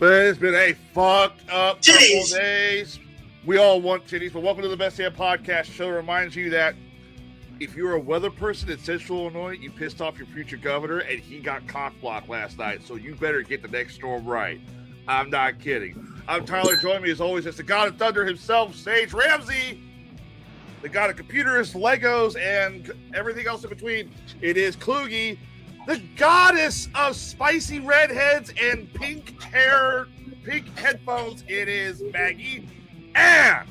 But it's been a fucked up couple of days. We all want titties, but welcome to the Best Damn Podcast Show. Reminds you that if you're a weather person in Central Illinois, you pissed off your future governor and he got cock-blocked last night, so you better get the next storm right. I'm not kidding. I'm Tyler. Joining me as always is the God of Thunder himself, Sage Ramsey. The God of computers, Legos, and everything else in between. It is Kluge, the goddess of spicy redheads and pink hair, pink headphones. It is Maggie. And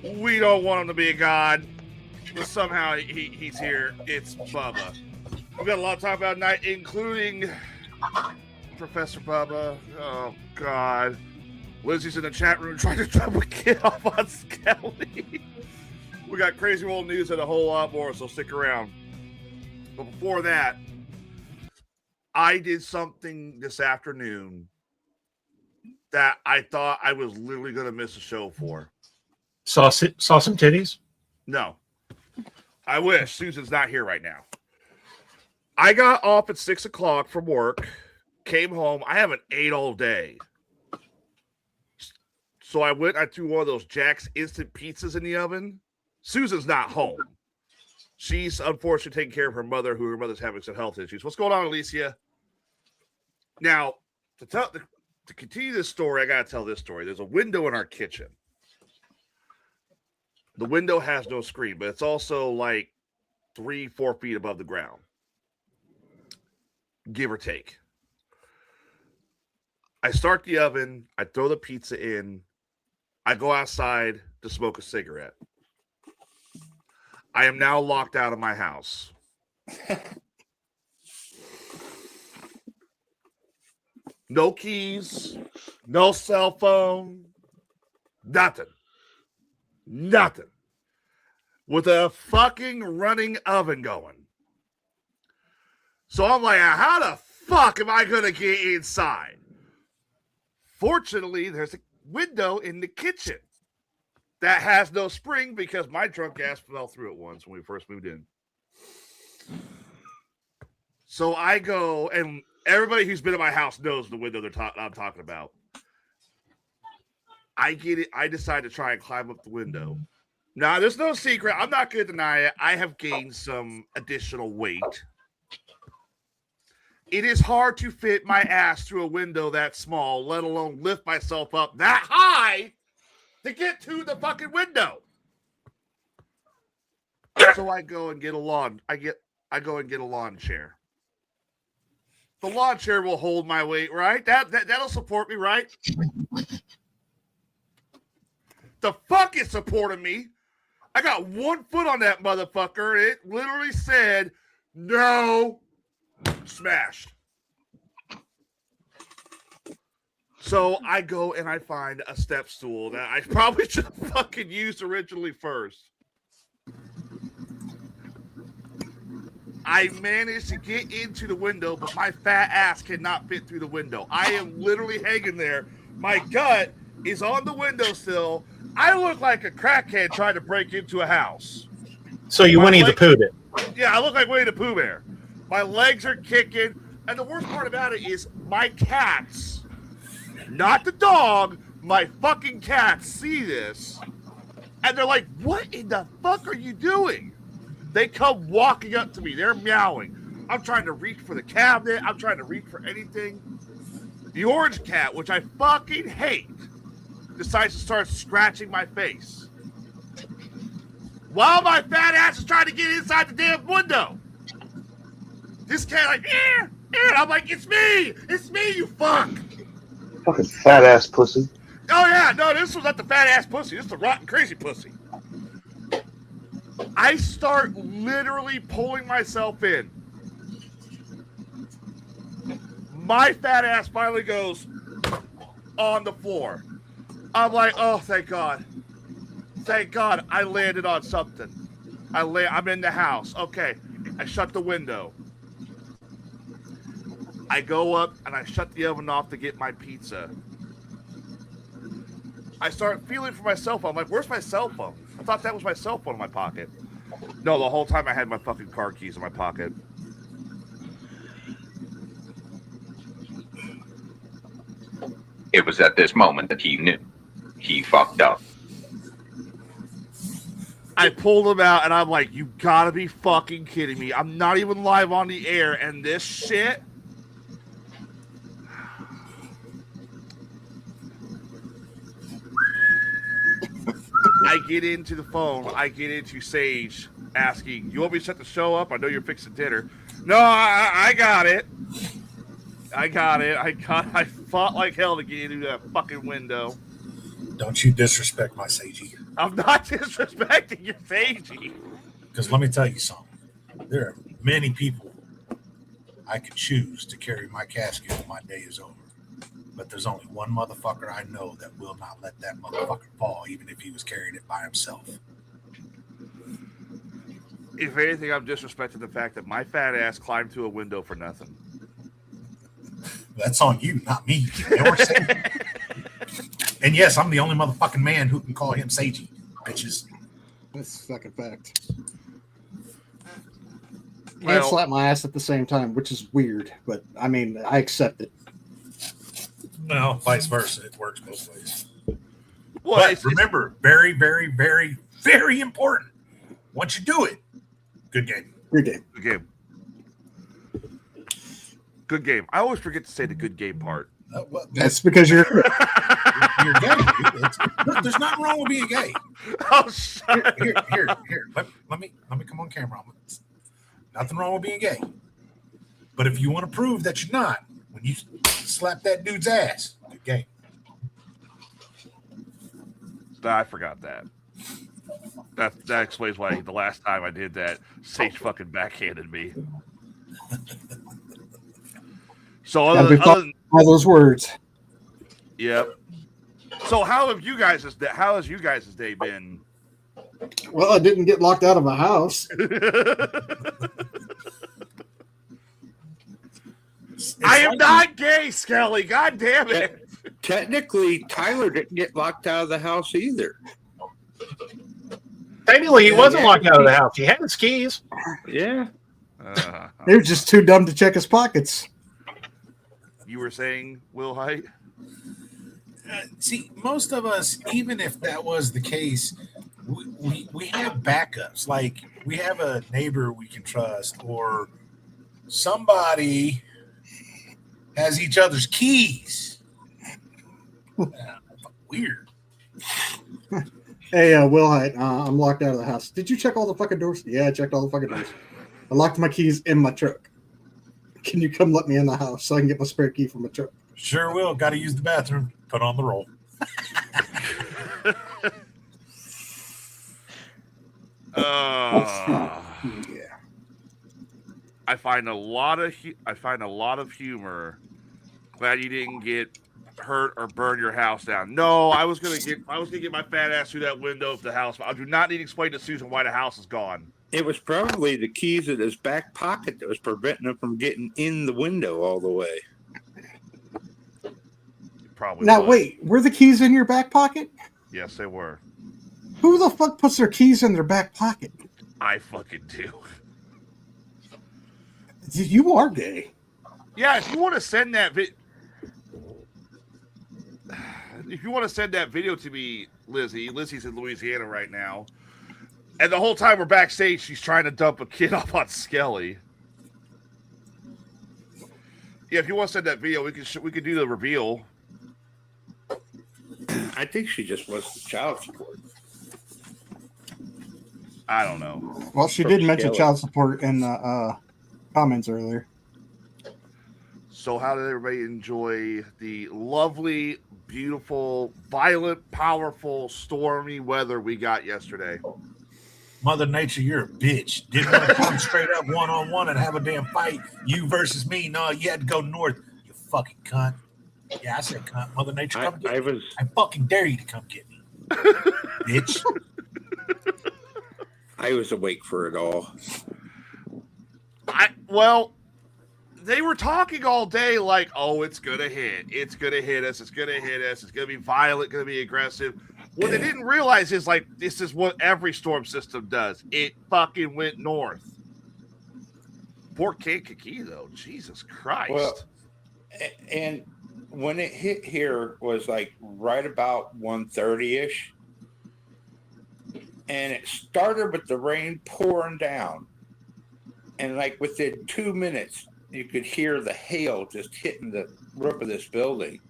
we don't want him to be a god, but somehow he's here. It's Bubba. We've got a lot to talk about tonight, including Professor Bubba. Oh, God. Lizzie's in the chat room trying to double get off on Skelly. We got Crazy World news and a whole lot more, so stick around. But before that, I did something this afternoon that I thought I was literally going to miss a show for. Saw some titties? No. I wish. Susan's not here right now. I got off at 6 o'clock from work, came home. I haven't ate all day. So I threw one of those Jack's instant pizzas in the oven. Susan's not home. She's unfortunately taking care of her mother, her mother's having some health issues. What's going on, Alicia? Now, to continue this story, I got to tell this story. There's a window in our kitchen. The window has no screen, but it's also like 3-4 feet above the ground, give or take. I start the oven. I throw the pizza in. I go outside to smoke a cigarette. I am now locked out of my house. No keys, no cell phone, nothing. Nothing. With a fucking running oven going. So I'm like, how the fuck am I going to get inside? Fortunately, there's a window in the kitchen that has no spring because my drunk ass fell through it once when we first moved in. So I go, and everybody who's been in my house knows the window I'm talking about. I get it. I decide to try and climb up the window. Now, there's no secret. I'm not going to deny it. I have gained some additional weight. It is hard to fit my ass through a window that small, let alone lift myself up that high to get to the fucking window. So I go and get a lawn. I go and get a lawn chair. The lawn chair will hold my weight, right? That'll support me, right? The fuck is supporting me? I got 1 foot on that motherfucker. It literally said, no, smashed. So I go and I find a step stool that I probably should have fucking used originally first. I managed to get into the window, but my fat ass cannot fit through the window. I am literally hanging there. My gut is on the windowsill. I look like a crackhead trying to break into a house. So you Winnie the Pooh it. Yeah, I look like Winnie the Pooh Bear. My legs are kicking. And the worst part about it is my cats, not the dog, my fucking cats see this. And they're like, what in the fuck are you doing? They come walking up to me. They're meowing. I'm trying to reach for the cabinet. I'm trying to reach for anything. The orange cat, which I fucking hate, decides to start scratching my face while my fat ass is trying to get inside the damn window. This cat like, I'm like, it's me, you fuck. Fucking fat ass pussy. Oh yeah, no, this was not the fat ass pussy. This is the rotten crazy pussy. I start literally pulling myself in. My fat ass finally goes on the floor. I'm like, oh, thank God. Thank God I landed on something. I'm in the house. Okay. I shut the window. I go up and I shut the oven off to get my pizza. I start feeling for my cell phone. I'm like, where's my cell phone? I thought that was my cell phone in my pocket. No, the whole time I had my fucking car keys in my pocket. It was at this moment that he knew he fucked up. I pulled him out, and I'm like, you gotta be fucking kidding me. I'm not even live on the air, and this shit... I get into the phone. I get into Sage asking, you want me to set the show up? I know you're fixing dinner. No, I got it. I fought like hell to get into that fucking window. Don't you disrespect my Sagey. I'm not disrespecting your Sagey. Because let me tell you something. There are many people I could choose to carry my casket when my day is over. But there's only one motherfucker I know that will not let that motherfucker fall, even if he was carrying it by himself. If anything, I'm disrespecting the fact that my fat ass climbed through a window for nothing. That's on you, not me. You're Sagey. And yes, I'm the only motherfucking man who can call him Sagey, bitches. That's a fucking fact. Well, And slap my ass at the same time, which is weird, but I mean, I accept it. No, vice versa. It works both ways. well, But remember, very, very, very, very important. Once you do it, good game. Good game. Good game. Good game. I always forget to say the good game part. Well, That's because you're you're gay. Look, there's nothing wrong with being gay. Oh, shut Here. Let me come on camera. Nothing wrong with being gay. But if you want to prove that you're not, when you slap that dude's ass, good game. I forgot that. That explains why the last time I did that, Sage fucking backhanded me. So Gotta be other than, all those words. yep. So how has you guys' day been? Well, I didn't get locked out of a house. I am not gay, Skelly. God damn it. Technically, Tyler didn't get locked out of the house either. Technically, he wasn't locked out of the house. He had his keys. Yeah. He was just too dumb to check his pockets. You were saying, Will Height? See, most of us, even if that was the case, we have backups. Like we have a neighbor we can trust, or somebody has each other's keys. Weird. Hey, Will Height, I'm locked out of the house. Did you check all the fucking doors? Yeah, I checked all the fucking doors. I locked my keys in my truck. Can you come let me in the house so I can get my spare key from my truck? Sure will. Got to use the bathroom. Put on the roll. Yeah. I find a lot of humor. Glad you didn't get hurt or burn your house down. No, I was gonna get my fat ass through that window of the house. I do not need to explain to Susan why the house is gone. It was probably the keys in his back pocket that was preventing him from getting in the window all the way. Probably. Now, was. wait, were the keys in your back pocket? Yes, they were. Who the fuck puts their keys in their back pocket? I fucking do. You are gay. Yeah, if you want to send that video to me, Lizzie's in Louisiana right now. And the whole time we're backstage, she's trying to dump a kid off on Skelly. Yeah, if you want to send that video, we can do the reveal. I think she just wants the child support. I don't know. Well, she did mention child support in the comments earlier. So how did everybody enjoy the lovely, beautiful, violent, powerful, stormy weather we got yesterday? Mother Nature, you're a bitch. Didn't want to come straight up one-on-one and have a damn fight. You versus me. No, you had to go north. You fucking cunt. Yeah, I said cunt. Mother Nature, come get me. I fucking dare you to come get me. Bitch. I was awake for it all. Well, they were talking all day like, oh, it's going to hit. It's going to hit us. It's going to hit us. It's going to be violent, going to be aggressive. What they didn't realize is, like, this is what every storm system does. It fucking went north. Poor Kankakee, though. Jesus Christ. Well, and when it hit here was like right about 1:30ish, and it started with the rain pouring down, and like within 2 minutes you could hear the hail just hitting the roof of this building.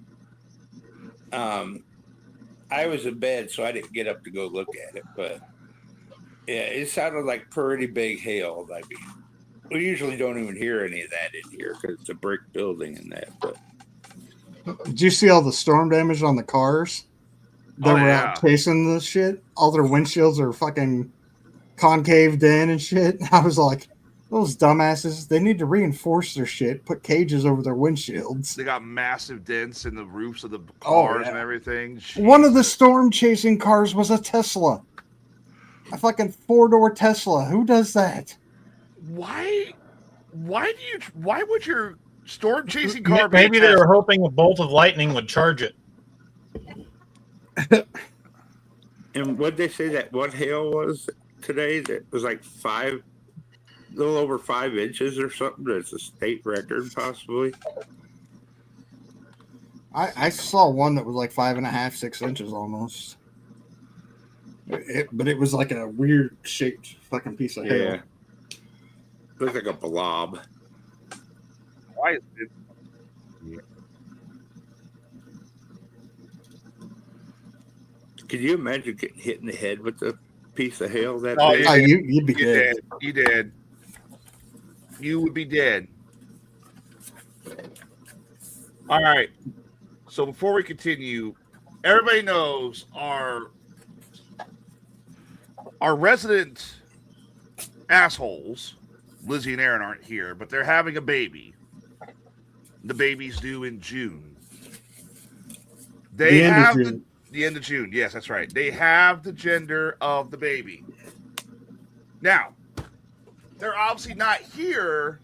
I was in bed, so I didn't get up to go look at it, but yeah, it sounded like pretty big hail. I mean, we usually don't even hear any of that in here because it's a brick building and that. But Did you see all the storm damage on the cars that were out chasing this shit? All their windshields are fucking concaved in and shit. I was like, those dumbasses, they need to reinforce their shit, put cages over their windshields. They got massive dents in the roofs of the cars and everything. Jesus. One of the storm chasing cars was a Tesla. A fucking 4-door Tesla. Who does that? Why would your storm chasing car maybe they were hoping a bolt of lightning would charge it. and what they say that what hail was today? That was like a little over 5 inches or something. That's a state record, possibly. I saw one that was like 5.5, 6 inches almost. But it was like a weird shaped fucking piece of hail. Looked like a blob. Why is it? Could you imagine getting hit in the head with a piece of hail that big? Oh, you'd be dead. You dead. You would be dead. All right. So before we continue, everybody knows our resident assholes, Lizzie and Aaron, aren't here, but they're having a baby. The baby's due in June. The end of June. Yes, that's right. They have the gender of the baby. Now, they're obviously not here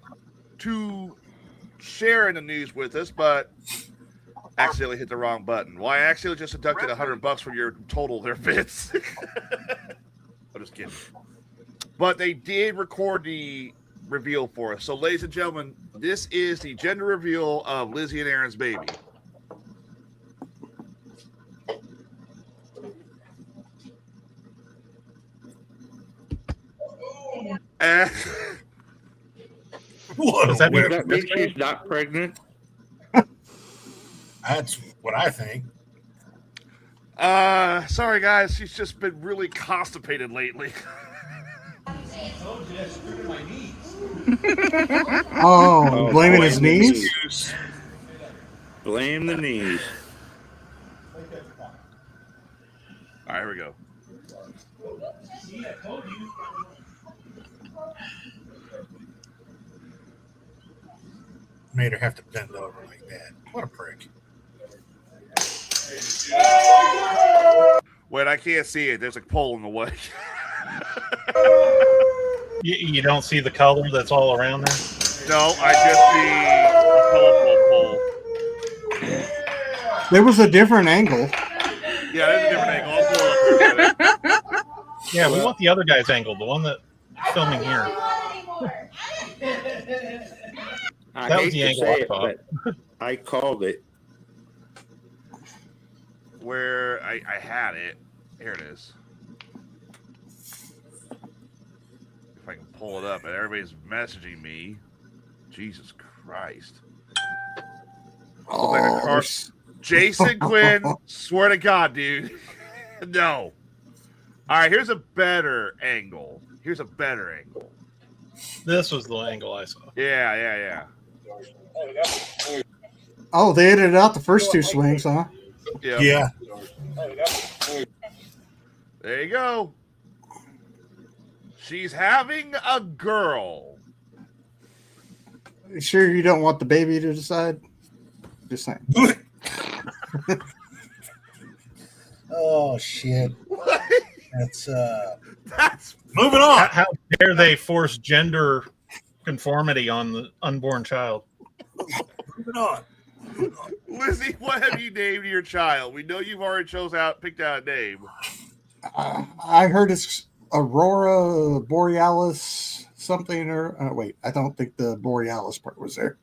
to share in the news with us, but accidentally hit the wrong button. Well, I accidentally just deducted $100 from your total there, Fitz. I'm just kidding. But they did record the reveal for us. So, ladies and gentlemen, this is the gender reveal of Lizzie and Aaron's baby. And Does that mean she's not pregnant? That's what I think. Sorry guys, she's just been really constipated lately. Oh, blaming his knees? Blame the knees. All right, here we go. Made her have to bend over like that. What a prick. Wait, I can't see it. There's a pole in the way. You don't see the color that's all around there? No, I just see a colorful pole. There was a different angle. Yeah, there's a different angle. I'll pull it up here in a minute. Yeah, we want the other guy's angle, the one that's filming here. That was the angle I thought. I called it. Where I had it. Here it is. If I can pull it up, and everybody's messaging me. Jesus Christ. Oh, Jason Quinn, swear to God, dude. No. All right, here's a better angle. This was the angle I saw. Yeah. Oh, they edited out the first two swings, huh? Yep. Yeah. There you go. She's having a girl. You sure you don't want the baby to decide? Just saying. Oh shit. What? That's That's moving on. How dare they force gender conformity on the unborn child? Moving on. Lizzie, what have you named your child? We know you've already picked out a name. I heard it's Aurora Borealis something, or wait, I don't think the Borealis part was there.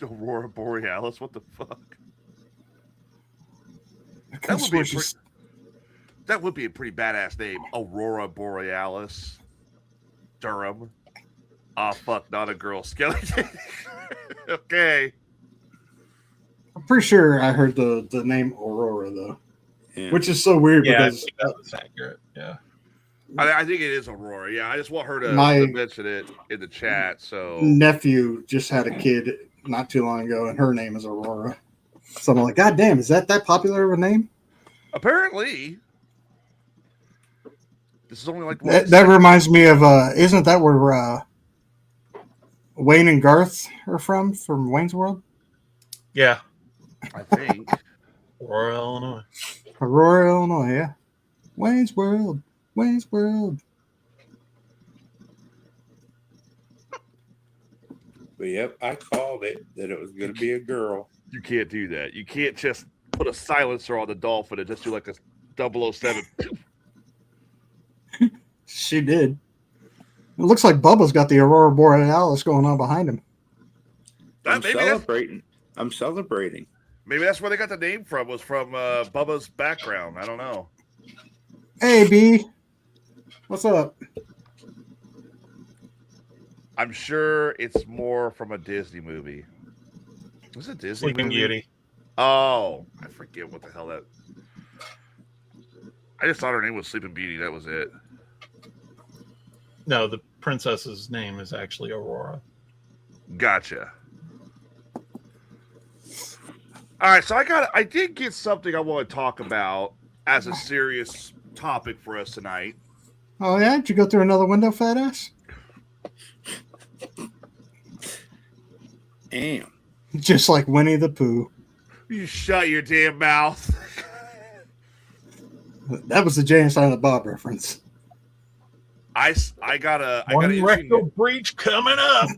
Aurora Borealis. What the fuck? That would be a pretty badass name. Aurora Borealis. Durham. Ah, fuck, not a girl skeleton. Okay. I'm pretty sure I heard the name Aurora though, Yeah. which is so weird Yeah, because that's accurate. Yeah. I think it is Aurora. Yeah, I just want her to mention it in the chat. So nephew just had a kid not too long ago, and her name is Aurora. So I'm like, God damn, is that popular of a name? apparently, this is only like That reminds me of isn't that where Wayne and Garth are from Wayne's World? Yeah. I think. Aurora, Illinois. Aurora, Illinois, yeah. Wayne's World. Wayne's World. But yep, I called it that it was going to be a girl. You can't do that. You can't just put a silencer on the dolphin and just do like a 007. She did. It looks like Bubba's got the Aurora Borealis going on behind him. I'm celebrating. Maybe that's where they got the name from. Was from Bubba's background. I don't know. Hey, B. What's up? I'm sure it's more from a Disney movie. Was it Disney Sleeping movie? Beauty. Oh, I forget what the hell that. I just thought her name was Sleeping Beauty. That was it. No, the princess's name is actually Aurora. Gotcha. All right, so I did get something I want to talk about as a serious topic for us tonight. Oh yeah, did you go through another window, fat ass? Damn. Just like Winnie the Pooh. You shut your damn mouth. That was the Jay and Silent Bob reference. I got One rectal breach coming up.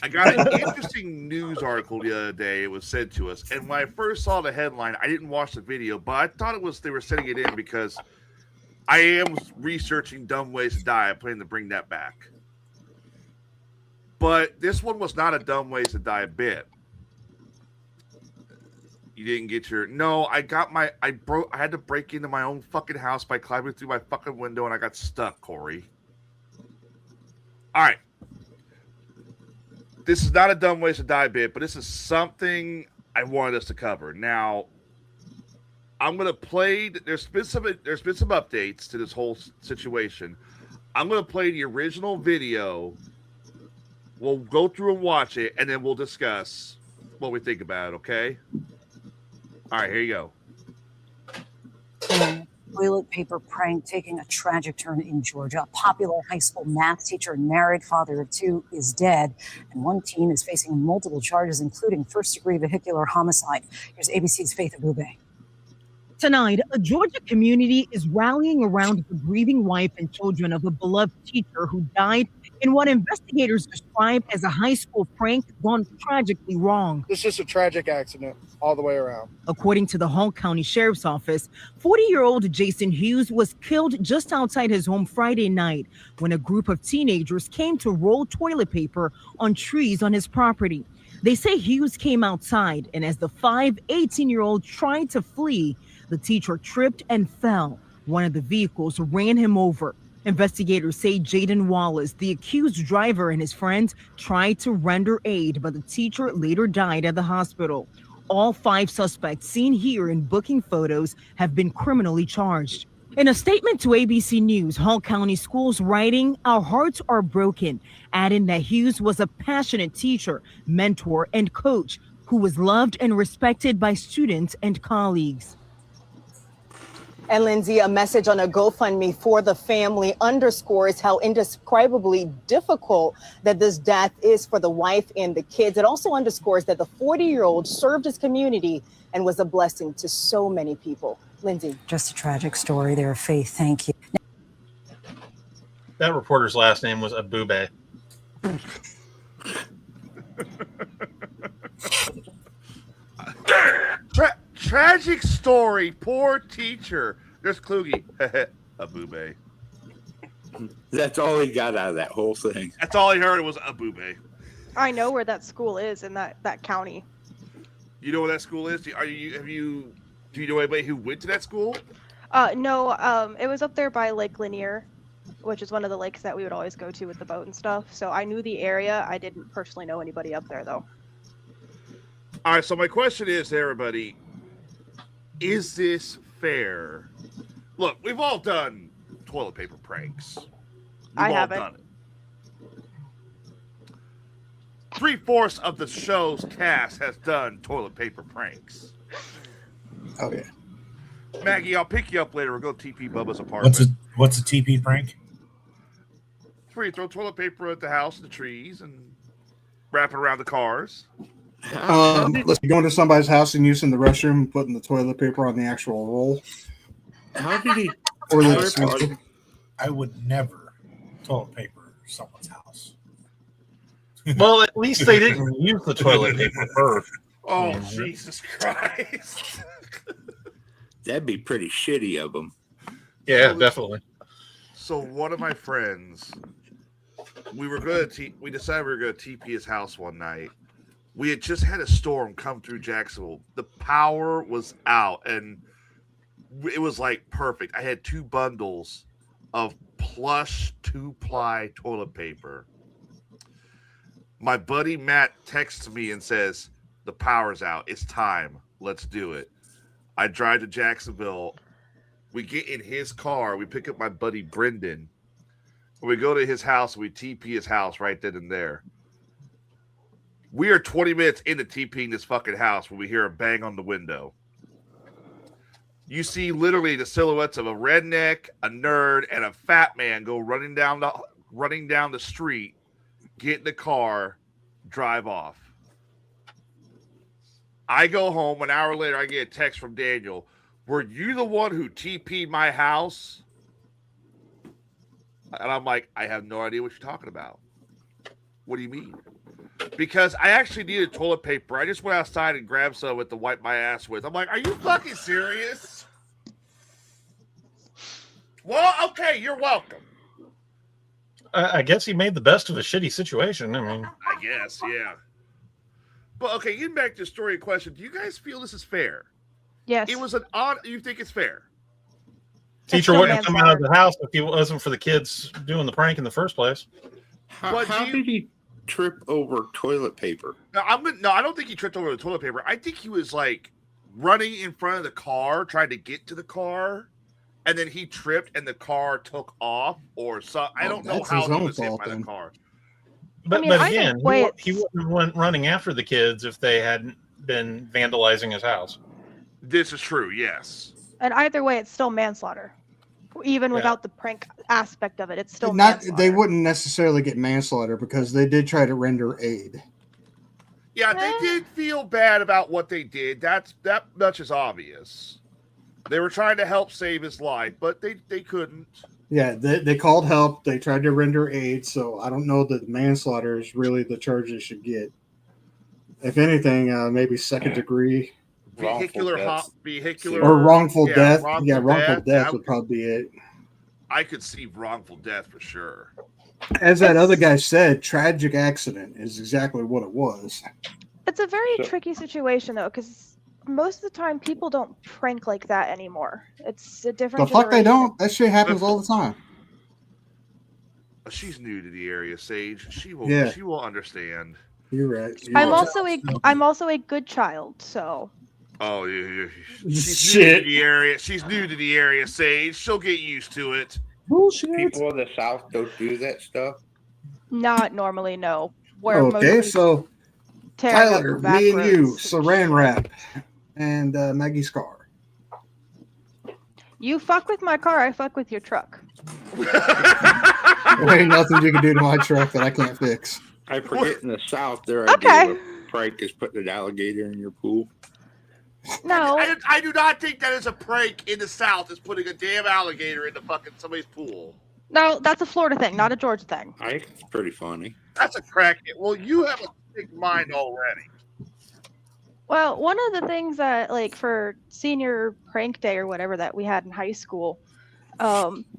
I got an interesting news article the other day. It was sent to us, and when I first saw the headline, I didn't watch the video, but I thought they were sending it in because I am researching dumb ways to die. I'm planning to bring that back. But this one was not a dumb ways to die bit. You didn't get your I had to break into my own fucking house by climbing through my fucking window, and I got stuck, Corey. All right. This is not a dumb ways to die bit, but this is something I wanted us to cover. Now, I'm gonna play. There's been some updates to this whole situation. I'm gonna play the original video. We'll go through and watch it, and then we'll discuss what we think about it. Okay. All right, here you go. Toilet paper prank taking a tragic turn in Georgia. A popular high school math teacher and married father of two is dead, and one teen is facing multiple charges, including first-degree vehicular homicide. Here's ABC's Faith Abube. Tonight, a Georgia community is rallying around the grieving wife and children of a beloved teacher who died in what investigators describe as a high school prank gone tragically wrong. It's just a tragic accident all the way around. According to the Hall County Sheriff's Office, 40-year-old Jason Hughes was killed just outside his home Friday night when a group of teenagers came to roll toilet paper on trees on his property. They say Hughes came outside, and as the 18-year-old tried to flee, the teacher tripped and fell. One of the vehicles ran him over. Investigators say Jaden Wallace, the accused driver, and his friends tried to render aid, but the teacher later died at the hospital. All 5 suspects seen here in booking photos have been criminally charged. In a statement to ABC News, Hall County Schools writing, "Our hearts are broken," adding that Hughes was a passionate teacher, mentor, and coach who was loved and respected by students and colleagues. And Lindsay, a message on a GoFundMe for the family underscores how indescribably difficult that this death is for the wife and the kids. It also underscores that the 40-year-old served his community and was a blessing to so many people. Lindsay. Just a tragic story there, Faith. Thank you. That reporter's last name was Abube. Tragic story. Poor teacher. There's Kluge. Abube. That's all he got out of that whole thing. That's all he heard was Abube. I know where that school is in that county. You know where that school is? Do you know anybody who went to that school? No, it was up there by Lake Lanier, which is one of the lakes that we would always go to with the boat and stuff. So I knew the area. I didn't personally know anybody up there, though. All right, so my question is to everybody, is this fair? Look, we've all done toilet paper pranks. I We've all haven't. done it. 3/4 of the show's cast has done toilet paper pranks. Oh yeah. Maggie, I'll pick you up later. We'll go TP Bubba's apartment. What's a TP prank? It's where you throw toilet paper at the house and the trees and wrap it around the cars. Let's go into somebody's house and using the restroom, putting the toilet paper on the actual roll. How did he? Or the I would never toilet paper someone's house. Well, at least they didn't use the toilet paper first. Oh, Jesus Christ. That'd be pretty shitty of them. Yeah, definitely. So one of my friends, we decided we were going to TP his house one night. We had just had a storm come through Jacksonville. The power was out, and it was like perfect. I had 2 bundles of plush 2-ply toilet paper. My buddy Matt texts me and says, the power's out. It's time. Let's do it. I drive to Jacksonville. We get in his car. We pick up my buddy Brendan. We go to his house. We TP his house right then and there. We are 20 minutes into TPing this fucking house when we hear a bang on the window. You see literally the silhouettes of a redneck, a nerd, and a fat man go running down the street, get in the car, drive off. I go home. An hour later, I get a text from Daniel. Were you the one who TP'd my house? And I'm like, I have no idea what you're talking about. What do you mean? Because I actually needed toilet paper. I just went outside and grabbed some to wipe my ass with. I'm like, are you fucking serious? Well, okay, you're welcome. I guess he made the best of a shitty situation. I mean, I guess, yeah. But okay, getting back to the story in question, do you guys feel this is fair? Yes. It was an odd. You think it's fair? Teacher wouldn't have come out of the house if it wasn't for the kids doing the prank in the first place. How did he trip over toilet paper? No, I don't think he tripped over the toilet paper. I think he was like running in front of the car, trying to get to the car, and then he tripped and the car took off, or so. I don't know how he was hit by the car. But again, he wouldn't have went running after the kids if they hadn't been vandalizing his house. This is true, yes. And either way, it's still manslaughter. Even without the prank aspect of it, it's still manslaughter. They wouldn't necessarily get manslaughter because they did try to render aid. Yeah, they did feel bad about what they did. That much is obvious. They were trying to help save his life, but they couldn't. Yeah, they called help. They tried to render aid, so I don't know that manslaughter is really the charge they should get. If anything, maybe second degree. Vehicular or wrongful death. Wrongful death that would probably be it. I could see wrongful death for sure. As that other guy said, tragic accident is exactly what it was. It's a very tricky situation though, because most of the time people don't prank like that anymore. It's a different. The fuck they don't. That shit happens all the time. She's new to the area, Sage. She will. Yeah. She will understand. You're right. I'm also a good child, so. Oh yeah. She's new to the area. She's new to the area, Sage. She'll get used to it. Bullshit. People in the South don't do that stuff. Not normally, no. Okay, so Tyler, me and you, Saran wrap, and Maggie's car. You fuck with my car, I fuck with your truck. There ain't nothing you can do to my truck that I can't fix. I forget in the South their idea of a prank is putting an alligator in your pool. No. I do not think that is a prank in the South, is putting a damn alligator into fucking somebody's pool. No, that's a Florida thing, not a Georgia thing. I think it's pretty funny. That's a crack. Well, you have a big mind already. Well, one of the things that, like, for senior prank day or whatever that we had in high school,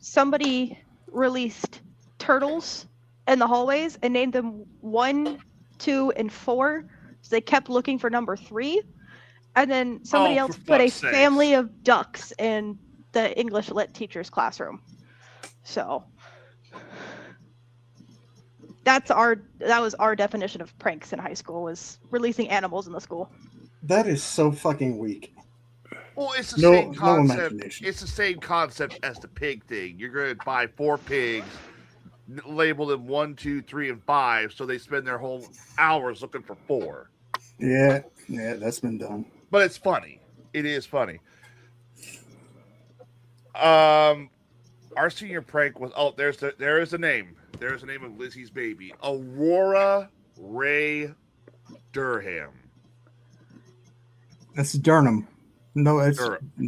somebody released turtles in the hallways and named them 1, 2, and 4. So they kept looking for number 3. And then somebody else put a family of ducks in the English lit teacher's classroom. So that was our definition of pranks in high school, was releasing animals in the school. That is so fucking weak. Well, it's the same concept. It's the same concept as the pig thing. You're going to buy 4 pigs, label them 1, 2, 3, and 5, so they spend their whole hours looking for 4. Yeah, that's been done. But it's funny. It is funny. Our senior prank was there is a name. There's the name of Lizzie's baby, Aurora Ray Durham. That's Durham. No, it's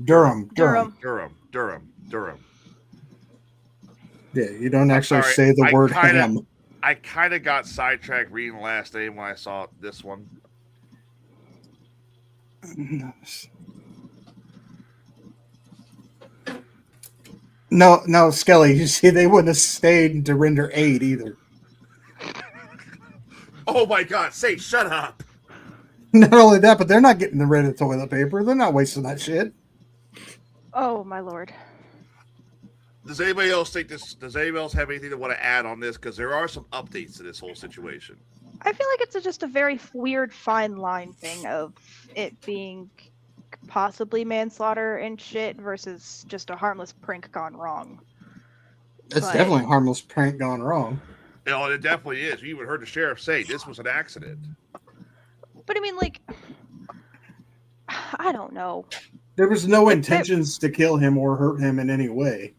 Durham. Yeah, you don't actually say the word ham. I kind of got sidetracked reading the last name when I saw this one. No, Skelly, you see, they wouldn't have stayed to render aid either. Oh my God, say shut up. Not only that, but they're not getting rid of toilet paper. They're not wasting that shit. Oh my Lord. Does anybody else have anything to want to add on this? Because there are some updates to this whole situation. I feel like it's just a very weird fine line thing of it being possibly manslaughter and shit versus just a harmless prank gone wrong. It's definitely a harmless prank gone wrong. No, it definitely is. You even heard the sheriff say this was an accident. But I mean, like, I don't know. There was no intentions to kill him or hurt him in any way.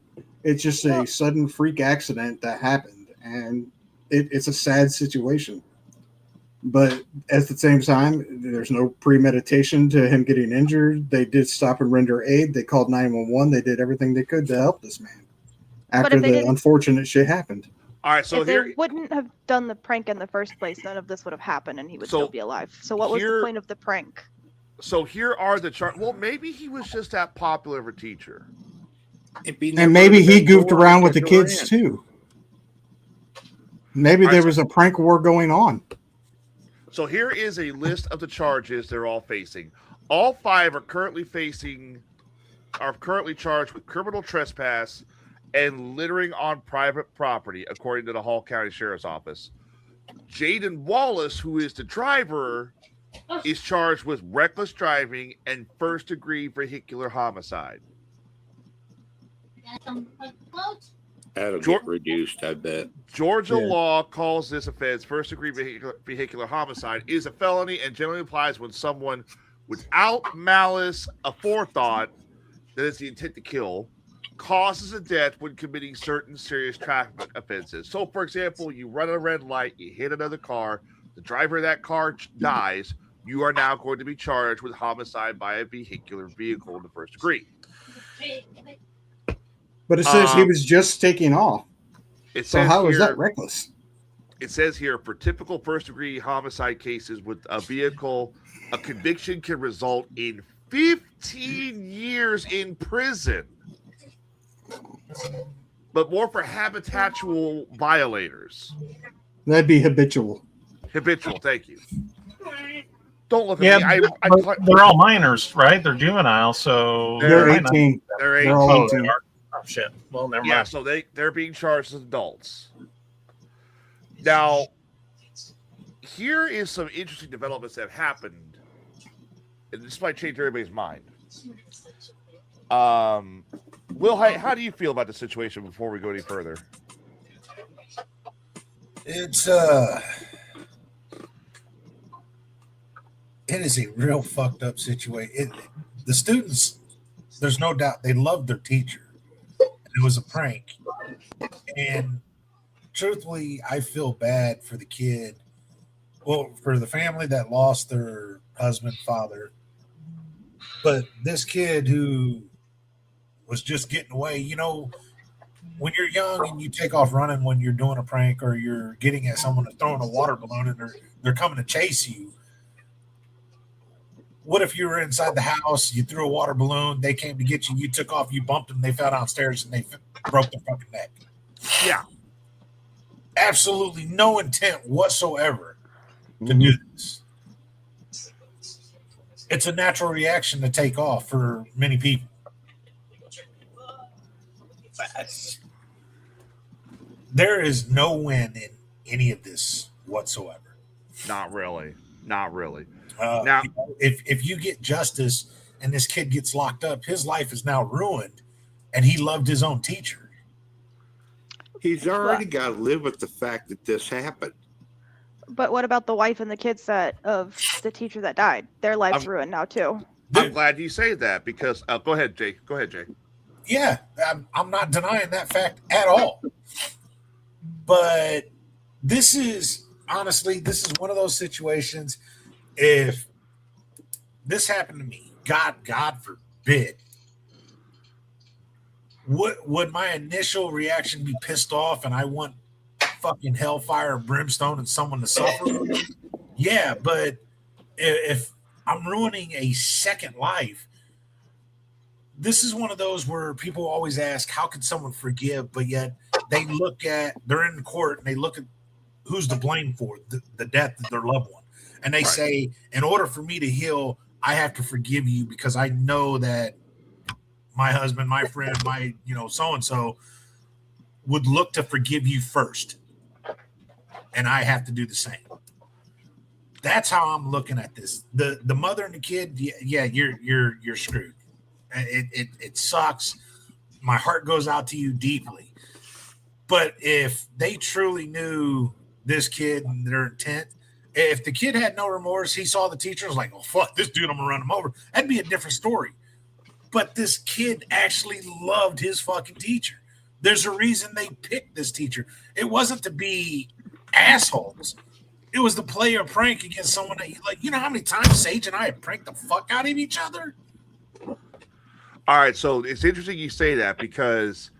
It's just a sudden freak accident that happened, and it's a sad situation. But at the same time, there's no premeditation to him getting injured. They did stop and render aid. They called 911. They did everything they could to help this man after the unfortunate shit happened. All right, so if they wouldn't have done the prank in the first place, none of this would have happened, and he would still be alive. So what was the point of the prank? So here are the charts. Well, maybe he was just that popular of a teacher. And maybe he goofed around with the kids too. Maybe there was a prank war going on. So here is a list of the charges they're all facing. All 5 are currently charged with criminal trespass and littering on private property, according to the Hall County Sheriff's Office. Jaden Wallace, who is the driver, is charged with reckless driving and first-degree vehicular homicide. That'll get reduced, I bet. Georgia law calls this offense first-degree vehicular homicide is a felony and generally applies when someone without malice aforethought, that is the intent to kill, causes a death when committing certain serious traffic offenses. So, for example, you run a red light, you hit another car, the driver of that car dies, you are now going to be charged with homicide by a vehicular vehicle in the first degree. But it says he was just taking off. So how is that reckless? It says here, for typical first-degree homicide cases with a vehicle, a conviction can result in 15 years in prison. But more for habitual violators. That'd be habitual. Habitual, thank you. Don't look at me. They're all minors, right? They're juvenile, so they're 18. They're 18. They're all 18. Oh, shit. Well, never mind. Yeah, so they're being charged as adults. Now, here is some interesting developments that have happened, and this might change everybody's mind. Will, how do you feel about the situation before we go any further? It is a real fucked up situation. The students, there's no doubt, they loved their teacher. It was a prank. And truthfully, I feel bad for the kid. Well, for the family that lost their husband, father. But this kid who was just getting away, you know, when you're young and you take off running when you're doing a prank or you're getting at someone and throwing a water balloon and they're coming to chase you. What if you were inside the house, you threw a water balloon, they came to get you, you took off, you bumped them, they fell downstairs and they broke their fucking neck? Yeah. Absolutely no intent whatsoever. to do this. It's a natural reaction to take off for many people. There is no win in any of this whatsoever. Not really. Now, if you get justice and this kid gets locked up, his life is now ruined, and he loved his own teacher. He's already got to live with the fact that this happened. But what about the wife and the kids of the teacher that died? Their lives ruined now too. I'm glad you say that because go ahead, Jay. Yeah, I'm not denying that fact at all. But this is one of those situations. If this happened to me, God forbid, would my initial reaction be pissed off and I want fucking hellfire and brimstone and someone to suffer? Yeah, but if I'm ruining a second life, this is one of those where people always ask, how can someone forgive? But yet they're in court and they look at who's to blame for the death of their loved one. And they say, in order for me to heal, I have to forgive you because I know that my husband, my friend, my, so-and-so would look to forgive you first. And I have to do the same. That's how I'm looking at this. The mother and the kid, yeah, you're screwed. It sucks. My heart goes out to you deeply. But if they truly knew this kid and their intent, if the kid had no remorse, he saw the teacher, was like, oh, fuck this dude, I'm gonna run him over. That'd be a different story. But this kid actually loved his fucking teacher. There's a reason they picked this teacher. It wasn't to be assholes. It was to play a prank against someone that you know how many times Sage and I have pranked the fuck out of each other? All right, so it's interesting you say that because,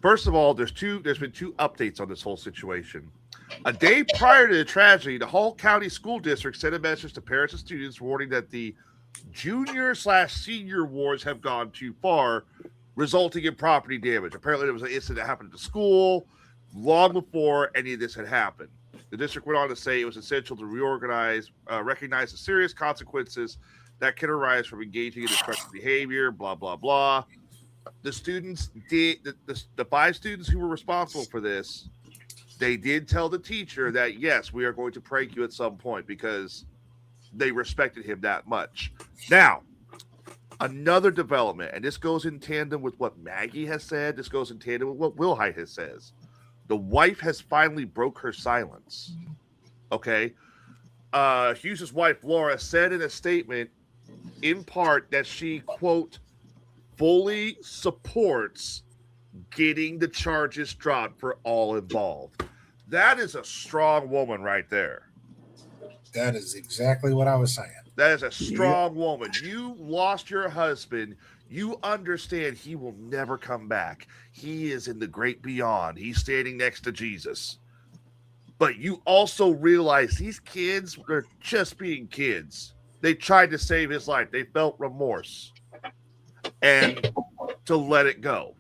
first of all, there's been two updates on this whole situation. A day prior to the tragedy, the Hall County School District sent a message to parents and students warning that the junior/senior wards have gone too far, resulting in property damage. Apparently, there was an incident that happened at the school long before any of this had happened. The district went on to say it was essential to recognize the serious consequences that can arise from engaging in destructive behavior, blah, blah, blah. The students the 5 students who were responsible for this, they did tell the teacher that, yes, we are going to prank you at some point because they respected him that much. Now, another development, and this goes in tandem with what Maggie has said. This goes in tandem with what Wilhite has says. The wife has finally broke her silence. Okay? Hughes' wife, Laura, said in a statement, in part, that she, quote, fully supports getting the charges dropped for all involved. That is a strong woman right there. That is exactly what I was saying. That is a strong woman. You lost your husband. You understand he will never come back. He is in the great beyond. He's standing next to Jesus. But you also realize these kids are just being kids. They tried to save his life. They felt remorse. And to let it go.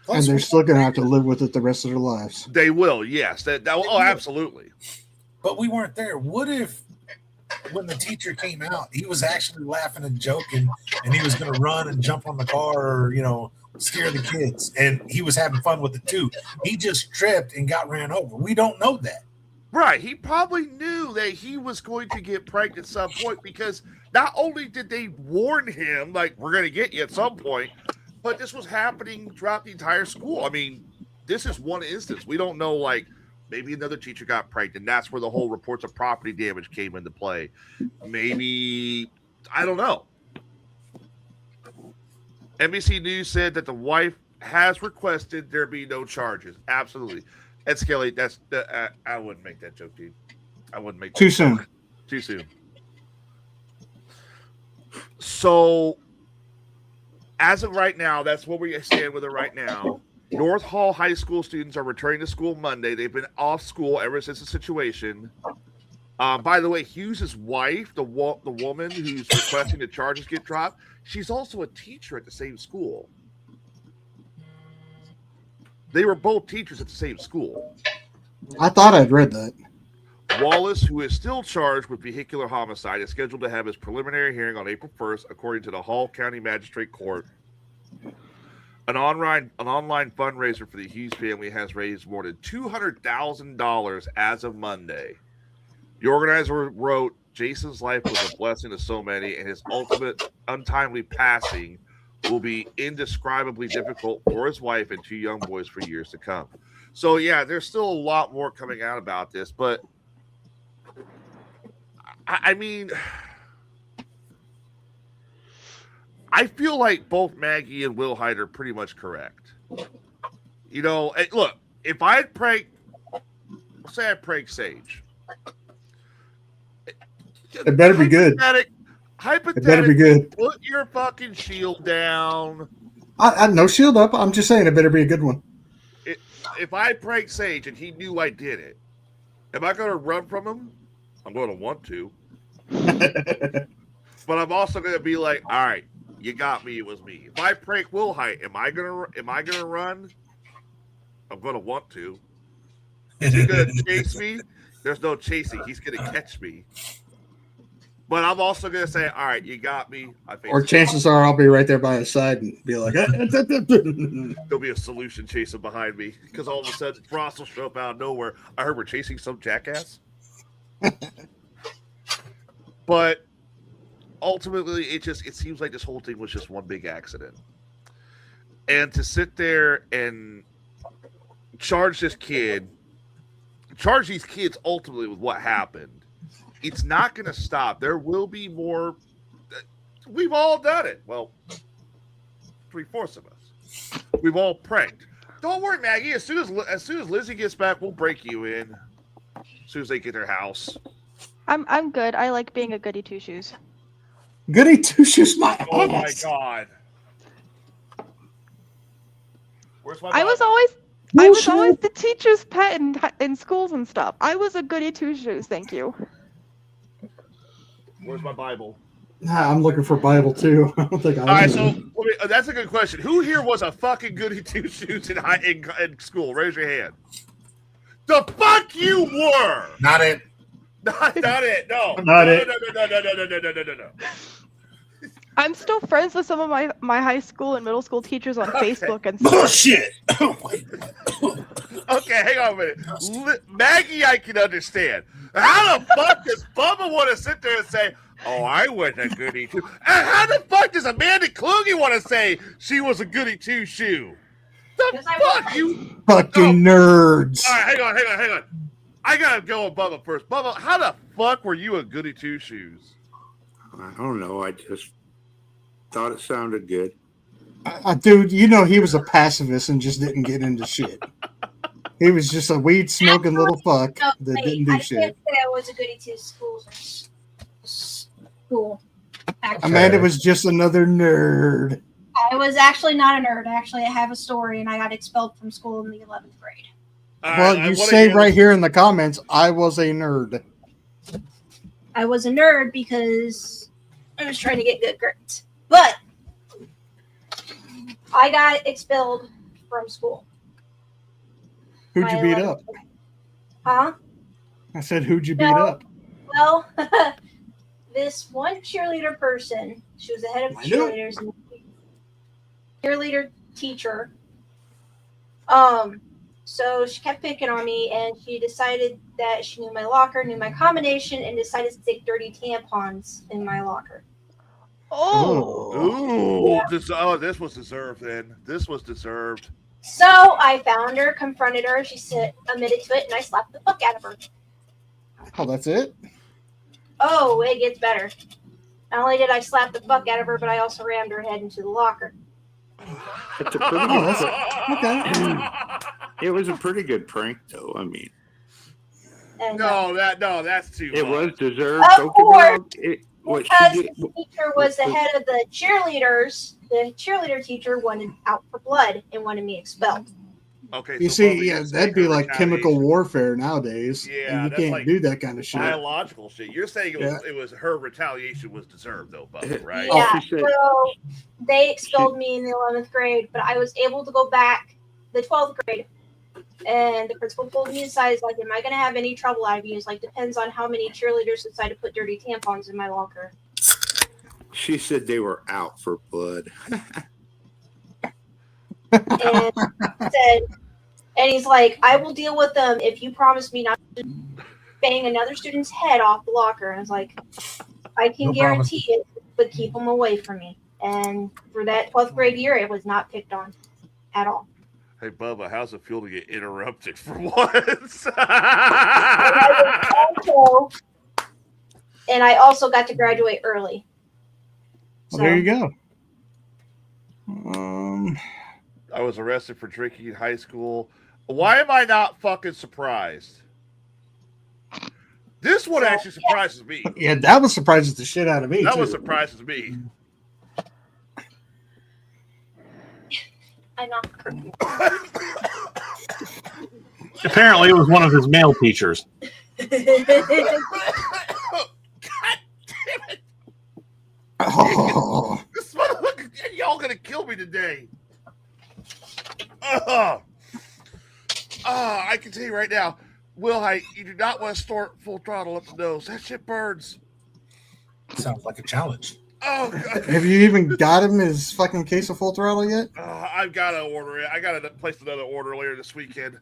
And they're still going to have to live with it the rest of their lives. They will, yes. Absolutely. But we weren't there. What if when the teacher came out, he was actually laughing and joking, and he was going to run and jump on the car or, scare the kids, and he was having fun with it too. He just tripped and got ran over. We don't know that. Right. He probably knew that he was going to get pranked at some point because not only did they warn him, like, we're going to get you at some point, but this was happening throughout the entire school. I mean, this is one instance. We don't know, like, maybe another teacher got pranked, and that's where the whole reports of property damage came into play. Maybe, I don't know. NBC News said that the wife has requested there be no charges. Absolutely. And Skelly, I wouldn't make that joke, dude. I wouldn't make that Too soon. Joke. Too soon. So, as of right now, that's where we stand with it right now. North Hall High School students are returning to school Monday. They've been off school ever since the situation. By the way, Hughes' wife, the woman who's requesting the charges get dropped, she's also a teacher at the same school. They were both teachers at the same school. I thought I'd read that. Wallace, who is still charged with vehicular homicide, is scheduled to have his preliminary hearing on April 1st, according to the Hall County Magistrate Court. An online fundraiser for the Hughes family has raised more than $200,000 as of Monday. The organizer wrote, Jason's life was a blessing to so many, and his ultimate untimely passing will be indescribably difficult for his wife and two young boys for years to come. So, yeah, there's still a lot more coming out about this, but I mean, I feel like both Maggie and Will Hyde are pretty much correct. You know, look, if I had pranked, let's say I pranked Sage. It better be good. Hypothetically, it better be good. Put your fucking shield down. I no shield up. I'm just saying it better be a good one. If I pranked Sage and he knew I did it, am I going to run from him? I'm going to want to. But I'm also going to be like, all right, you got me. It was me. If I prank Will Hyde, am I gonna run? I'm going to want to. Is he going to chase me? There's no chasing. He's going to catch me. But I'm also going to say, all right, you got me. Or chances are I'll be right there by his side and be like, there'll be a solution chasing behind me because all of a sudden Frost will show up out of nowhere. I heard we're chasing some jackass. But ultimately, it seems like this whole thing was just one big accident. And to sit there and charge these kids ultimately with what happened, it's not going to stop. There will be more. We've all done it. Well, 3/4 of us. We've all pranked. Don't worry, Maggie. As soon as Lizzie gets back, we'll break you in. As soon as they get their house. I'm good. I like being a goody two shoes. Goody two shoes, my ass. Oh my god. Where's my? I was always the teacher's pet in schools and stuff. I was a goody two shoes. Thank you. Where's my Bible? Nah, I'm looking for Bible too. I don't think I. All right, so that's a good question. Who here was a fucking goody two shoes in school? Raise your hand. The fuck you were. Not it. Not it. No. No. I'm still friends with some of my high school and middle school teachers on Facebook and stuff. Bullshit. Okay, hang on a minute. Maggie, I can understand. How the fuck does Bubba want to sit there and say, oh, I was a goody two? And how the fuck does Amanda Kluge want to say she was a goody two shoe? The fuck you fucking nerds. All right, hang on. I gotta go with Bubba first. Bubba, how the fuck were you a goody two shoes? I don't know. I just thought it sounded good. Dude, you know he was a pacifist and just didn't get into shit. He was just a weed smoking little fuck that didn't do shit. I can't say I was a goody two school. Actually. Amanda was just another nerd. I was actually not a nerd. Actually, I have a story, and I got expelled from school in the 11th grade. Well, you say right here in the comments, I was a nerd. I was a nerd because I was trying to get good grades. But I got expelled from school. Who'd you beat up? Huh? I said, who'd you beat up? Well, this one cheerleader person, she was the head of cheerleaders and cheerleader teacher. So she kept picking on me, and she decided that she knew my locker, knew my combination, and decided to stick dirty tampons in my locker. Oh. Yeah. This was deserved then. This was deserved. So I found her, confronted her, she admitted to it, and I slapped the fuck out of her. Oh, that's it? Oh, it gets better. Not only did I slap the fuck out of her, but I also rammed her head into the locker. It's a pretty good okay. It was a pretty good prank, though. I mean, and, that's too. It was deserved. Of course, because the teacher was the head of the cheerleaders. The cheerleader teacher wanted out for blood and wanted me expelled. Okay, you see, that'd be like chemical warfare nowadays. Yeah, and you can't do that kind of shit. Biological shit. You're saying it was her retaliation was deserved, though, Bubba, right? Yeah. So they expelled me in the 11th grade, but I was able to go back the 12th grade And the principal pulled me aside. He's like, "Am I going to have any trouble out of you?" He's like, "Depends on how many cheerleaders decide to put dirty tampons in my locker." She said they were out for blood. And he's like, "I will deal with them if you promise me not to bang another student's head off the locker." And I was like, "I can guarantee it, but keep them away from me." And for that 12th grade year, it was not picked on at all. Hey, Bubba, how's it feel to get interrupted for once? And I also got to graduate early. Well, there you go. I was arrested for drinking in high school. Why am I not fucking surprised? This one actually surprises me. Yeah, that was surprises the shit out of me. That too. one surprises me. I'm not. Apparently, it was one of his male teachers. God damn it! Oh. This motherfucker, y'all gonna kill me today. I can tell you right now, Will Height, you do not want to start full throttle up the nose. That shit burns. Sounds like a challenge. Oh, God. Have you even got him his fucking case of Full Throttle yet? I've got to order it. I got to place another order later this weekend.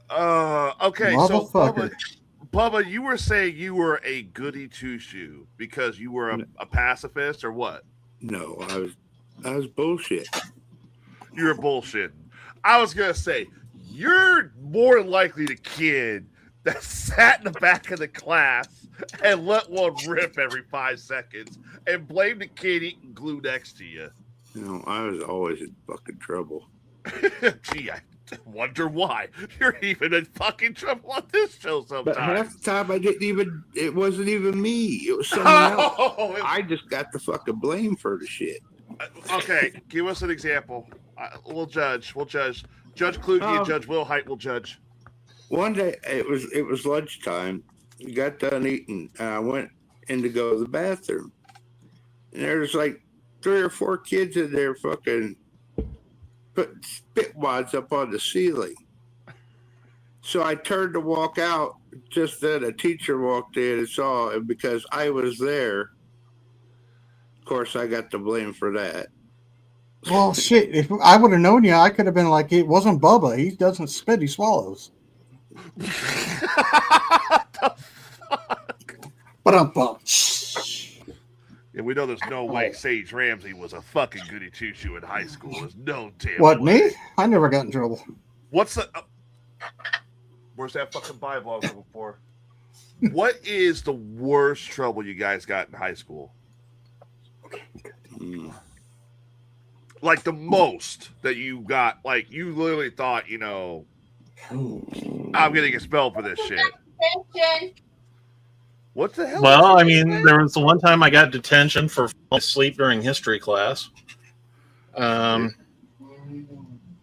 Okay, so Bubba, you were saying you were a goody two-shoe because you were a pacifist or what? No, I was bullshit. You were bullshitting. I was going to say, you're more than likely the kid that sat in the back of the class and let one rip every 5 seconds and blame the kid eating glue next to you. No, I was always in fucking trouble. Gee, I wonder why. You're even in fucking trouble on this show sometimes. But half the time it wasn't even me. It was someone else. I just got the fucking blame for the shit. Okay, give us an example. We'll judge. Judge Kluge and Judge Will Height will judge. One day it was lunchtime. We got done eating, and I went in to go to the bathroom. And there's like 3 or 4 kids in there fucking putting spit wads up on the ceiling. So I turned to walk out. Just then a teacher walked in and saw it, because I was there. Of course, I got the blame for that. Well, shit. If I would have known you, I could have been like, it wasn't Bubba. He doesn't spit, he swallows. Yeah, we know there's no way Sage Ramsey was a fucking goody two-shoe in high school. There's no damn What, way. me? I never got in trouble. What's the... where's that fucking Bible going for? What is the worst trouble you guys got in high school? Like the most that you got, like you literally thought, I'm getting expelled for this shit. What the hell? Well, I mean, there was the one time I got detention for falling asleep during history class. American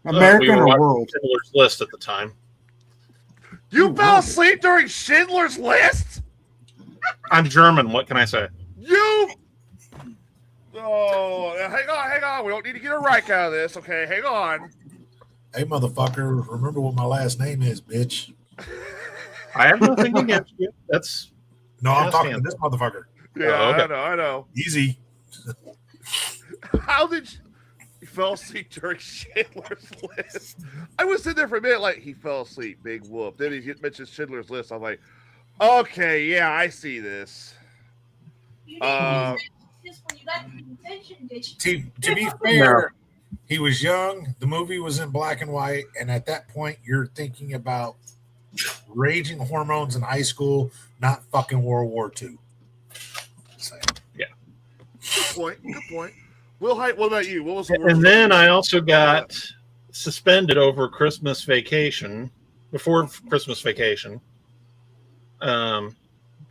or world? Schindler's List at the time. You fell asleep during Schindler's List? I'm German. What can I say? Oh, hang on. We don't need to get a Reich out of this. Okay, hang on. Hey, motherfucker! Remember what my last name is, bitch. I have nothing against you. I'm talking to this motherfucker. Yeah, okay. I know. Easy. How did you fell asleep during Schindler's List? I was sitting there for a minute, like he fell asleep. Big whoop. Then he mentioned Schindler's List. I'm like, okay, yeah, I see this. To be fair, he was young. The movie was in black and white, and at that point, you're thinking about raging hormones in high school, not fucking World War II. Yeah. Good point. Will Height, what about you? What was the worst? And then I also got suspended over Christmas vacation, before Christmas vacation,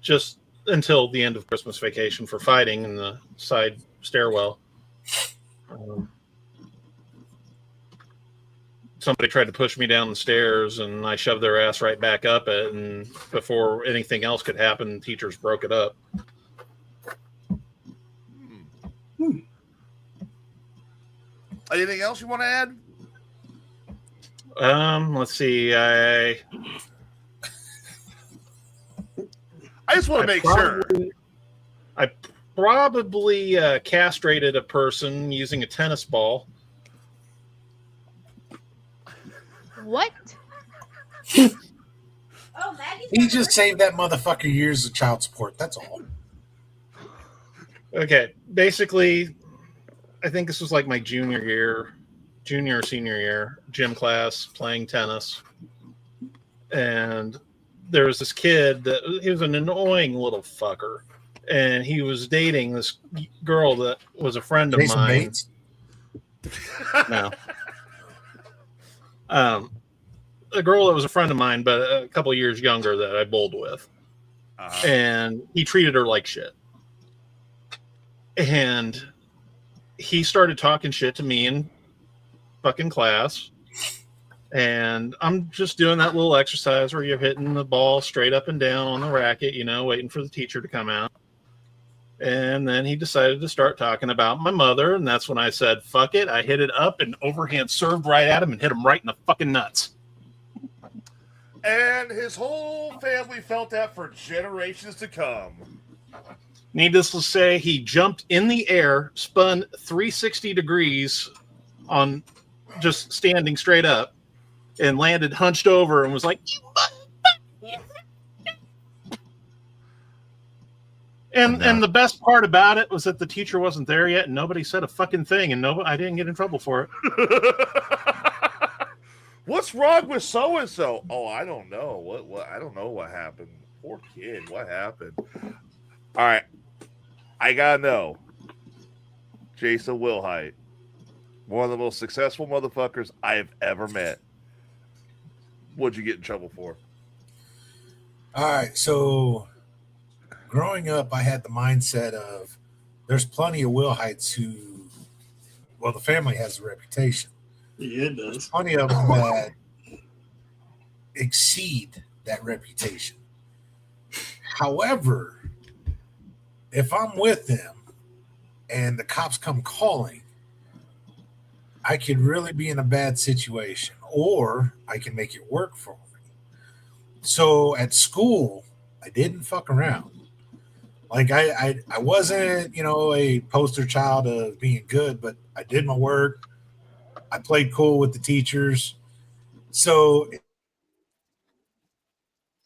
just until the end of Christmas vacation for fighting in the side stairwell. Somebody tried to push me down the stairs, and I shoved their ass right back up it. And before anything else could happen, teachers broke it up. Anything else you want to add? Let's see. I just want to make sure. I probably castrated a person using a tennis ball. What? He just saved that motherfucker years of child support. That's all. Okay, basically, I think this was like my junior or senior year, gym class, playing tennis. And there was this kid he was an annoying little fucker. And he was dating this girl that was a friend of Jason mine. Bates? No. A girl that was a friend of mine, but a couple years younger that I bowled with. And he treated her like shit. And he started talking shit to me in fucking class. And I'm just doing that little exercise where you're hitting the ball straight up and down on the racket, waiting for the teacher to come out. And then he decided to start talking about my mother. And that's when I said, fuck it. I hit it up and overhand served right at him and hit him right in the fucking nuts. And his whole family felt that for generations to come. Needless to say, he jumped in the air, spun 360 degrees on just standing straight up, and landed hunched over and was like, and the best part about it was that the teacher wasn't there yet, and nobody said a fucking thing, and I didn't get in trouble for it. What's wrong with so and so? Oh, I don't know. What? I don't know what happened. Poor kid. What happened? All right, I gotta know. Jason Wilhite, one of the most successful motherfuckers I have ever met. What'd you get in trouble for? All right, so growing up, I had the mindset of there's plenty of Wilhites who, well, the family has a reputation. Yeah, it does. There's plenty of them that exceed that reputation. However, if I'm with them and the cops come calling, I could really be in a bad situation, or I can make it work for me. So at school, I didn't fuck around. Like I wasn't, a poster child of being good, but I did my work. I played cool with the teachers. So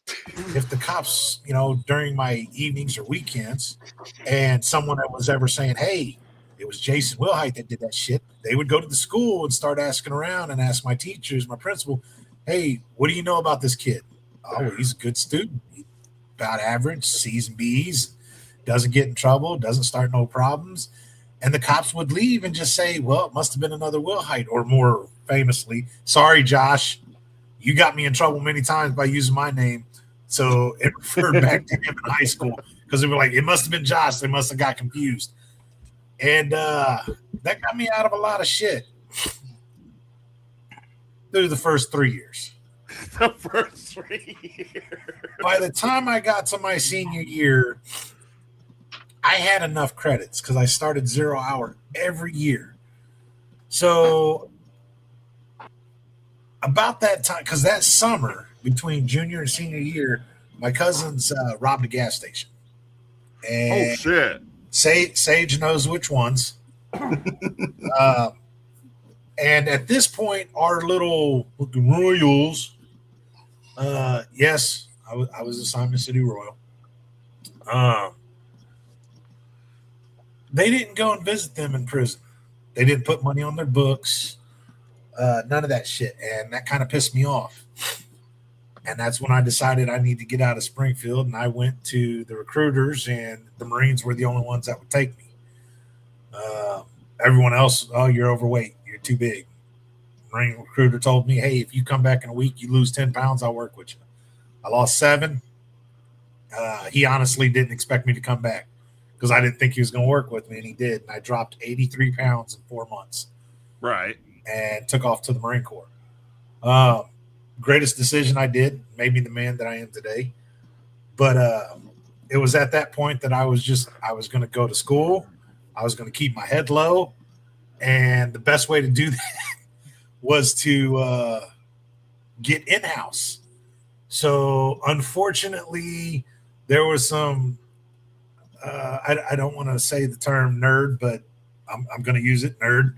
if the cops, during my evenings or weekends, and someone that was ever saying, hey, it was Jason Wilhite that did that shit, they would go to the school and start asking around and ask my teachers, my principal, hey, what do you know about this kid? Oh, well, he's a good student. He's about average, C's and B's, doesn't get in trouble, doesn't start no problems. And the cops would leave and just say, well, it must have been another Wilhite, or more famously, sorry, Josh, you got me in trouble many times by using my name. So it referred back to him in high school because they were like, it must have been Josh. They must have got confused. And that got me out of a lot of shit through the first 3 years. The first 3 years. By the time I got to my senior year, I had enough credits because I started 0 hour every year. So about that time, because that summer between junior and senior year, my cousins robbed a gas station. And oh, shit. Sage knows which ones. And at this point, our little Royals, yes, I was a Simon City Royal. They didn't go and visit them in prison. They didn't put money on their books, none of that shit. And that kind of pissed me off. And that's when I decided I need to get out of Springfield. And I went to the recruiters, and the Marines were the only ones that would take me. Everyone else, oh, you're overweight. You're too big. Marine recruiter told me, hey, if you come back in a week, you lose 10 pounds, I'll work with you. I lost 7. He honestly didn't expect me to come back because I didn't think he was going to work with me, and he did. And I dropped 83 pounds in 4 months. Right. And took off to the Marine Corps. Greatest decision I did, made me the man that I am today. But it was at that point that I was going to go to school. I was going to keep my head low. And the best way to do that was to get in-house. So unfortunately, there was some. I don't want to say the term nerd, but I'm going to use it, nerd.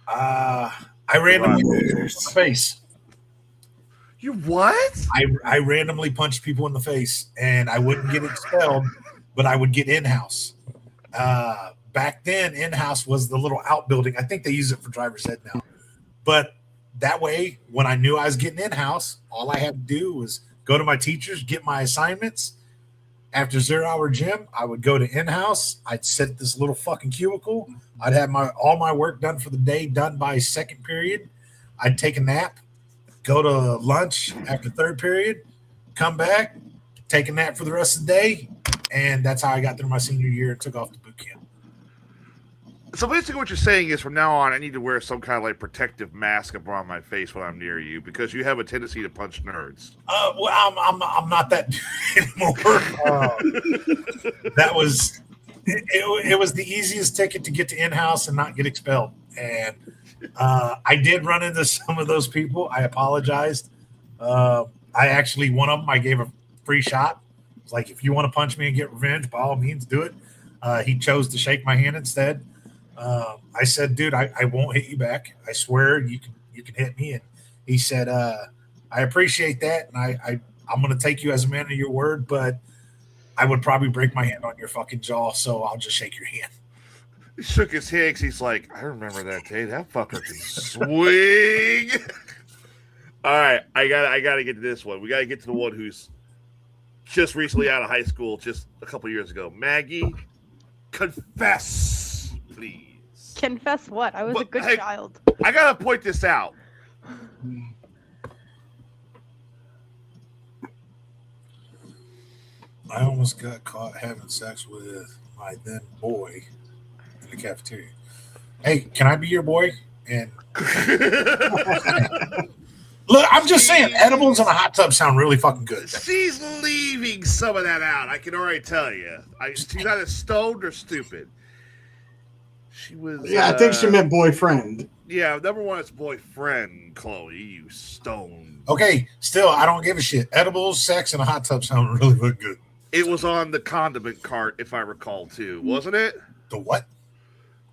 I randomly punched people in the face. You what? I randomly punched people in the face, and I wouldn't get expelled, but I would get in-house. Back then, in-house was the little outbuilding. I think they use it for driver's ed now. But that way, when I knew I was getting in-house, all I had to do was go to my teachers, get my assignments. After 0 hour gym, I would go to in-house. I'd sit at this little fucking cubicle. I'd have all my work done for the day done by second period. I'd take a nap, go to lunch after third period, come back, take a nap for the rest of the day, and that's how I got through my senior year and took off to boot camp. So basically what you're saying is from now on, I need to wear some kind of like protective mask up around my face when I'm near you because you have a tendency to punch nerds. Well, I'm not that dude anymore. That was it was the easiest ticket to get to in-house and not get expelled. And I did run into some of those people. I apologized. I actually, one of them, I gave a free shot. It's like, if you want to punch me and get revenge, by all means, do it. He chose to shake my hand instead. I said, dude, I won't hit you back. I swear you can hit me. And he said, I appreciate that. And I'm going to take you as a man of your word, but I would probably break my hand on your fucking jaw. So I'll just shake your hand. He shook his head because he's like, I remember that day. That fucker can swing. All right. I got to get to this one. We got to get to the one who's just recently out of high school, just a couple years ago. Maggie, confess, please. Confess what? I was a good child. I got to point this out. I almost got caught having sex with my then boy in the cafeteria. Hey, can I be your boy? And look, I'm just saying, edibles in a hot tub sound really fucking good. She's leaving some of that out. I can already tell you. She's either stoned or stupid. She was. Yeah, I think she meant boyfriend. Yeah, number one, it's boyfriend, Chloe. You stoned. Okay, still, I don't give a shit. Edibles, sex, and a hot tub sound really good. It was on the condiment cart, if I recall, too, wasn't it? The what?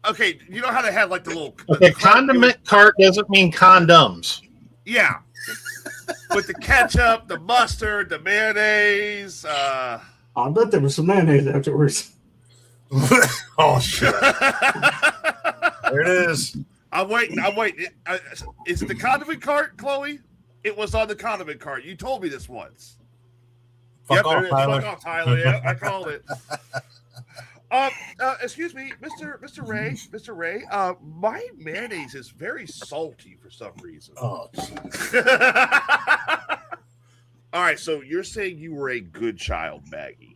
Okay, you know how they had like the little. The condiment cart doesn't mean condoms. Yeah. With the ketchup, the mustard, the mayonnaise. I bet there was some mayonnaise afterwards. Oh, shit. There it is. I'm waiting. Is it the condiment cart, Chloe? It was on the condiment cart. You told me this once. Fuck off, Tyler. Fuck off, Tyler. Yeah, I called it. Excuse me, Mr. Ray. My mayonnaise is very salty for some reason. Oh. All right, so you're saying you were a good child, Maggie.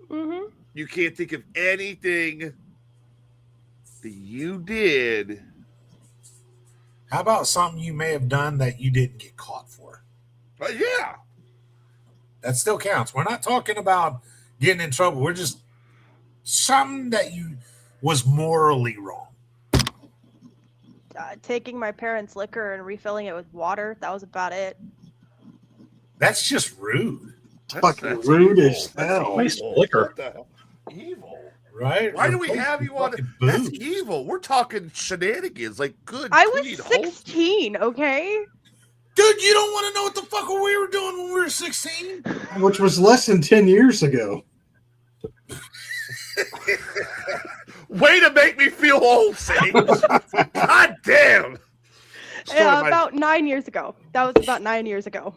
Mm-hmm. You can't think of anything that you did. How about something you may have done that you didn't get caught for? Yeah. That still counts. We're not talking about getting in trouble. We're just something that you was morally wrong. Taking my parents' liquor and refilling it with water. That was about it. That's just rude. That's rude as hell. Waste liquor. What the hell? Evil. Right? Why do we have you on? That's evil. We're talking shenanigans. Like, good. I was 16, okay? Dude, you don't want to know what the fuck we were doing when we were 16? Which was less than 10 years ago. Way to make me feel old, Sage. God damn. About 9 years ago. That was about 9 years ago.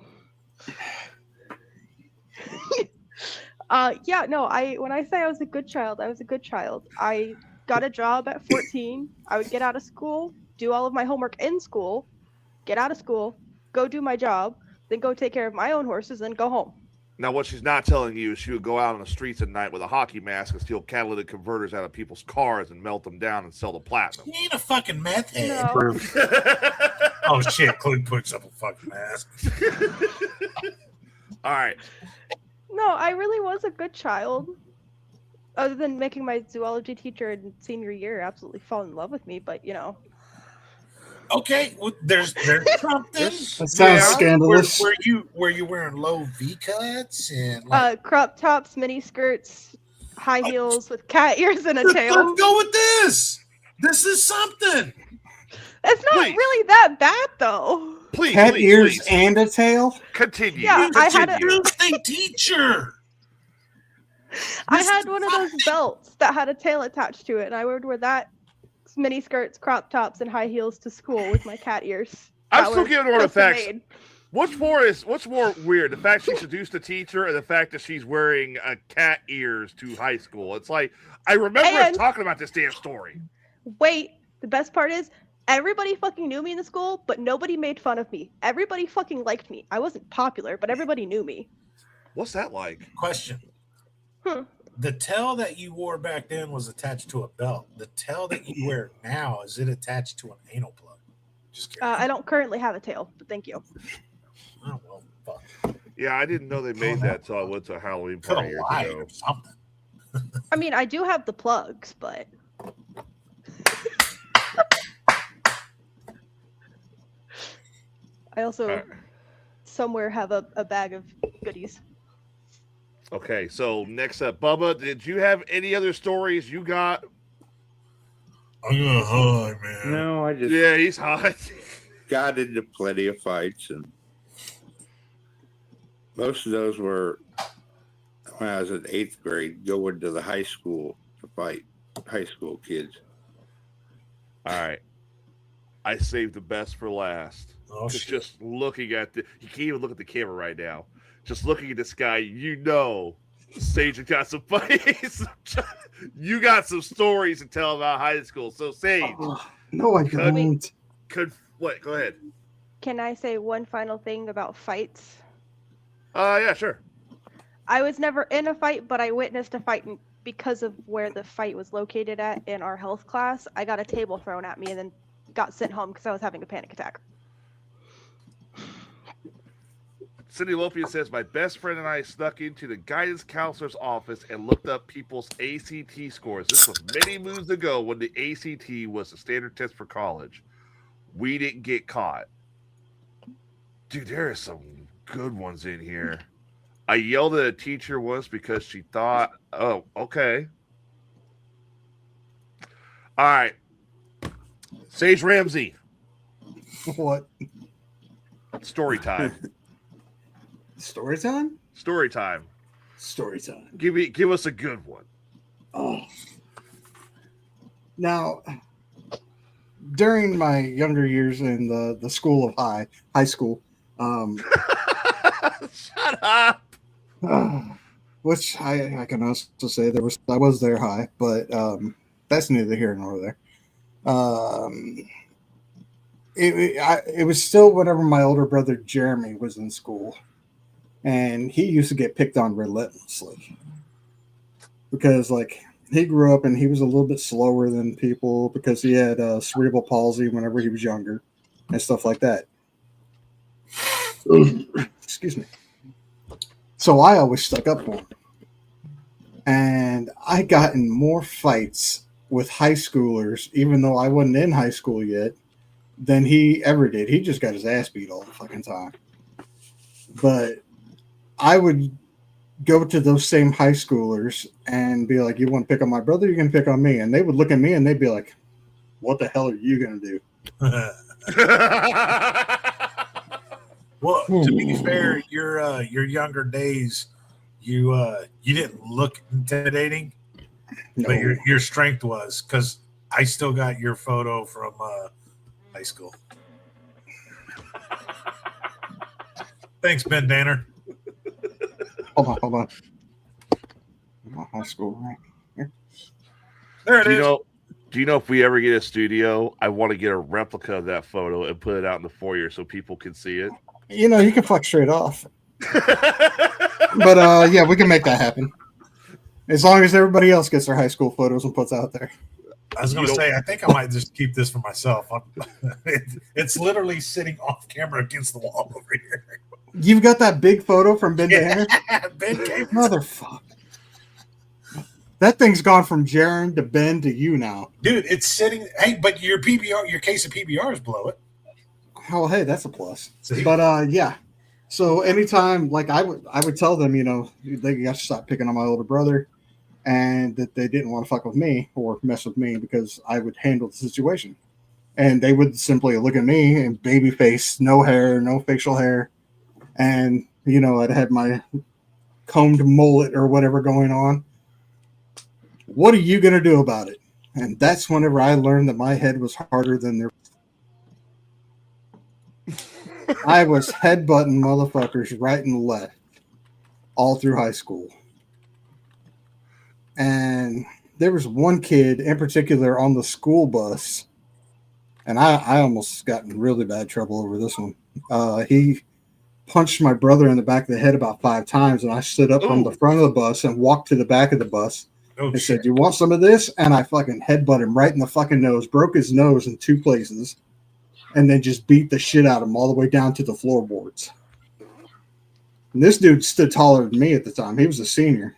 When I say I was a good child, I was a good child. I got a job at 14. I would get out of school, do all of my homework in school, get out of school, go do my job, then go take care of my own horses, and go home. Now, what she's not telling you is she would go out on the streets at night with a hockey mask and steal catalytic converters out of people's cars and melt them down and sell the platinum. You ain't a fucking meth head. No. Oh, shit. Chloe puts up a fucking mask. All right. No, I really was a good child. Other than making my zoology teacher in senior year absolutely fall in love with me, but, you know. Okay, well, there's something. That sounds scandalous. Were you wearing low V cuts and crop tops, mini skirts, high heels with cat ears and a tail? Let's go with this. This is something. It's not really that bad though. Cat ears and a tail. Continue. Yeah, I had a Tuesday teacher. I had one of those belts that had a tail attached to it, and I would wear that, mini skirts, crop tops, and high heels to school with my cat ears. I'm still giving her the facts. What's more weird? The fact she seduced a teacher and the fact that she's wearing cat ears to high school. It's like, I remember us talking about this damn story. Wait, the best part is everybody fucking knew me in the school, but nobody made fun of me. Everybody fucking liked me. I wasn't popular, but everybody knew me. What's that like? Question. The tail that you wore back then was attached to a belt. The tail that you wear now, is it attached to an anal plug? Just kidding. I don't currently have a tail, but thank you. Oh, well, fuck. Yeah, I didn't know they made that until I went to a Halloween party years ago. Or something. I mean, I do have the plugs, but I also somewhere have a bag of goodies. Okay, so next up, Bubba, did you have any other stories you got? I'm gonna high, man. No, I just he's hot. got into plenty of fights, and most of those were when I was in 8th grade, going to the high school to fight high school kids. All right, I saved the best for last. Oh, just looking at you can't even look at the camera right now. Just looking at this guy, Sage got some fights. You got some stories to tell about high school. So Sage, no, I don't. What? Go ahead. Can I say one final thing about fights? Yeah, sure. I was never in a fight, but I witnessed a fight because of where the fight was located at in our health class. I got a table thrown at me and then got sent home because I was having a panic attack. Cindy Lopia says, my best friend and I snuck into the guidance counselor's office and looked up people's ACT scores. This was many moons ago when the ACT was the standard test for college. We didn't get caught. Dude, there are some good ones in here. I yelled at a teacher once because she thought, oh, okay. All right. Sage Ramsey. What? Story time. Story time? Story time. Story time. Give us a good one. Oh. Now, during my younger years in the school of high school, shut up. Which I can also say I was there high, but that's neither here nor there. It was still whenever my older brother Jeremy was in school, and he used to get picked on relentlessly because he grew up and he was a little bit slower than people because he had cerebral palsy whenever he was younger and stuff like that. Excuse me. So I always stuck up for him. And I got in more fights with high schoolers, even though I wasn't in high school yet, than he ever did. He just got his ass beat all the fucking time. But I would go to those same high schoolers and be like, you want to pick on my brother? You can pick on me. And they would look at me and they'd be like, what the hell are you going to do? Well, to be fair, your younger days, you didn't look intimidating, No. but your strength was, because I still got your photo from high school. Thanks, Ben Danner. Hold on. My high school right here. There it is. Do you know if we ever get a studio, I want to get a replica of that photo and put it out in the foyer so people can see it. You can flex straight off. But yeah, we can make that happen. As long as everybody else gets their high school photos and puts out there. I was going to say, I think I might just keep this for myself. It's literally sitting off camera against the wall over here. You've got that big photo from Ben Danner? Ben gave Motherfucker. That thing's gone from Jaron to Ben to you now. Dude, it's sitting. Hey, but your PBR, your case of PBRs blow it. Oh, hey, that's a plus. See? But yeah. So anytime, like I would tell them, you know, they got to stop picking on my older brother, and that they didn't want to fuck with me or mess with me because I would handle the situation. And they would simply look at me and baby face, no hair, no facial hair, and you know, I'd had my combed mullet or whatever going on. What are you gonna do about it? And that's whenever I learned that my head was harder than their. I was headbutting motherfuckers right and left all through high school. And there was one kid in particular on the school bus, and I almost got in really bad trouble over this one. He punched my brother in the back of the head about 5 times, and I stood up from the front of the bus and walked to the back of the bus and said, "You want some of this?" And I fucking headbutted him right in the fucking nose, broke his nose in 2 places, and then just beat the shit out of him all the way down to the floorboards. And this dude stood taller than me at the time. He was a senior.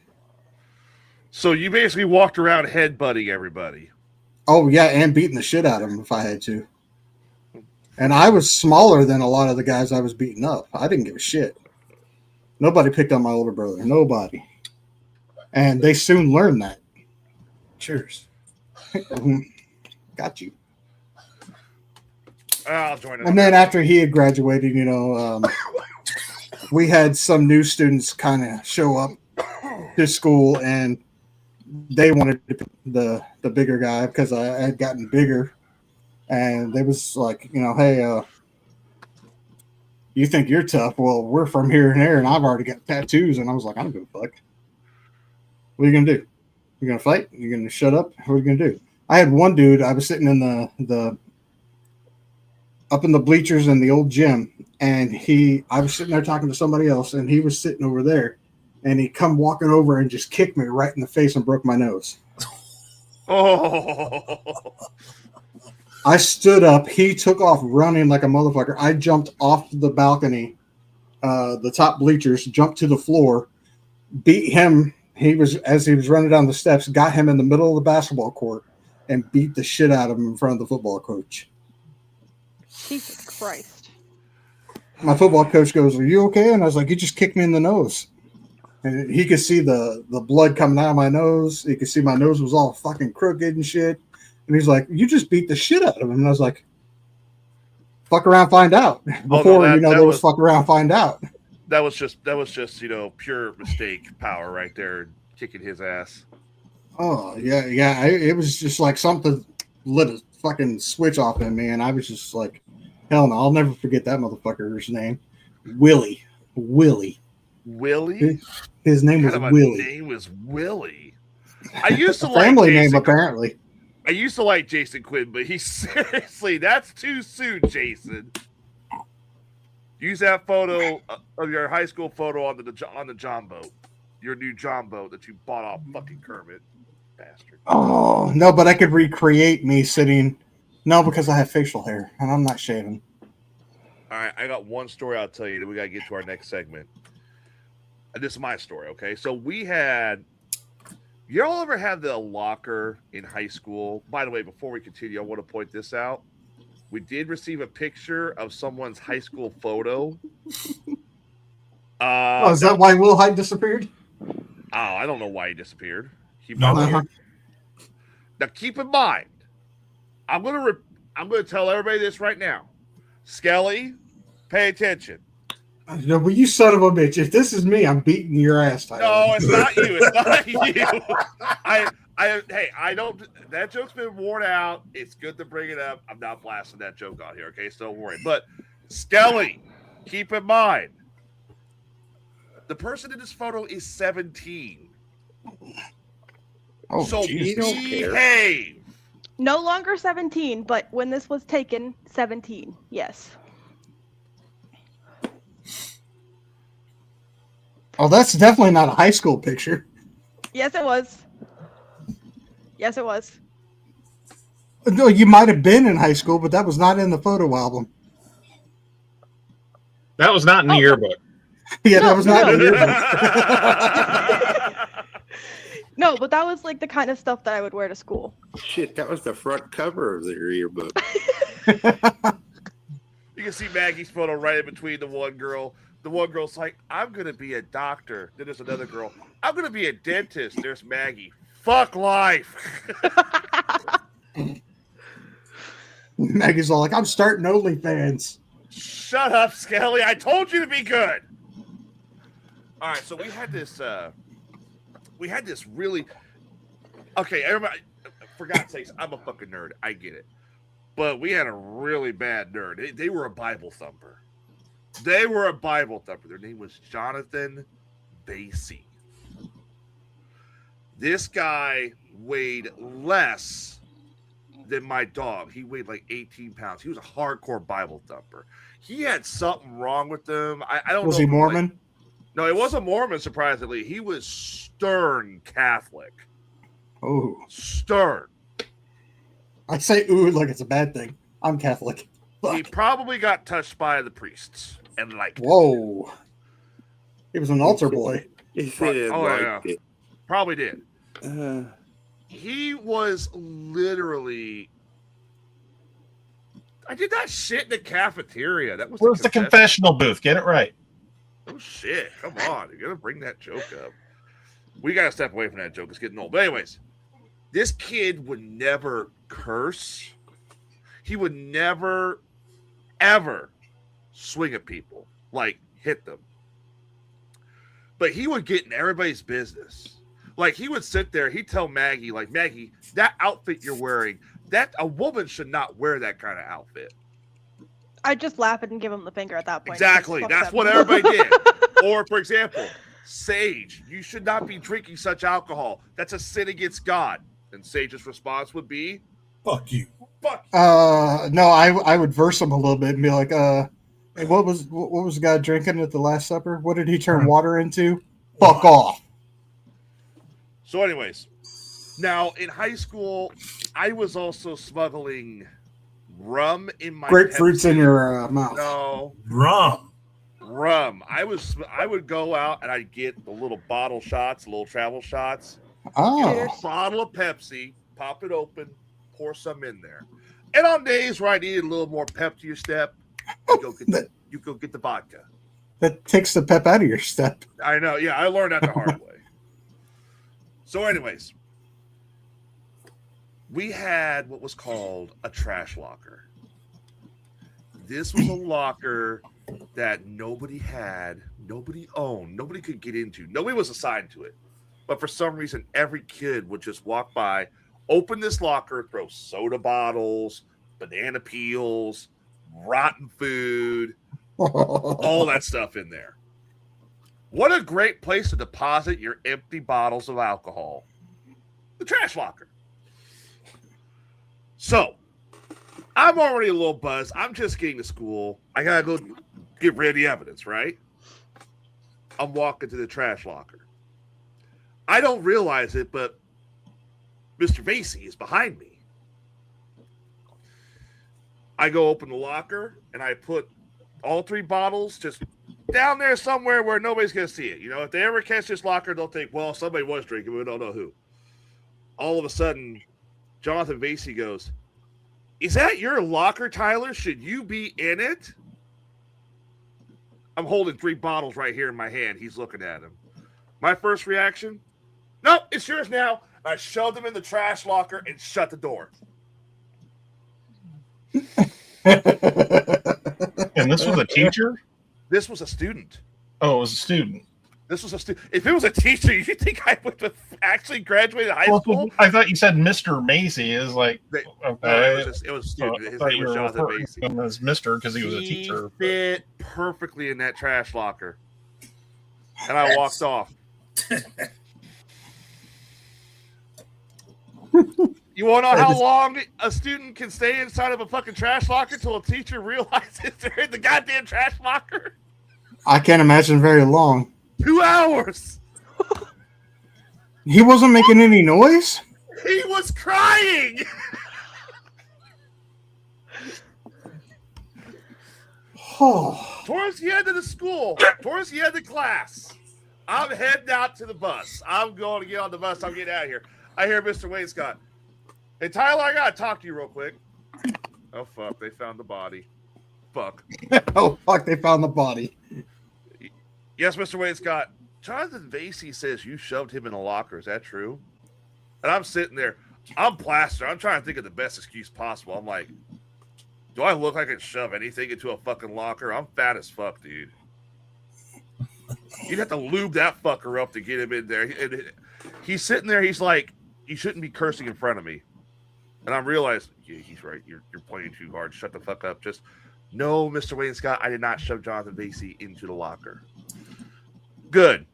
So you basically walked around headbutting everybody. Oh, yeah, and beating the shit out of him if I had to. And I was smaller than a lot of the guys I was beating up. I didn't give a shit. Nobody picked on my older brother. Nobody. And they soon learned that. Cheers. Got you. I'll join it. And then after he had graduated, you know, we had some new students kind of show up to school, and they wanted to be the bigger guy because I had gotten bigger. And they was like, you know, hey, you think you're tough? Well, we're from here and there, and I've already got tattoos. And I was like, I don't give a fuck. What are you gonna do? You gonna fight? You gonna shut up? What are you gonna do? I had one dude. I was sitting in the up in the bleachers in the old gym, and I was sitting there talking to somebody else, and he was sitting over there, and he come walking over and just kicked me right in the face and broke my nose. Oh. I stood up. He took off running like a motherfucker. I jumped off the balcony, the top bleachers, jumped to the floor, beat him. As he was running down the steps, got him in the middle of the basketball court, and beat the shit out of him in front of the football coach. Jesus Christ. My football coach goes, "Are you okay?" And I was like, "You just kicked me in the nose." And he could see the blood coming out of my nose. He could see my nose was all fucking crooked and shit. And he's like, "You just beat the shit out of him." And I was like, "Fuck around, find out." Before, there was fuck around, find out. That was just you know, pure mistake power right there, kicking his ass. Oh yeah. It was just like something lit a fucking switch off in me, and I was just like, hell no, I'll never forget that motherfucker's name, Willie. Willie. His name was Willie. His name was Willie. I used to like family name apparently. I used to like Jason Quinn, but that's too soon, Jason. Use that photo of your high school photo on the John boat, your new John boat that you bought off fucking Kermit, bastard. Oh no, but I could recreate me sitting. No, because I have facial hair and I'm not shaving. All right, I got one story I'll tell you that we got to get to our next segment. This is my story, okay? So you all ever had the locker in high school? By the way, before we continue, I want to point this out. We did receive a picture of someone's high school photo. Is that why Will Hyde disappeared? Oh, I don't know why he disappeared. Now keep in mind, I'm gonna tell everybody this right now. Skelly, pay attention. No, but you son of a bitch. If this is me, I'm beating your ass, Tyler. No, it's not you. It's not you. I don't. That joke's been worn out. It's good to bring it up. I'm not blasting that joke out here, okay? So don't worry. But Skelly, keep in mind, the person in this photo is 17. Oh, so geez, behave. No longer 17, but when this was taken, 17. Yes. Oh, that's definitely not a high school picture. Yes, it was. Yes, it was. No, you might have been in high school, but that was not in the photo album. That was not in the yearbook. Yeah, that was not in the No, but that was like the kind of stuff that I would wear to school. Shit, that was the front cover of their yearbook. You can see Maggie's photo right in between the one girl. The one girl's like, I'm going to be a doctor. Then there's another girl. I'm going to be a dentist. There's Maggie. Fuck life. Maggie's all like, I'm starting OnlyFans. Shut up, Skelly. I told you to be good. All right, so we had this really... Okay, everybody, for God's sakes, I'm a fucking nerd. I get it. But we had a really bad nerd. They were a Bible thumper. Their name was Jonathan Basie. This guy weighed less than my dog. He weighed like 18 pounds. He was a hardcore Bible thumper. He had something wrong with him. I don't know. Was he Mormon? No, he wasn't Mormon, surprisingly. He was stern Catholic. Oh. Stern. I say ooh like it's a bad thing. I'm Catholic. Fuck. He probably got touched by the priests and like. Whoa. He was an altar boy. Yeah. Probably did. He was literally. I did that shit in the cafeteria. That was. Where's the confessional booth? Get it right. Oh shit! Come on, you're gonna bring that joke up. We gotta step away from that joke. It's getting old. But anyways, this kid would never curse. He would never, ever swing at people, like hit them. But he would get in everybody's business. Like he would sit there, he'd tell Maggie, like, Maggie, that outfit you're wearing, that a woman should not wear that kind of outfit. I'd just laugh and give him the finger at that point. Exactly. That's what everybody did. Or, for example, Sage, you should not be drinking such alcohol. That's a sin against God. And Sage's response would be, fuck you. Fuck you. No, I would verse him a little bit and be like, hey, what was the guy drinking at the Last Supper? What did he turn water into? Fuck off. So anyways, now in high school, I was also smuggling rum in my grapefruits in your mouth. No. Rum. I would go out and I'd get the little bottle shots, little travel shots. Oh. Get a bottle of Pepsi, pop it open, pour some in there. And on days where I needed a little more pep to your step, you go get the vodka. That takes the pep out of your step. I know. Yeah, I learned that the hard way. So anyways, we had what was called a trash locker. This was a locker that nobody had, nobody owned, nobody could get into. Nobody was assigned to it. But for some reason, every kid would just walk by, open this locker, throw soda bottles, banana peels, rotten food, all that stuff in there. What a great place to deposit your empty bottles of alcohol. The trash locker. So, I'm already a little buzzed. I'm just getting to school. I gotta go get rid of the evidence, right? I'm walking to the trash locker. I don't realize it, but Mr. Basie is behind me. I go open the locker, and I put all three bottles just down there somewhere where nobody's going to see it. You know, if they ever catch this locker, they'll think, well, somebody was drinking, but we don't know who. All of a sudden, Jonathan Basie goes, is that your locker, Tyler? Should you be in it? I'm holding three bottles right here in my hand. He's looking at him. My first reaction, nope, it's yours now. I shoved them in the trash locker and shut the door. And this was a teacher? This was a student. Oh, it was a student. This was a student. If it was a teacher, you think I would have actually graduated high school? I thought you said Mr. Macy is like. Okay. It was a student. His name was Jonathan Macy. Him as Mr. because he was a teacher. He fit perfectly in that trash locker. And I walked off. You want to know how long a student can stay inside of a fucking trash locker until a teacher realizes they're in the goddamn trash locker? I can't imagine very long. 2 hours. He wasn't making any noise? He was crying. Oh. Towards the end of the school, towards the end of class, I'm heading out to the bus. I'm going to get on the bus. I'm getting out of here. I hear Mr. Wayne Scott. Hey, Tyler, I got to talk to you real quick. Oh, fuck. They found the body. Fuck. Oh, fuck. They found the body. Yes, Mr. Wayne Scott. Jonathan Vasey says you shoved him in a locker. Is that true? And I'm sitting there. I'm plastered. I'm trying to think of the best excuse possible. I'm like, do I look like I can shove anything into a fucking locker? I'm fat as fuck, dude. You'd have to lube that fucker up to get him in there. And he's sitting there. He's like, you shouldn't be cursing in front of me. And I realized, yeah, he's right. You're playing too hard. Shut the fuck up. Just, no, Mr. Wayne Scott, I did not shove Jonathan Vasey into the locker. Good.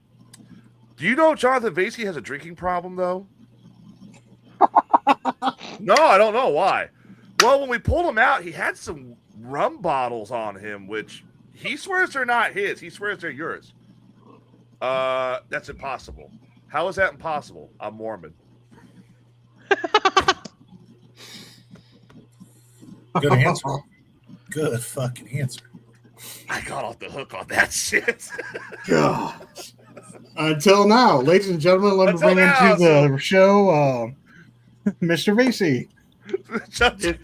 Do you know Jonathan Vasey has a drinking problem, though? No, I don't know why. Well, when we pulled him out, he had some rum bottles on him, which he swears they're not his. He swears they're yours. That's impossible. How is that impossible? I'm Mormon. Good answer. Good fucking answer. I got off the hook on that shit. God. Until now, ladies and gentlemen, let me bring into the show Mr. Vasey. This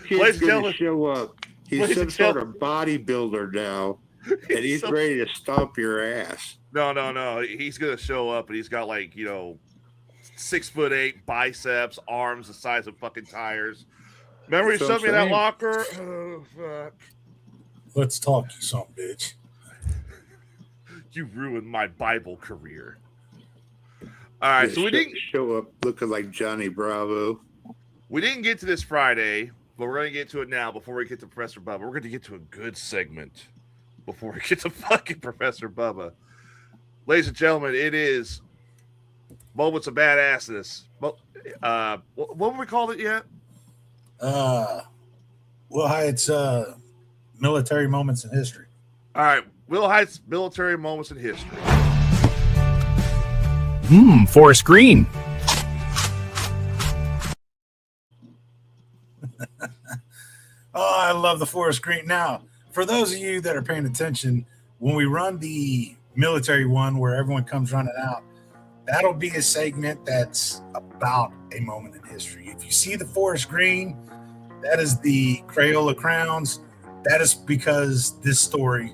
kid's going to show up. He's some sort of bodybuilder now, and he's ready to stomp your ass. No. He's going to show up, and he's got 6'8" biceps, arms the size of fucking tires. Remember he shoved me in that locker? Oh, fuck. Let's talk, you son of a bitch. You ruined my Bible career. All right, so we didn't show up looking like Johnny Bravo. We didn't get to this Friday, but we're going to get to it now before we get to Professor Bubba. We're going to get to a good segment before we get to fucking Professor Bubba. Ladies and gentlemen, it is Moments of Badassness. What have we called it yet? Will Hyatt's military moments in history. All right, Will Hyatt's military moments in history. Forest Green. Oh, I love the forest green. Now, for those of you that are paying attention, when we run the military one where everyone comes running out, that'll be a segment that's about a moment in history. If you see the forest green, that is the Crayola crowns. That is because this story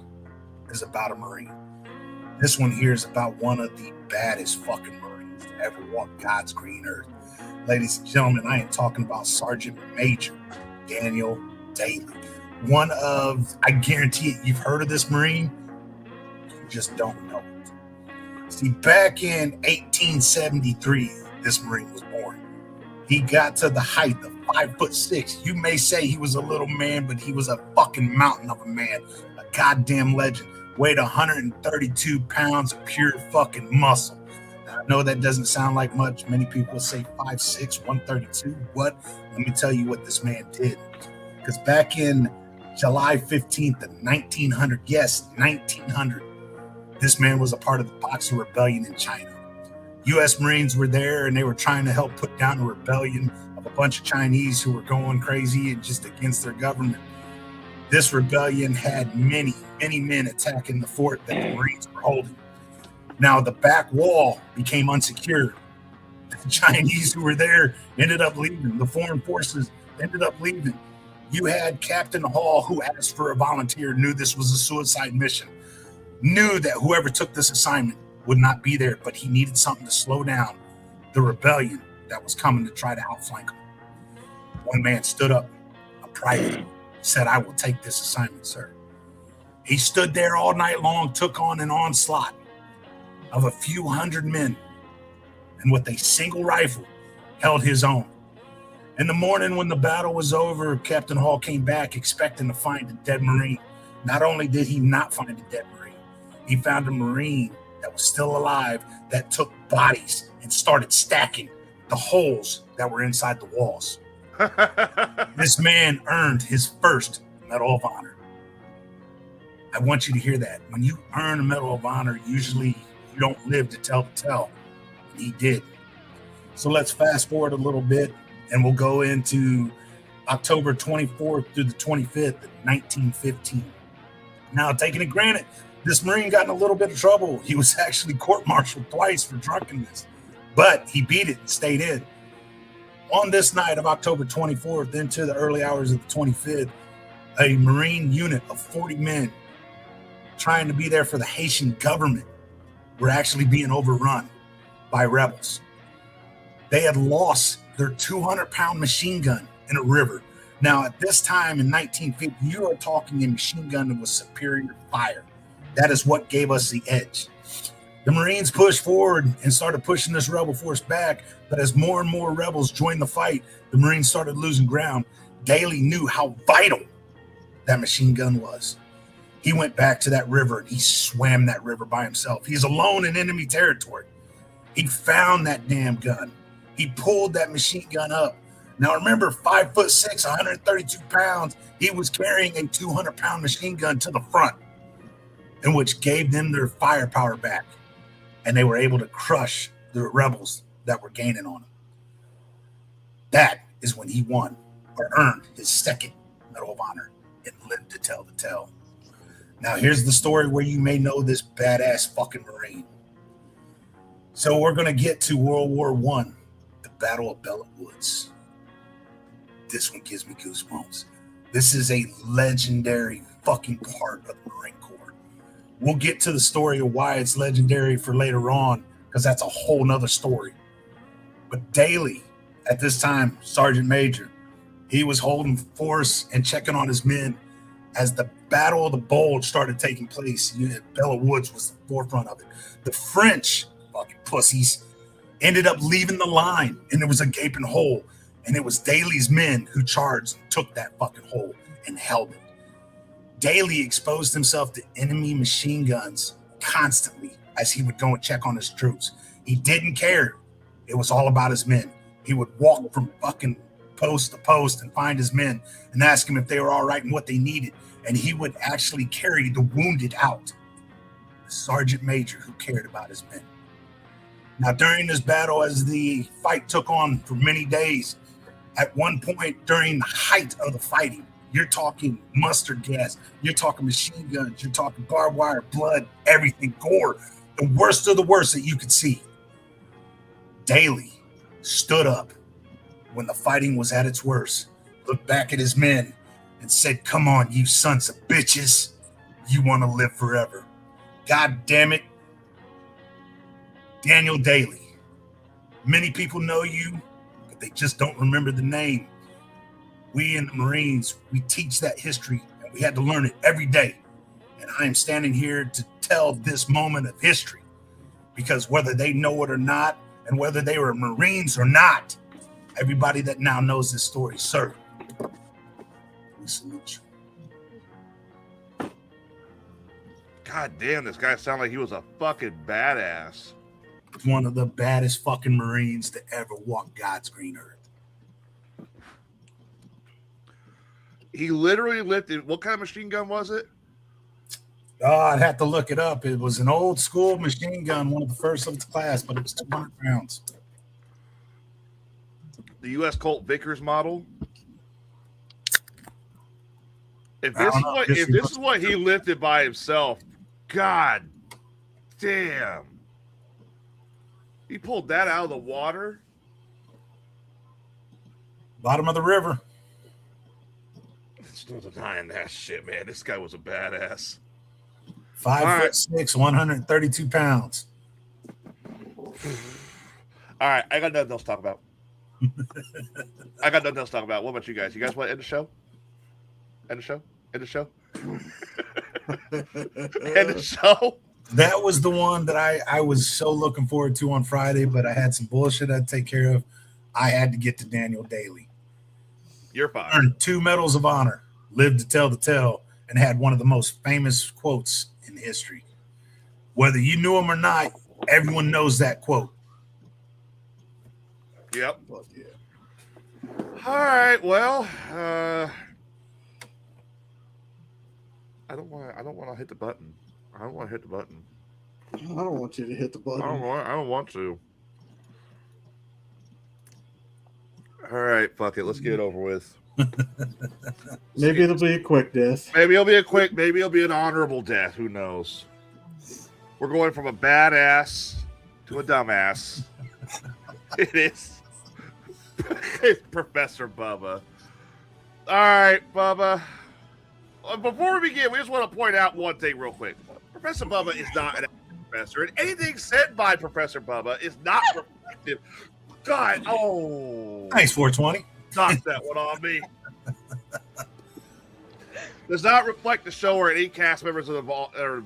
is about a Marine. This one here is about one of the baddest fucking Marines to ever walk God's green earth. Ladies and gentlemen, I am talking about Sergeant Major Daniel Daly. One of, I guarantee it, you've heard of this Marine, you just don't know it. See, back in 1873, this Marine was born. He got to the height of 5'6". You may say he was a little man, but he was a fucking mountain of a man, a goddamn legend. Weighed 132 pounds of pure fucking muscle. Now, I know that doesn't sound like much. Many people say 5'6", 132. What? Let me tell you what this man did. Because back in July 15th of 1900, yes, 1900, this man was a part of the Boxer Rebellion in China. U.S. Marines were there, and they were trying to help put down a rebellion of a bunch of Chinese who were going crazy and just against their government. This rebellion had many, many men attacking the fort that the Marines were holding. Now, the back wall became unsecured. The Chinese who were there ended up leaving. The foreign forces ended up leaving. You had Captain Hall, who asked for a volunteer, knew this was a suicide mission, knew that whoever took this assignment would not be there, but he needed something to slow down the rebellion that was coming to try to outflank him. One man stood up, a private, said, "I will take this assignment, sir." He stood there all night long, took on an onslaught of a few hundred men, and with a single rifle held his own. In the morning when the battle was over, Captain Hall came back expecting to find a dead Marine. Not only did he not find a dead Marine, he found a Marine that was still alive that took bodies and started stacking the holes that were inside the walls. This man earned his first Medal of Honor. I want you to hear that. When you earn a Medal of Honor, usually you don't live to tell the tale. And he did. So let's fast forward a little bit, and we'll go into October 24th through the 25th of 1915. Now, taking it granted, This Marine got in a little bit of trouble. He was actually court-martialed twice for drunkenness, but he beat it and stayed in. On this night of October 24th into the early hours of the 25th, a Marine unit of 40 men trying to be there for the Haitian government were actually being overrun by rebels. They had lost their 200-pound machine gun in a river. Now, at this time in 1950, you are talking a machine gun that was superior fire. That is what gave us the edge. The Marines pushed forward and started pushing this rebel force back, but as more and more rebels joined the fight, the Marines started losing ground. Daly knew how vital that machine gun was. He went back to that river and he swam that river by himself. He's alone in enemy territory. He found that damn gun. He pulled that machine gun up. Now remember, 5'6", 132 pounds, he was carrying a 200-pound machine gun to the front, in which gave them their firepower back. And they were able to crush the rebels that were gaining on him. That is when he won, or earned, his second Medal of Honor and lived to tell the tale. Now here's the story where you may know this badass fucking Marine. So we're going to get to World War I, the Battle of Bella Woods. This one gives me goosebumps. This is a legendary fucking part of the Marine Corps. We'll get to the story of why it's legendary for later on, because that's a whole nother story. But Daly, at this time, Sergeant Major, he was holding force and checking on his men as the Battle of the Bulge started taking place. Bella Woods was the forefront of it. The French, fucking pussies, ended up leaving the line, and there was a gaping hole. And it was Daly's men who charged and took that fucking hole and held it. Daly exposed himself to enemy machine guns constantly as he would go and check on his troops. He didn't care. It was all about his men. He would walk from fucking post to post and find his men and ask them if they were all right and what they needed. And he would actually carry the wounded out. The Sergeant Major who cared about his men. Now, during this battle, as the fight took on for many days, at one point during the height of the fighting, you're talking mustard gas, you're talking machine guns, you're talking barbed wire, blood, everything, gore, the worst of the worst that you could see. Daly stood up when the fighting was at its worst, looked back at his men and said, "Come on, you sons of bitches, you want to live forever." God damn it, Daniel Daly. Many people know you, but they just don't remember the name. We in the Marines, we teach that history, and we had to learn it every day. And I am standing here to tell this moment of history, because whether they know it or not, and whether they were Marines or not, everybody that now knows this story, sir, we salute you. God damn, this guy sounded like he was a fucking badass. One of the baddest fucking Marines to ever walk God's green earth. He literally lifted, what kind of machine gun was it? Oh, I'd have to look it up. It was an old school machine gun, one of the first of its class, but it was 200 pounds. The U.S. Colt Vickers model. If this is what he lifted by himself, God damn. He pulled that out of the water. Bottom of the river. Still denying that shit, man. This guy was a badass. 5'6", 132 pounds. All right, I got nothing else to talk about. What about you guys? You guys want to end the show? End the show? End the show? That was the one that I was so looking forward to on Friday, but I had some bullshit I'd take care of. I had to get to Daniel Daly. You're fine. Earned 2 medals of honor, lived to tell the tale, and had one of the most famous quotes in history. Whether you knew him or not, everyone knows that quote. Yep. Well, yeah. All right. Well, I don't want to hit the button. I don't want to hit the button. I don't want you to hit the button. I don't want to. All right, fuck it. Let's get it over with. Maybe it'll be a quick death. Maybe it'll be an honorable death. Who knows? We're going from a badass to a dumbass. It is. It's Professor Bubba. All right, Bubba. Before we begin, we just want to point out one thing real quick. Professor Bubba is not an professor, and anything said by Professor Bubba is not reflective. God, Thanks, 420. Knock that one on me. Does not reflect the show or any cast members are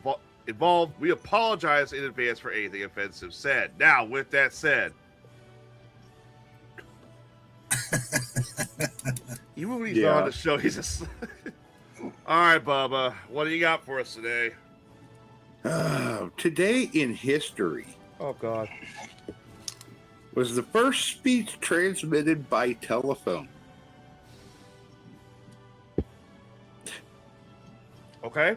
involved. We apologize in advance for anything offensive said. Now, with that said, even when he's on the show, he's just. All right, Bubba, what do you got for us today? Today in history. Oh, God. Was the first speech transmitted by telephone. Okay.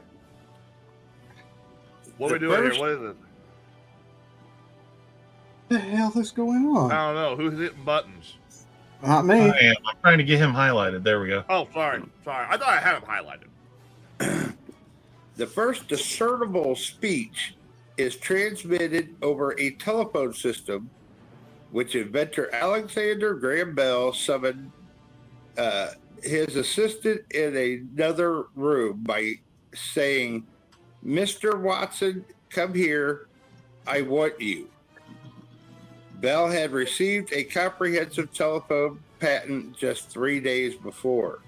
What are we doing here? What is it? What the hell is going on? I don't know. Who's hitting buttons? Not me. I am. I'm trying to get him highlighted. There we go. Oh, sorry. I thought I had him highlighted. The first discernible speech is transmitted over a telephone system, which inventor Alexander Graham Bell summoned his assistant in another room by saying, "Mr. Watson, come here. I want you." Bell had received a comprehensive telephone patent just 3 days before.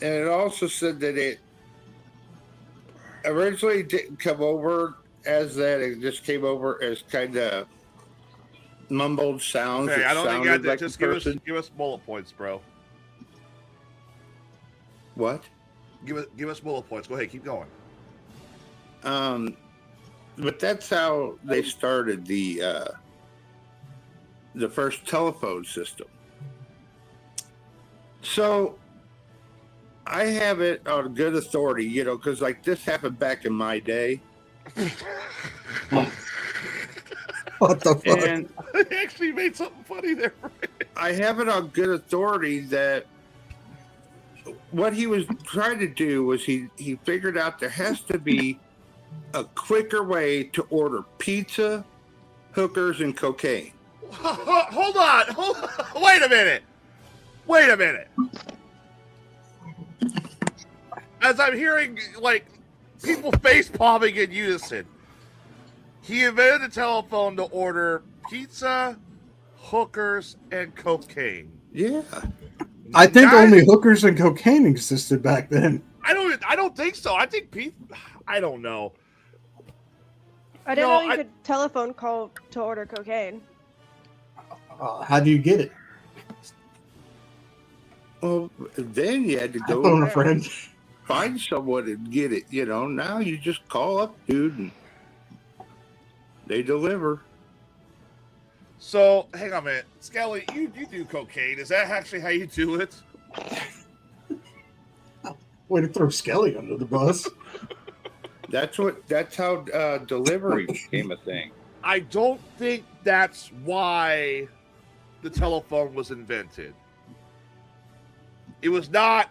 And it also said that it originally didn't come over as that. It just came over as kind of mumbled sounds. Hey, I don't think you got to. Like Just give us bullet points, bro. What? Give us bullet points. Go ahead, keep going. But that's how they started the first telephone system. So I have it on good authority, you know, because like this happened back in my day. What the fuck? And He actually made something funny there. I have it on good authority that what he was trying to do was he figured out there has to be a quicker way to order pizza, hookers, and cocaine. Hold on. Wait a minute. As I'm hearing, like, people face palming in unison, he invented a telephone to order pizza, hookers, and cocaine. Yeah. I think only hookers and cocaine existed back then. I don't think so. I think I don't know. I didn't know you could telephone call to order cocaine. How do you get it? Well, then you had to go phone a friend. Find someone and get it. You know, now you just call up, dude, and they deliver. So, hang on a minute. Skelly, you do cocaine. Is that actually how you do it? Way to throw Skelly under the bus. That's how delivery became a thing. I don't think that's why the telephone was invented. It was not.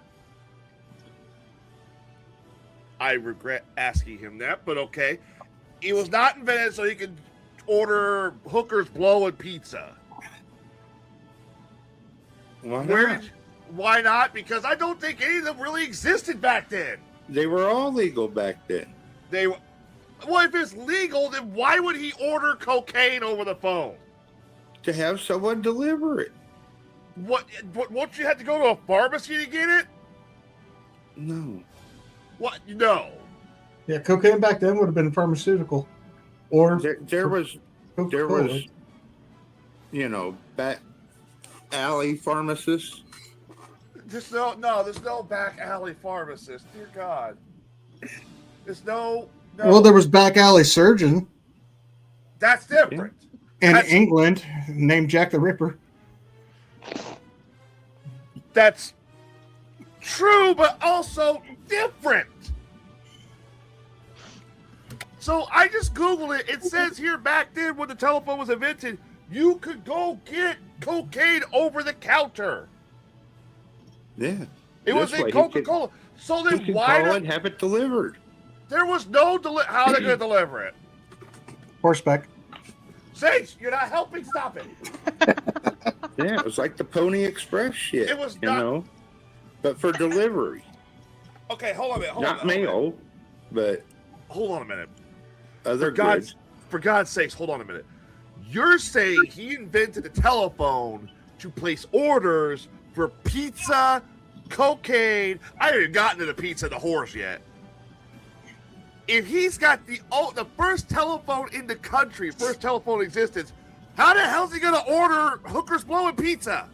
I regret asking him that, but okay. It was not invented so he could order hookers, blow, and pizza. Why not? Why not? Because I don't think any of them really existed back then. They were all legal back then. Well, if it's legal, then why would he order cocaine over the phone? To have someone deliver it. What? Won't you have to go to a pharmacy to get it? No. What? No. Yeah, cocaine back then would have been pharmaceutical. Or there was, you know, back alley pharmacists. There's no back alley pharmacist. Dear God. There's no. Well, there was back alley surgeon. That's different. In England, named Jack the Ripper. That's true, but also different. So I just Googled it. It says here back then when the telephone was invented, you could go get cocaine over the counter. Yeah. It was in Coca-Cola. So then why call and have it delivered? There was no how are they going to deliver it? Horseback. Sage, you're not helping. Stop it. Yeah, it was like the Pony Express shit. It was you not- know, but for delivery, Okay, hold on a minute. not mail, but Hold on a minute. other For goods. God's sakes, hold on a minute. You're saying he invented a telephone to place orders for pizza, cocaine. I haven't even gotten to the pizza and the horse yet. If he's got the first telephone in the country, first telephone in existence, how the hell is he going to order hookers blowing pizza?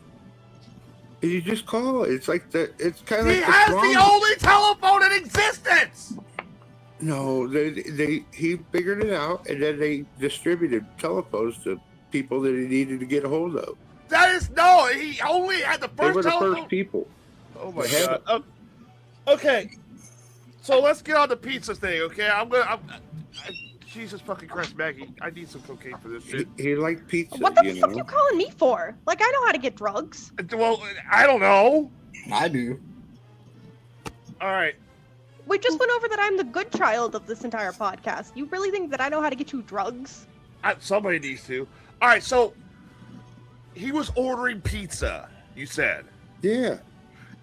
You just call it. It's like it's kind of. He has the only telephone in existence. No, he figured it out, and then they distributed telephones to people that he needed to get a hold of. He only had the They first were the telephone. first people. Oh my God. Okay, so let's get on the pizza thing, okay? Jesus fucking Christ, Maggie, I need some cocaine for this shit. He liked pizza. What the fuck you calling me for? Like, I know how to get drugs. Well, I don't know. I do. All right. We just went over that I'm the good child of this entire podcast. You really think that I know how to get you drugs? Somebody needs to. All right, so he was ordering pizza, you said. Yeah.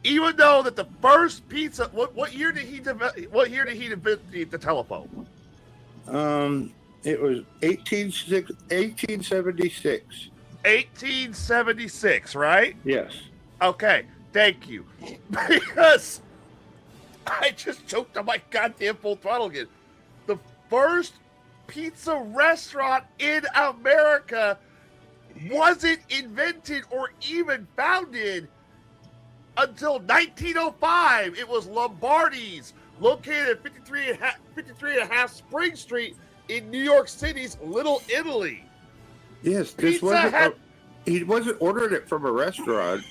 Even though that the first pizza, what year did he invent the telephone? It was 1876. 1876, right? Yes. Okay, thank you. Because I just choked on my goddamn full throttle again. The first pizza restaurant in America wasn't invented or even founded until 1905. It was Lombardi's, located at 53 and a half Spring Street in New York City's Little Italy. Yes, this he wasn't ordering it from a restaurant.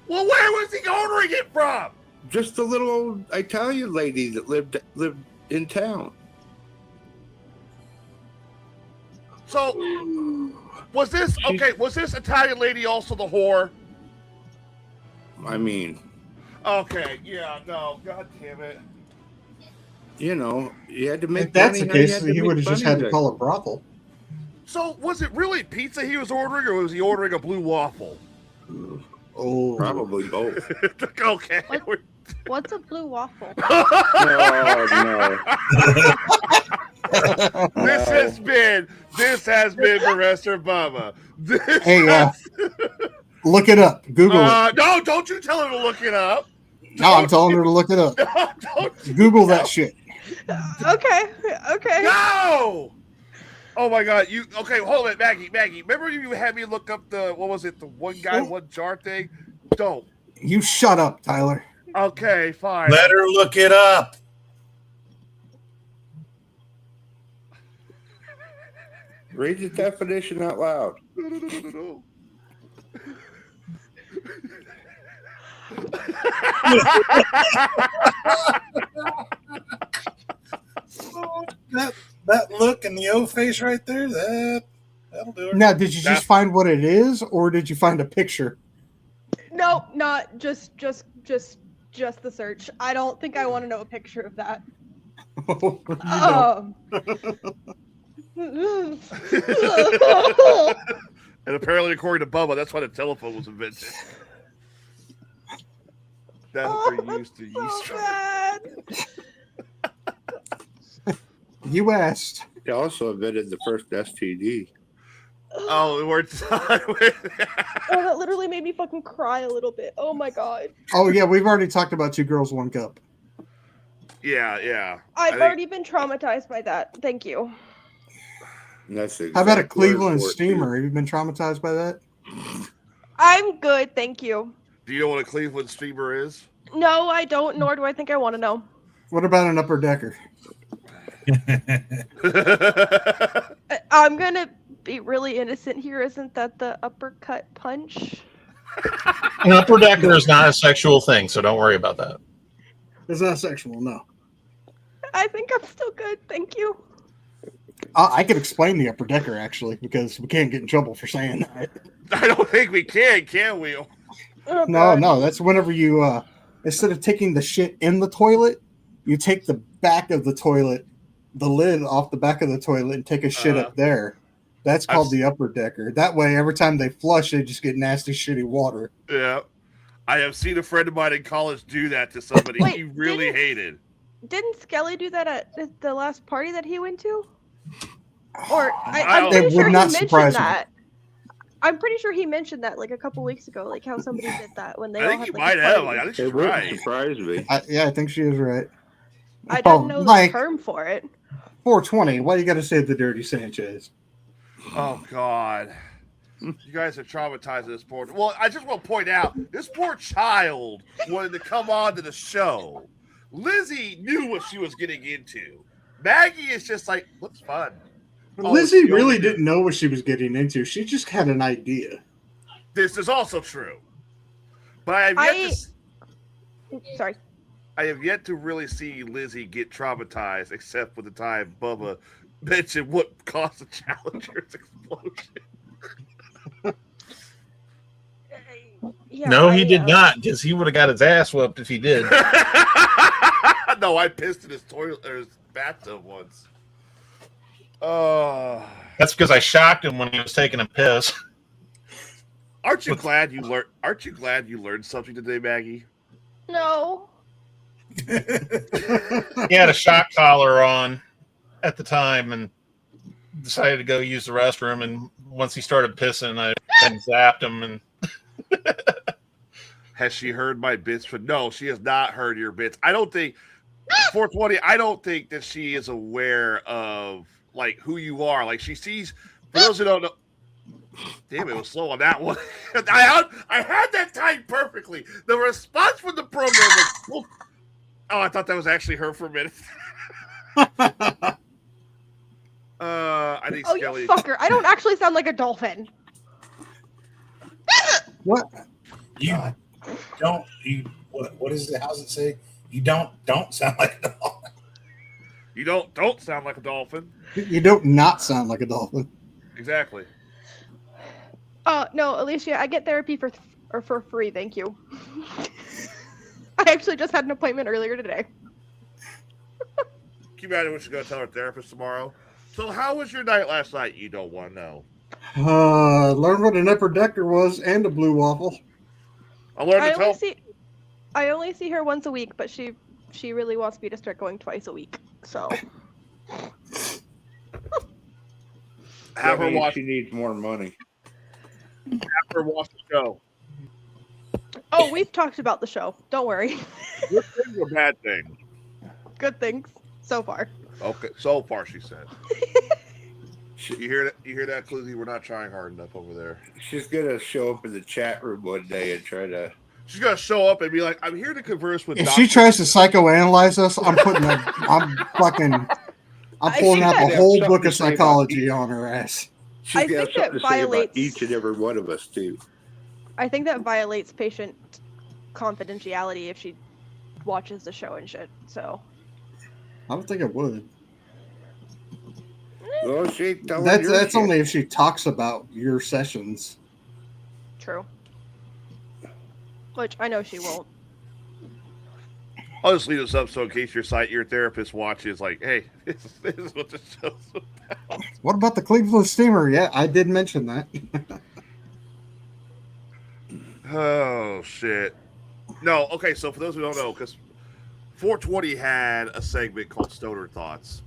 Well, where was he ordering it from? Just the little old Italian lady that lived in town. So, was this Italian lady also the whore? I mean, okay, yeah, no, god damn it. You know, you had to make If that's money. the case, he would have just had to call it brothel. So, was it really pizza he was ordering, or was he ordering a blue waffle? Oh, probably both. Okay. What's a blue waffle? Oh, no. This has been Professor Bubba. Hey, look it up. Google it. No, don't you tell him to look it up. No, I'm telling her to look it up. Google that shit. Okay. No! Oh my God! Hold it, Maggie. Remember you had me look up the one guy, one jar thing? Don't. You shut up, Tyler. Okay, fine. Let her look it up. Read the definition out loud. No. that look in the O face right there, that'll do it. Now, did you just find what it is, or did you find a picture? No, not just the search. I don't think I want to know a picture of that. And apparently, according to Bubba, that's why the telephone was invented. That's what they're used to. You asked. He also invented the first STD. Oh, we're done with Oh, that literally made me fucking cry a little bit. Oh my God. Oh yeah, we've already talked about 2 girls, 1 cup. Yeah. I've already been traumatized by that. Thank you. That's How about a Cleveland steamer? Have you been traumatized by that? I'm good, thank you. Do you know what a Cleveland steamer is? No, I don't, nor do I think I want to know. What about an upper decker? I'm gonna be really innocent here. Isn't that the uppercut punch? An upper decker is not a sexual thing, so don't worry about that. It's not sexual, no. I think I'm still good, thank you. I could explain the upper decker, actually, because we can't get in trouble for saying that. I don't think we can we? No, that's whenever you, instead of taking the shit in the toilet, you take the back of the toilet, the lid off the back of the toilet, and take a shit up there. That's called the upper decker. That way, every time they flush, they just get nasty, shitty water. Yeah. I have seen a friend of mine in college do that to somebody he really hated. Didn't Skelly do that at the last party that he went to? Or I'm pretty sure he mentioned that. I'm pretty sure he mentioned that like a couple weeks ago, like how somebody did that when they all had like a party. I think she's right. Surprised me. I think she is right. I didn't know the term for it. 420. Why you got to say the dirty Sanchez? Oh God, you guys are traumatized at this point. Well, I just want to point out this poor child wanted to come on to the show. Lizzie knew what she was getting into. Maggie is just like, looks fun. Lizzie really didn't know what she was getting into. She just had an idea. This is also true. But I have yet Sorry. I have yet to really see Lizzie get traumatized, except for the time Bubba mentioned what caused the Challenger's explosion. No, he did not, because he would have got his ass whooped if he did. No, I pissed in his toilet or his bathtub once. That's because I shocked him when he was taking a piss. Aren't you glad you learned? Aren't you glad you learned something today, Maggie? No. He had a shock collar on at the time and decided to go use the restroom. And once he started pissing, I zapped him. And has she heard my bits? But no, she has not heard your bits. I don't think 420. I don't think that she is aware of like who you are. Like she sees. For those who don't know. Damn, it was slow on that one. I had that timed perfectly. The response from the program was, oh, I thought that was actually her for a minute. I think Skelly. You fucker! I don't actually sound like a dolphin. What? You don't. You what is it? How's it say? You don't sound like a dolphin. You don't sound like a dolphin. You don't not sound like a dolphin. Exactly. No, Alicia, I get therapy for free, thank you. I actually just had an appointment earlier today. Can you imagine what she's going to tell her therapist tomorrow? So how was your night last night? You don't want to know. Learned what an upper decker was and a blue waffle. I only see her once a week, but she really wants me to start going twice a week. So have her watch. She needs more money. Have her watch the show. Oh, we've talked about the show. Don't worry. Good things or bad things? Good things so far. Okay, so far she said. You hear that? You hear that, Cluzy? We're not trying hard enough over there. She's gonna show up in the chat room one day and try to. She's gonna show up and be like, "I'm here to converse with." If she tries to psychoanalyze us, I'm pulling out the whole book of psychology on her ass. She's got something to say about each and every one of us too. I think that violates patient confidentiality if she watches the show and shit. So I don't think it would. Well, that's only if she talks about your sessions. True. Which I know she won't. I'll just leave this up so in case your therapist watches, like, hey, this is what the show's about. What about the Cleveland Steamer? Yeah, I did mention that. Oh, shit. No, okay, so for those who don't know, because 420 had a segment called Stoner Thoughts.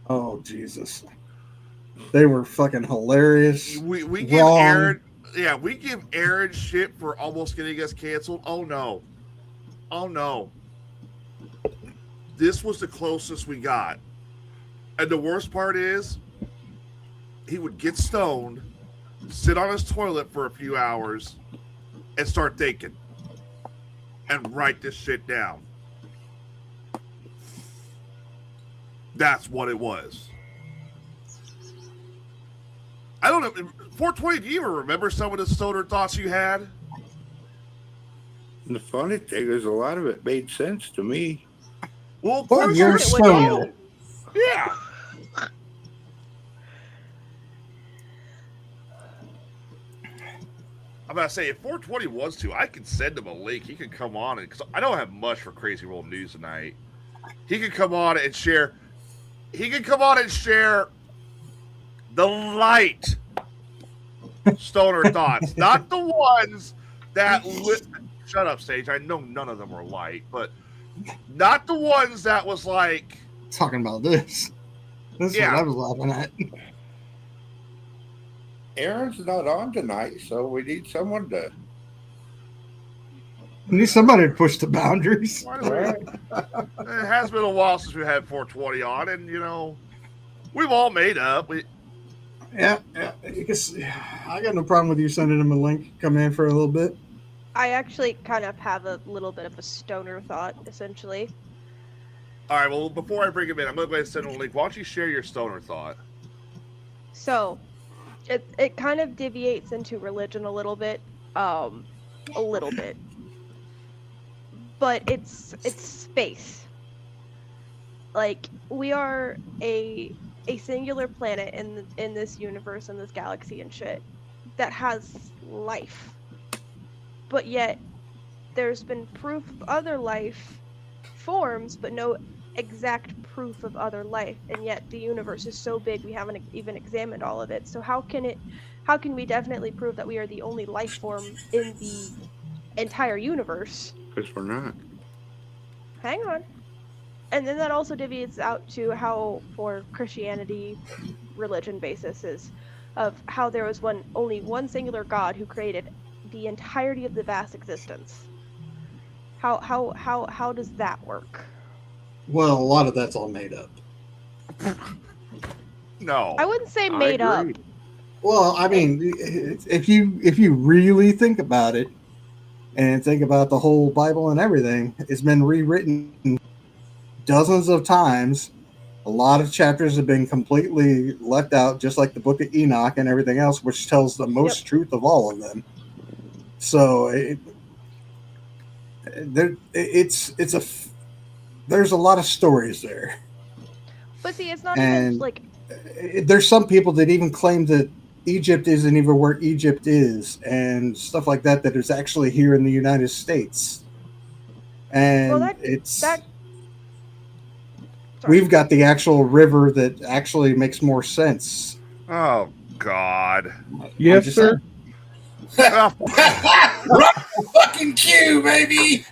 Oh, Jesus. They were fucking hilarious. We give Aaron, we give Aaron shit for almost getting us canceled. Oh, no. Oh, no. This was the closest we got. And the worst part is, he would get stoned, sit on his toilet for a few hours, and start thinking. And write this shit down. That's what it was. I don't know. 420, do you even remember some of the stoner thoughts you had? And the funny thing is, a lot of it made sense to me. Well, you're stoned. Yeah. I'm about to say, if 420 wants to, I could send him a link. He could come on, because I don't have much for Crazy World News tonight. he could come on and share. He could come on and share the light stoner thoughts, not the ones that. Shut up, Sage. I know none of them were light, but not the ones that was like talking about this. This is what I was laughing at. Aaron's not on tonight, so we need someone to. We need somebody to push the boundaries. It has been a while since we had 420 on, and we've all made up. Yeah. I got no problem with you sending him a link. Come in for a little bit. I actually kind of have a little bit of a stoner thought, essentially. All right, well, before I bring him in, I'm going to go ahead and send him a link. Why don't you share your stoner thought? So, it kind of deviates into religion a little bit. But it's space. Like, we are a singular planet in this universe, in this galaxy and shit, that has life. But yet, there's been proof of other life forms, but no exact proof of other life. And yet, the universe is so big, we haven't even examined all of it. So how can we definitely prove that we are the only life form in the entire universe? Because we're not. Hang on. And then that also deviates out to how, for Christianity, religion basis is of how there was only one singular God who created the entirety of the vast existence. How does that work? Well, a lot of that's all made up. No, I wouldn't say made up. Well, I mean, if you really think about it, and think about the whole Bible and everything, it's been rewritten dozens of times. A lot of chapters have been completely left out, just like the Book of Enoch and everything else, which tells the most truth of all of them. So there's a lot of stories there. But see, it's not even like there's some people that even claim that Egypt isn't even where Egypt is and stuff like that is actually here in the United States. And we've got the actual river that actually makes more sense. Oh, God. Yes, sir. Fucking Q, baby.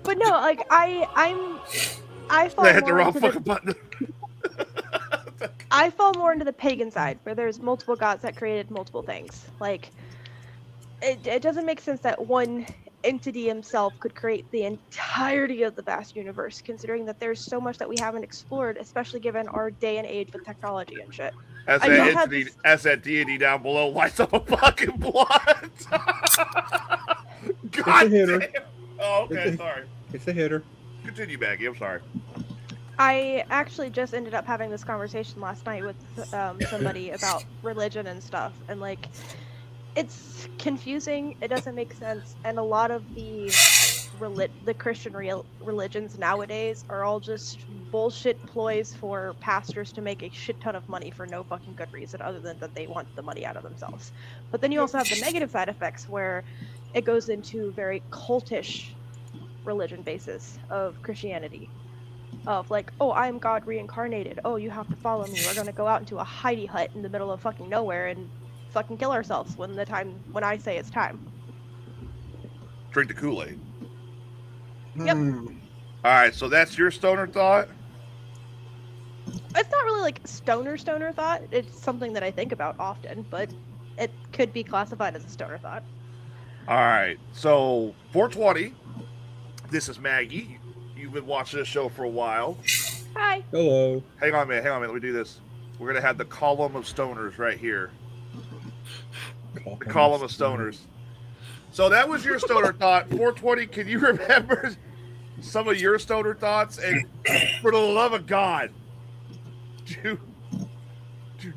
But no, like I fall hit the more wrong into fucking button. I fall more into the pagan side, where there's multiple gods that created multiple things. Like, it doesn't make sense that one entity himself could create the entirety of the vast universe, considering that there's so much that we haven't explored, especially given our day and age with technology and shit. As that deity down below lights up a fucking blunt. God damn. Oh, okay, sorry. It's a hitter. Continue, Maggie. I'm sorry. I actually just ended up having this conversation last night with somebody about religion and stuff, and like, it's confusing. It doesn't make sense, and a lot of the Christian religions nowadays are all just bullshit ploys for pastors to make a shit ton of money for no fucking good reason, other than that they want the money out of themselves. But then you also have the negative side effects, where it goes into very cultish religion basis of Christianity. Of like, oh, I'm God reincarnated. Oh, you have to follow me. We're gonna go out into a hidey hut in the middle of fucking nowhere and fucking kill ourselves when I say it's time. Drink the Kool-Aid. Yep. All right, so that's your stoner thought? It's not really like stoner thought. It's something that I think about often, but it could be classified as a stoner thought. All right, so 420. This is Maggie. You've been watching this show for a while. Hi. Hello. Hang on a minute. Let me do this. We're going to have the column of stoners right here. The column of stoners. So that was your stoner thought. 420, can you remember some of your stoner thoughts? And for the love of God, do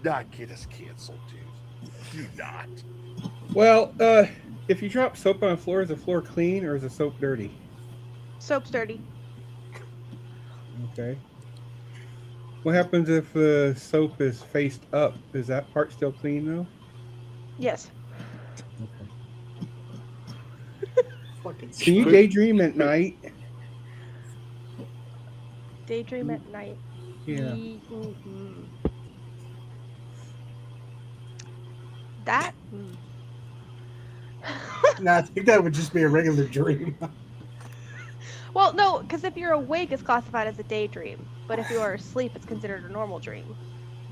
not get us canceled, dude. Do not. Well, if you drop soap on the floor, is the floor clean or is the soap dirty? Soap's dirty. Okay. What happens if the soap is faced up? Is that part still clean though? Yes. Can you daydream at night? Daydream at night. Yeah. Mm-hmm. That. No, I think that would just be a regular dream. Well, no, because if you're awake, it's classified as a daydream. But if you are asleep, it's considered a normal dream.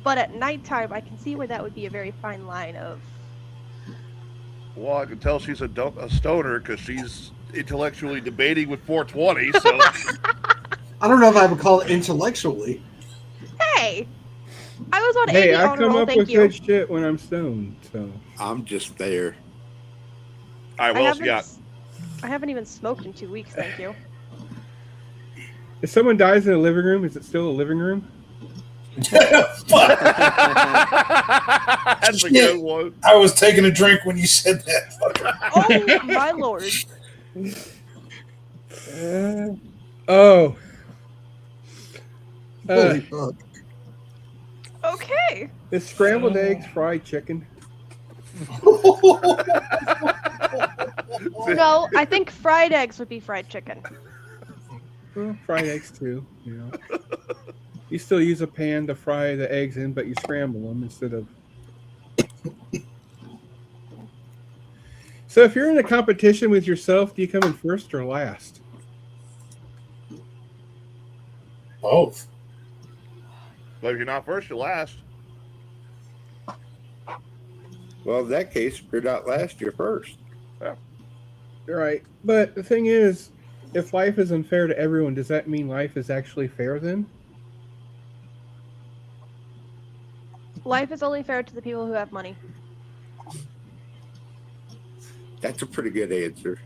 But at nighttime, I can see where that would be a very fine line of. Well, I can tell she's a stoner because she's intellectually debating with 420. So I don't know if I would call it intellectually. Hey, I was on Hey, 80 I honor come roll, up thank with you. good shit when I'm stoned, so I'm just there. All right, what else you got? I haven't even smoked in 2 weeks, thank you. if someone dies in a living room, is it still a living room? That's a good one. I was taking a drink when you said that. Oh my lord. Holy fuck. Okay. Is scrambled eggs fried chicken? No, I think fried eggs would be fried chicken. Well, fried eggs too. You know, you still use a pan to fry the eggs in, but you scramble them instead of. So, if you're in a competition with yourself, do you come in first or last? Both. But if you're not first, you're last. Well, in that case, if you're not last, you're first. Yeah. Right. But the thing is, if life is unfair to everyone, does that mean life is actually fair then? Life is only fair to the people who have money. That's a pretty good answer.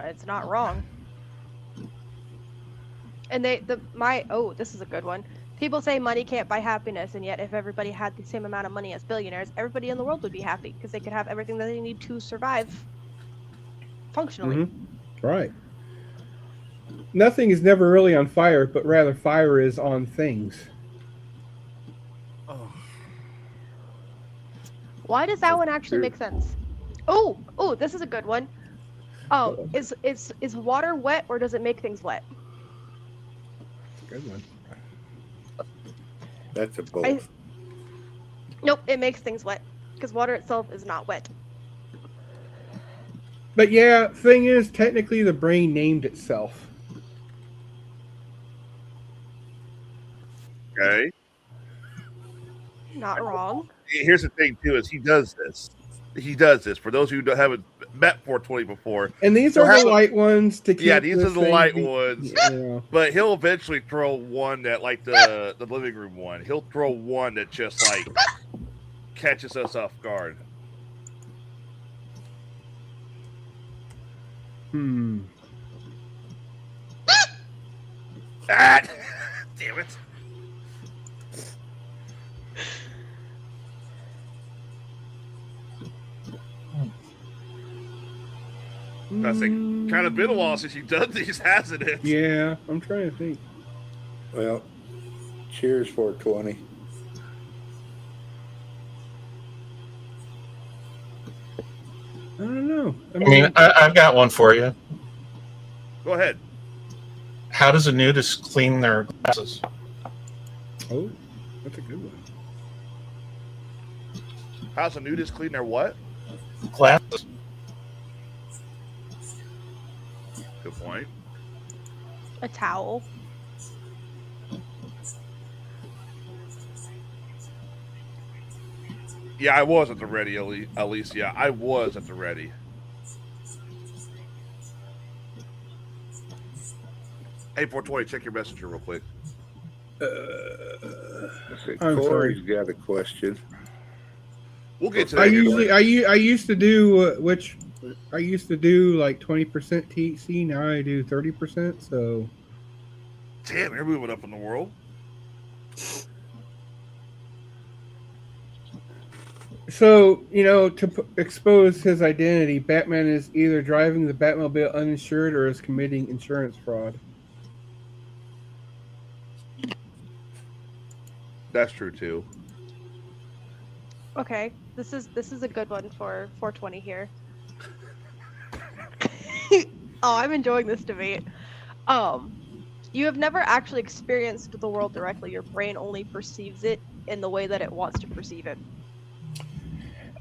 It's not wrong. And this is a good one. People say money can't buy happiness, and yet if everybody had the same amount of money as billionaires, everybody in the world would be happy because they could have everything that they need to survive functionally. Mm-hmm. Right. Nothing is never really on fire, but rather fire is on things. Why does that one actually make sense? Oh, this is a good one. Is water wet or does it make things wet? Good one. That's a both. Nope, it makes things wet because water itself is not wet. But yeah, thing is, technically the brain named itself. Okay. Not wrong. Here's the thing, too, is he does this. He does this. For those who haven't met 420 before. And these are the light ones to keep. Yeah, these are the light thing. ones. Yeah. But he'll eventually throw one that, like the living room one. He'll throw one that just, like, catches us off guard. Ah! Damn it. I think kind of been a while since you've done these, hasn't it? Yeah, I'm trying to think. Well, cheers, 420. I don't know. I mean, I've got one for you. Go ahead. How does a nudist clean their glasses? Oh, that's a good one. How's a nudist clean their what? Glasses. Good point. A towel. Yeah, I was at the ready, Alicia. I was at the ready. Hey, 420, check your messenger real quick. Corey's got a question. We'll get to that. I used to do I used to do like 20% THC. Now I do 30%. So, damn, you're moving up in the world. So, to expose his identity, Batman is either driving the Batmobile uninsured or is committing insurance fraud. That's true too. Okay, this is a good one for 420 here. Oh, I'm enjoying this debate. You have never actually experienced the world directly. Your brain only perceives it in the way that it wants to perceive it.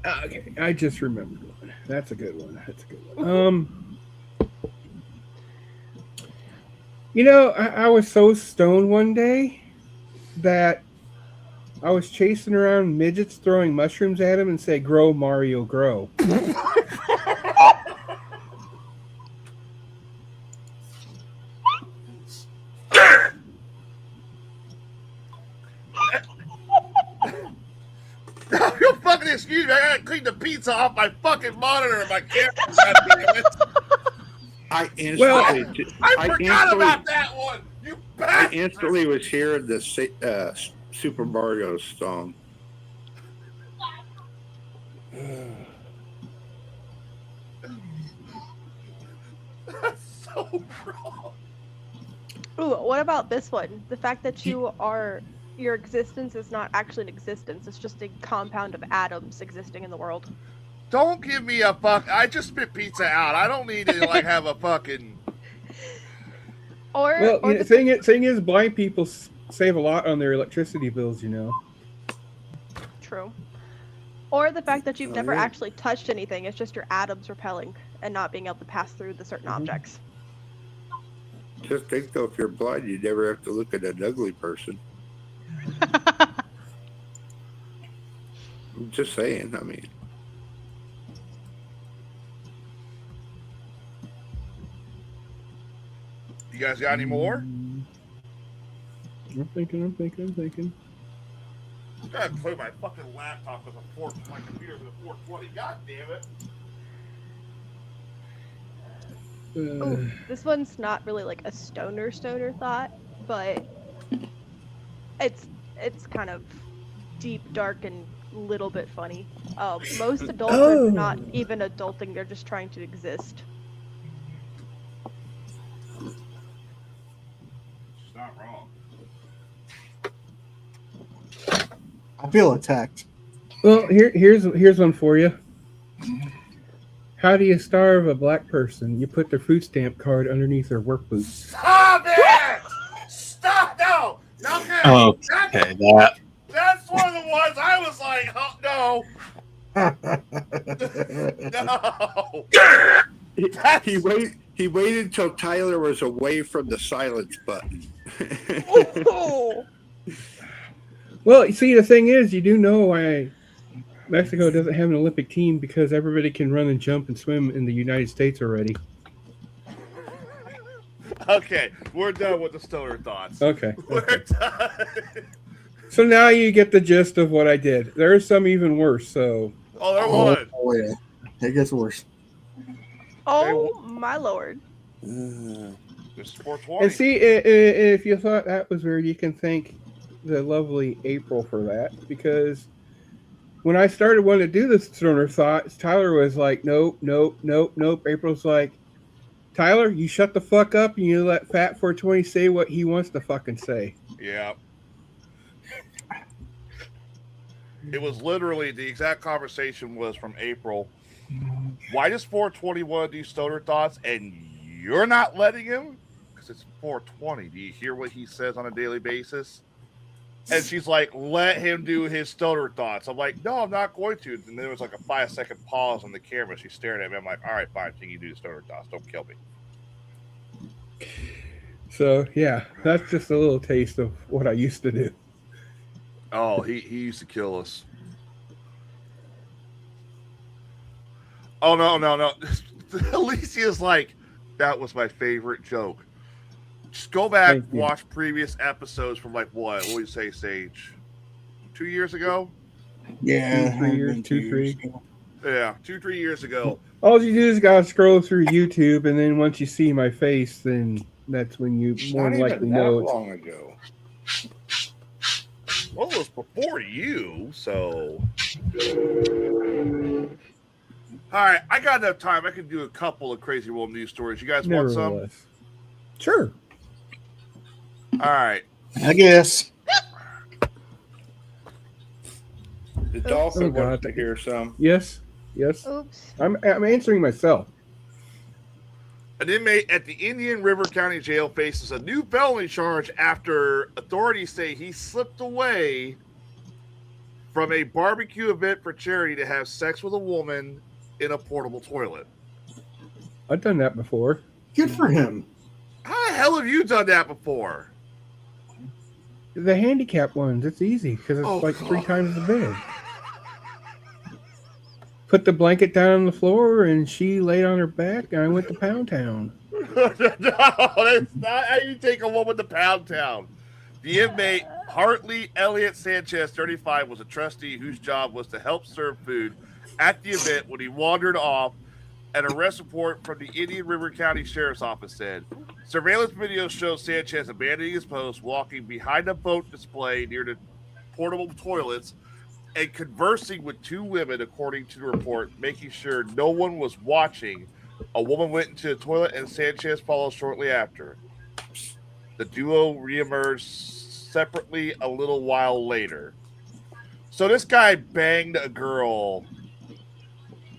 Okay, I just remembered one. That's a good one. That's a good one. You know, I was so stoned one day that I was chasing around midgets throwing mushrooms at him and say, "Grow, Mario, grow." You'll fucking excuse me. I gotta clean the pizza off my fucking monitor and my camera. Goddammit. I instantly, I forgot about that one. You I bastard. instantly was hearing the Super Mario song. That's so wrong. Ooh, what about this one? The fact that your existence is not actually an existence. It's just a compound of atoms existing in the world. Don't give me a fuck. I just spit pizza out. I don't need to like have a fucking. Or the thing is, blind people save a lot on their electricity bills. You know. True. Or the fact that you've never actually touched anything. It's just your atoms repelling and not being able to pass through the certain objects. Just think though, if you're blind, you never have to look at an ugly person. I'm just saying. I mean, You guys got any more? I'm thinking. I gotta play my fucking laptop with my computer with a 420. God damn it. Ooh, this one's not really like a stoner thought, but it's kind of deep, dark, and a little bit funny. Most adults are not even adulting; they're just trying to exist. It's not wrong. I feel attacked. Well, here's one for you. How do you starve a black person? You put their food stamp card underneath their work boots. Stop it! Stop! No! Okay. Okay, that. That's one of the ones I was like, oh, no. He waited until Tyler was away from the silence button. Well, you see, the thing is, you do know why Mexico doesn't have an Olympic team, because everybody can run and jump and swim in the United States already. Okay, we're done with the stoner thoughts. Okay. We're done. So now you get the gist of what I did. There's some even worse, so... Oh, there was. Oh, yeah. It gets worse. Oh, my lord. It's 420. And see, if you thought that was weird, you can thank the lovely April for that, because when I started wanting to do this stoner thoughts, Tyler was like, nope. April's like, Tyler, you shut the fuck up and you let Fat 420 say what he wants to fucking say. Yeah. It was literally the exact conversation was from April. Why does 420 want to do stoner thoughts and you're not letting him? Because it's 420. Do you hear what he says on a daily basis? And she's like, let him do his stoner thoughts. I'm like, no, I'm not going to. And there was like a 5-second pause on the camera. She's staring at me. I'm like, all right, fine. Can you do the stoner thoughts? Don't kill me. So, yeah, that's just a little taste of what I used to do. Oh, he used to kill us. Oh, no. Alicia's like, that was my favorite joke. Just go back, watch previous episodes from like what do you say, Sage? 2 years ago? Yeah. 2 years, 3. Yeah, 2-3 years ago. All you do is gotta scroll through YouTube, and then once you see my face, then that's when you more than likely know. Not long ago. Well, it was before you, so. All right, I got enough time. I can do a couple of Crazy World news stories. You guys want some? Sure. All right. I guess. The dolphin wants to hear some. Yes. Oops. I'm answering myself. An inmate at the Indian River County Jail faces a new felony charge after authorities say he slipped away from a barbecue event for charity to have sex with a woman in a portable toilet. I've done that before. Good for him. How the hell have you done that before? The handicap ones, it's easy because it's like 3 times the bed. Put the blanket down on the floor and she laid on her back and I went to Pound Town. No, that's not how you take a woman to Pound Town. The inmate, Hartley Elliott Sanchez, 35, was a trustee whose job was to help serve food at the event when he wandered off. An arrest report from the Indian River County Sheriff's Office said surveillance video shows Sanchez abandoning his post, walking behind a boat display near the portable toilets, and conversing with 2 women, according to the report, making sure no one was watching. A woman went into the toilet and Sanchez followed shortly after. The duo reemerged separately a little while later. So this guy banged a girl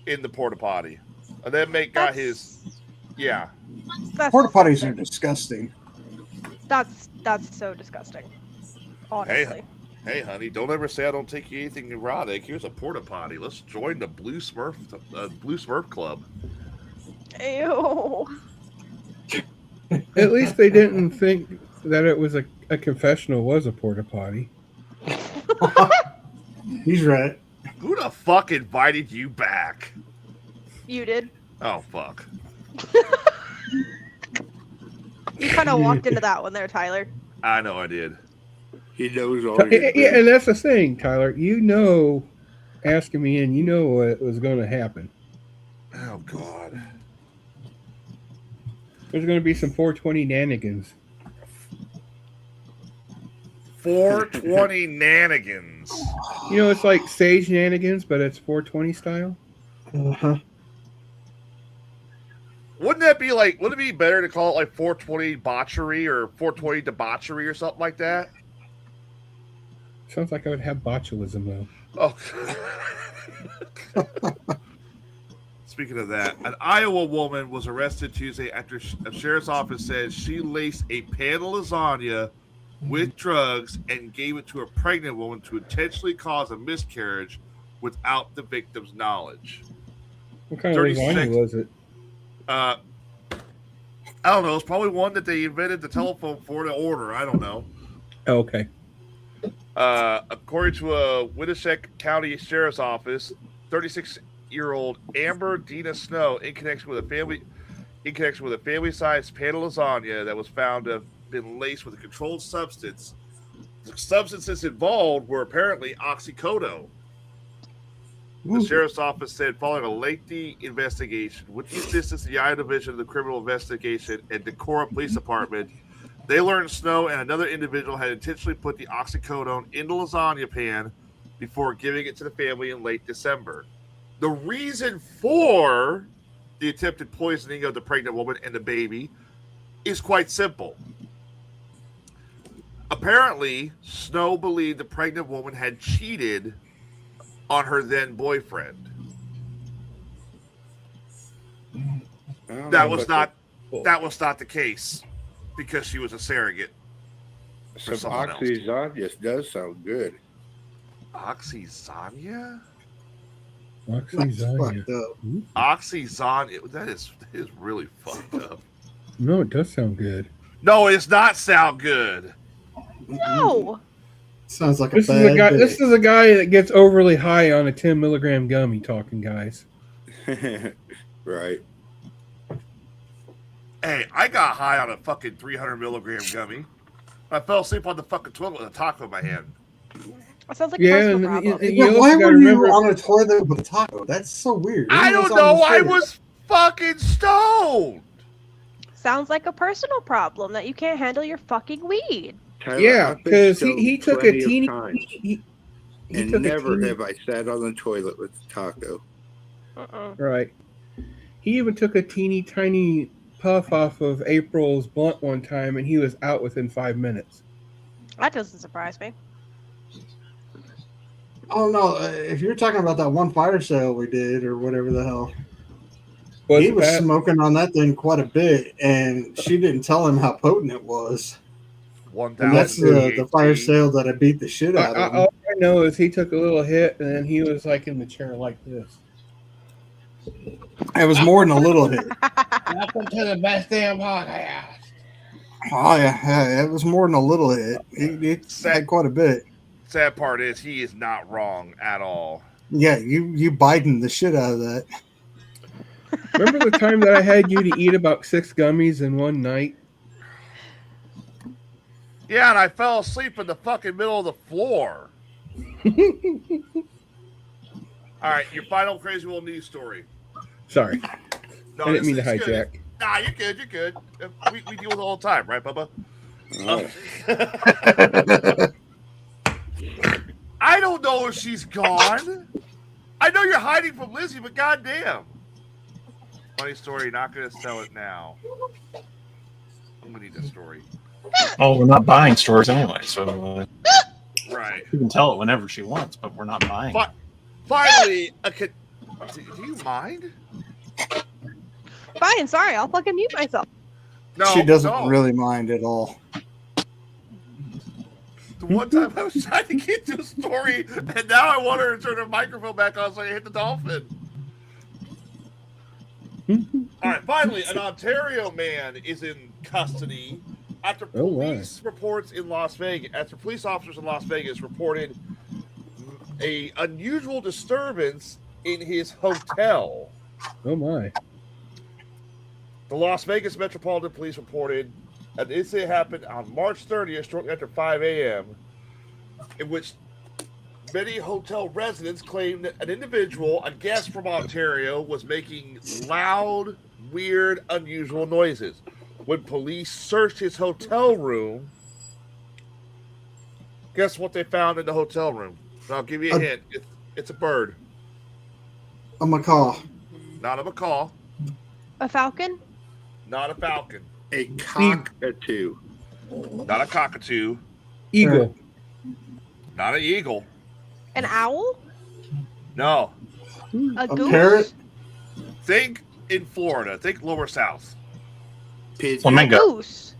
in the porta potty. And then got his, Porta potties are disgusting. That's so disgusting. Honestly. Hey, honey, don't ever say I don't take you anything erotic. Here's a porta potty. Let's join the Blue Smurf Club. Ew. At least they didn't think that it was a confessional was a porta potty. He's right. Who the fuck invited you back? You did. Oh, fuck. You kind of walked into that one there, Tyler. I know I did. He knows all. Yeah, and that's the thing, Tyler. You know, asking me in, you know what was going to happen. Oh, God. There's going to be some 420 nanigans. 420 nanigans. You know, it's like Sage nanigans, but it's 420 style. Uh-huh. Wouldn't it be better to call it like 420 botchery or 420 debauchery or something like that? Sounds like I would have botulism, though. Oh. Speaking of that, an Iowa woman was arrested Tuesday after a sheriff's office said she laced a pan of lasagna with drugs and gave it to a pregnant woman to intentionally cause a miscarriage without the victim's knowledge. What kind of lasagna was it? I don't know. It's probably one that they invented the telephone for to order. I don't know. Oh, okay. According to a Winneshiek County Sheriff's Office, 36-year-old Amber Dina Snow, in connection with a family-sized pan of lasagna that was found to have been laced with a controlled substance. The substances involved were apparently oxycodone. The sheriff's office said following a lengthy investigation with the assistance of the Iowa Division of the Criminal Investigation and Decorah Police Department, they learned Snow and another individual had intentionally put the oxycodone in the lasagna pan before giving it to the family in late December. The reason for the attempted poisoning of the pregnant woman and the baby is quite simple. Apparently, Snow believed the pregnant woman had cheated on her then boyfriend. That was not the case because she was a surrogate. Some oxyzonius does sound good. Oxyzania? Oxyzania. That is really fucked up. No, it does sound good. No, it's not sound good. No. Sounds like this a is bad a guy. day. This is a guy that gets overly high on a 10 milligram gummy. Talking guys. Right. Hey, I got high on a fucking 300 milligram gummy. I fell asleep on the fucking toilet with a taco in my hand. That sounds like a personal problem. Why were you on a toilet with a taco? That's so weird. I don't know. I was fucking stoned. Sounds like a personal problem that you can't handle your fucking weed. Tyler, Yeah, because he took a teeny. He took never a teeny, have I sat on the toilet with a taco. Right. He even took a teeny tiny puff off of April's blunt one time, and he was out within 5 minutes. That doesn't surprise me. Oh no! If you're talking about that one fire sale we did, or whatever the hell. He was smoking on that thing quite a bit, and she didn't tell him how potent it was. And that's the fire sale that I beat the shit out of him. All I know is he took a little hit, and then he was like in the chair like this. It was more than a little hit. Welcome to the best damn podcast. Oh yeah, it was more than a little hit. He had quite a bit. Sad part is he is not wrong at all. Yeah, you Biden the shit out of that. Remember the time that I had you to eat about 6 gummies in one night? Yeah, and I fell asleep in the fucking middle of the floor. All right, your final Crazy World news story. Sorry. No, I didn't mean to it's hijack. Good. Nah, you're good. You're good. We deal with it all the time, right, Bubba? I don't know if she's gone. I know you're hiding from Lizzie, but goddamn. Funny story. Not going to sell it now. I'm going to need this story. Oh, we're not buying stores anyway, so right. You can tell it whenever she wants, but we're not buying. Finally, do you mind? Fine, sorry, I'll fucking mute myself. No, she doesn't really mind at all. The one time I was trying to get to a story, and now I want her to turn her microphone back on so I can hit the dolphin. All right, finally, an Ontario man is in custody after police reports in Las Vegas. After police officers in Las Vegas reported a unusual disturbance in his hotel. Oh my! The Las Vegas Metropolitan Police reported an incident happened on March 30th, shortly after 5 a.m., in which many hotel residents claimed that an individual, a guest from Ontario, was making loud, weird, unusual noises. When police searched his hotel room, guess what they found in the hotel room? I'll give you a hint. It's a bird. A macaw. Not a macaw. A falcon? Not a falcon. A cockatoo. Not a cockatoo. Eagle. Not an eagle. An owl? No. A goose? Parrot? Think in Florida. Think lower south. Flamingo. A goose.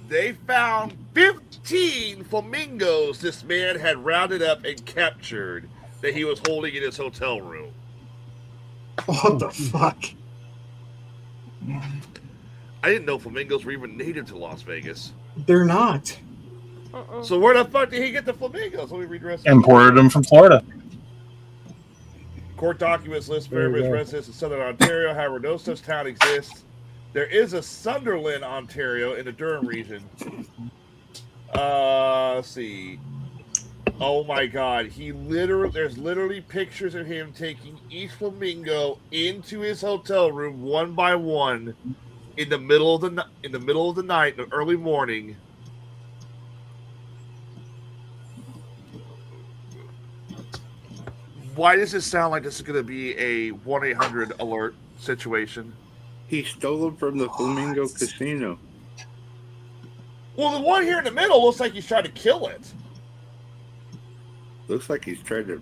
They found 15 flamingos this man had rounded up and captured that he was holding in his hotel room. What the fuck? I didn't know flamingos were even native to Las Vegas. They're not. So where the fuck did he get the flamingos? Let me read the rest. Imported them from Florida. Court documents list Fairbanks residents in Southern Ontario. However, no such town exists. There is a Sunderland, Ontario, in the Durham region. Let's see. Oh my God! There's literally pictures of him taking each flamingo into his hotel room one by one, in the middle of the night, in the early morning. Why does this sound like this is going to be a 1-800 alert situation? He stole them from the Flamingo Casino. Well, the one here in the middle looks like he's trying to kill it. Looks like he's trying to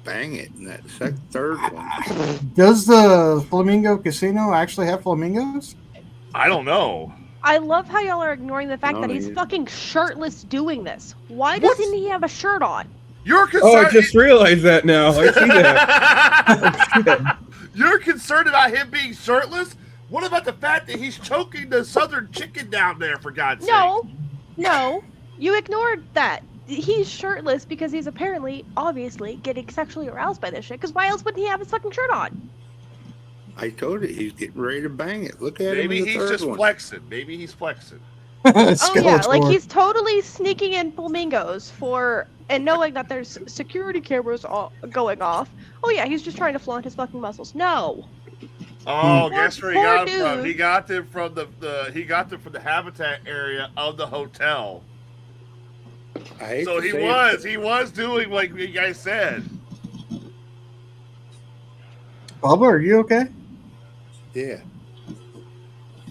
bang it in that third one. Does the Flamingo Casino actually have flamingos? I don't know. I love how y'all are ignoring the fact that he's fucking shirtless doing this. Why doesn't he have a shirt on? You're concerned. Oh, I just realized that now. I see that. You're concerned about him being shirtless? What about the fact that he's choking the southern chicken down there, for God's sake? No. You ignored that. He's shirtless because he's obviously, getting sexually aroused by this shit. Because why else wouldn't he have his fucking shirt on? I told you, he's getting ready to bang it. Look at him. Maybe in the he's third just one. flexing. Maybe he's flexing. Oh yeah, like he's totally sneaking in flamingos and knowing that there's security cameras going off. Oh yeah, he's just trying to flaunt his fucking muscles. No. Oh, guess where he got them from? He got them from the habitat area of the hotel. So he was doing like you guys said. Bubba, are you okay? Yeah.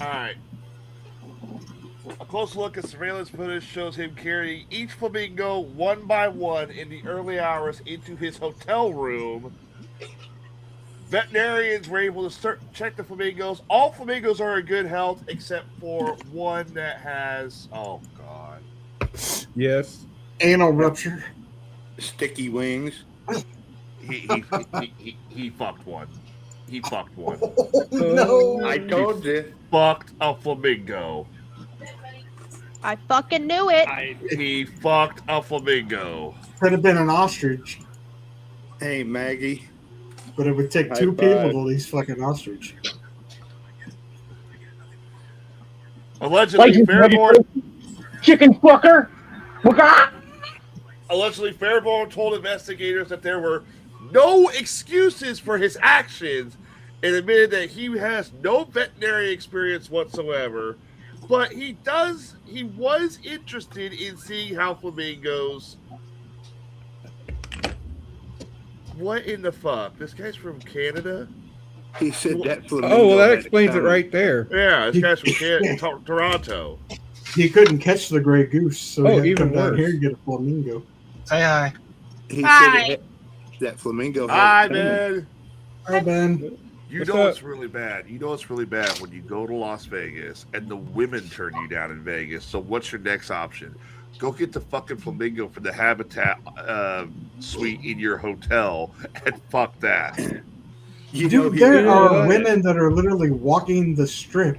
All right. A close look at surveillance footage shows him carrying each flamingo one by one in the early hours into his hotel room, Veterinarians were able to check the flamingos. All flamingos are in good health except for one that has, oh God. Yes. Anal rupture. Sticky wings. He fucked one. He fucked one. No. I told you. Fucked a flamingo. I fucking knew it. He fucked a flamingo. Could have been an ostrich. Hey, Maggie. But it would take High two people five. to lease fucking ostrich. Allegedly, Fairborn chicken fucker. Allegedly, Fairborn told investigators that there were no excuses for his actions and admitted that he has no veterinary experience whatsoever. But he was interested in seeing how flamingos. What in the fuck? This guy's from Canada? He said that flamingo. Oh, well, that had explains it tongue. right there. Yeah, this guy's from Toronto. He couldn't catch the gray goose, so he had to even come down worse. here and get a flamingo. Say hi. He Hi. said that flamingo. had Hi, a tongue. man. Hi, Ben. You What's know up? it's really bad. You know it's really bad when you go to Las Vegas and the women turn you down in Vegas. So what's your next option? Go get the fucking flamingo for the Habitat suite in your hotel and fuck that. You know, Dude, he there really are was. women that are literally walking the strip.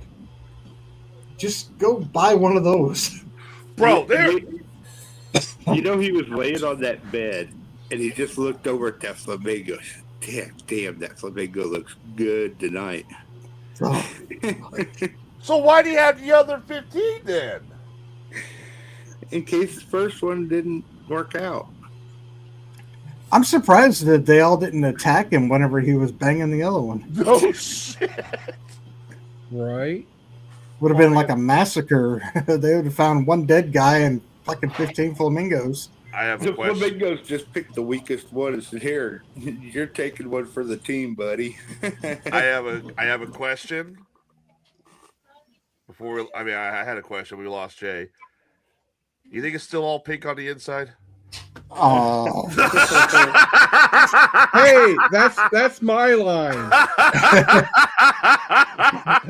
Just go buy one of those. Bro, there. You know, he was laying on that bed and he just looked over at that flamingo. Damn, that flamingo looks good tonight. Oh, So why do you have the other 15 then? In case the first one didn't work out. I'm surprised that they all didn't attack him whenever he was banging the other one. Oh shit! Right? Would have been like a massacre. They would have found one dead guy and fucking 15 flamingos. I have a The question. flamingos just picked the weakest one and said, "Here, you're taking one for the team, buddy." I have a question. I had a question. We lost Jay. You think it's still all pink on the inside? Oh, Hey, that's my line.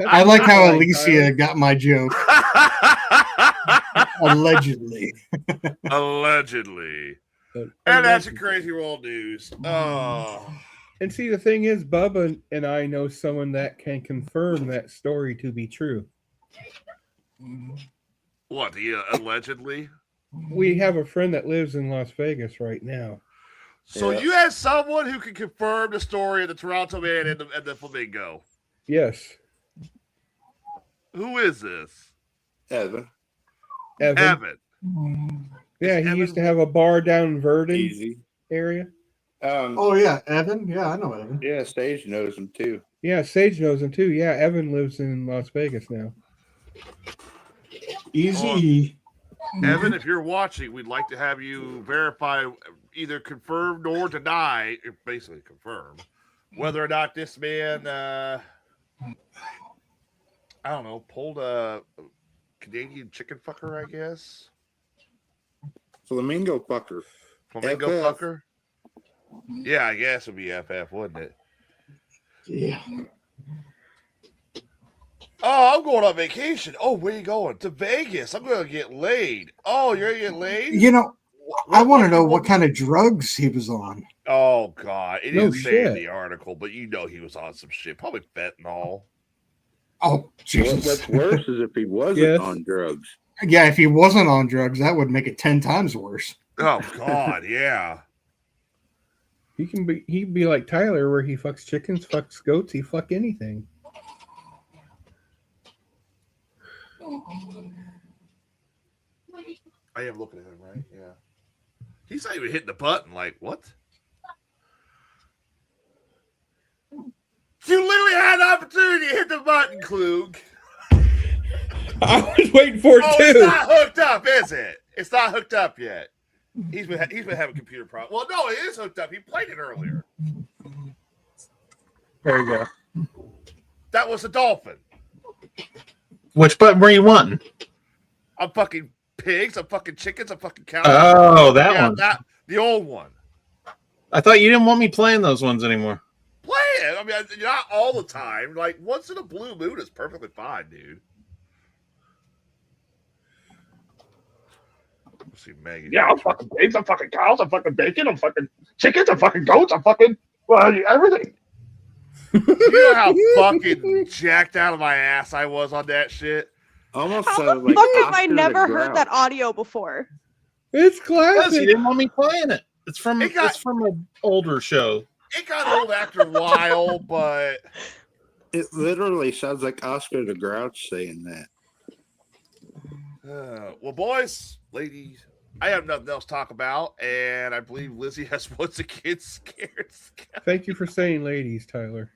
I like how Line, Alicia got my joke. Allegedly. Allegedly. Tyler. And that's a crazy world news. Oh. And see, the thing is, Bubba and I know someone that can confirm that story to be true. What? Allegedly? We have a friend that lives in Las Vegas right now. So Yeah. you have someone who can confirm the story of the Toronto man and the flamingo. Yes, Who is this? Evan. Evan. Yeah, he used to have a bar down in Verdon Easy. area. Oh, yeah, Evan. Yeah, I know Evan. Yeah, Sage knows him too. Yeah, Sage knows him too. Yeah, Evan lives in Las Vegas now. Easy. Evan, if you're watching, we'd like to have you verify, either confirm nor deny, basically confirm, whether or not this man, I don't know, pulled a Canadian chicken fucker, I guess. Flamingo fucker. Flamingo FF. fucker? Yeah, I guess it would be FF, wouldn't it? Yeah. Oh, I'm going on vacation. Oh, where you going? To Vegas. I'm going to get laid. Oh, you're going to get laid? You know, I want to know what kind of drugs he was on. Oh, God. It No didn't say in shit. the article, but you know he was on some shit. Probably fentanyl. Oh, Jesus. What's worse is if he wasn't Yes. on drugs. Yeah, if he wasn't on drugs, that would make it 10 times worse. Oh, God, yeah. He'd be like Tyler, where he fucks chickens, fucks goats, he fuck anything. I am looking at him, right? Yeah. He's not even hitting the button. Like, what? You literally had an opportunity to hit the button, Klug. I was waiting for it Oh, too. it's not hooked up, is it? It's not hooked up yet. He's been having computer problems. Well, no, it is hooked up. He played it earlier. There you go. That was a dolphin. Which button were you wanting? I'm fucking pigs. I'm fucking chickens. I'm fucking cows. Oh, that one. The old one. I thought you didn't want me playing those ones anymore. play it. I mean, not all the time. Like once in a blue moon is perfectly fine, dude. Let's see, Megan. Yeah, I'm fucking pigs, I'm fucking cows, I'm fucking bacon, I'm fucking chickens, I'm fucking goats, I'm fucking everything. You know how fucking jacked out of my ass I was on that shit? Almost How the like fuck have I Oscar the never heard Grouch. that audio before? It's Because classic. he didn't want me playing it. It's from an older show. It got old after a while, but It literally sounds like Oscar the Grouch saying that. well, boys, ladies, I have nothing else to talk about, and I believe Lizzie has once again scared. Thank you for saying ladies, Tyler.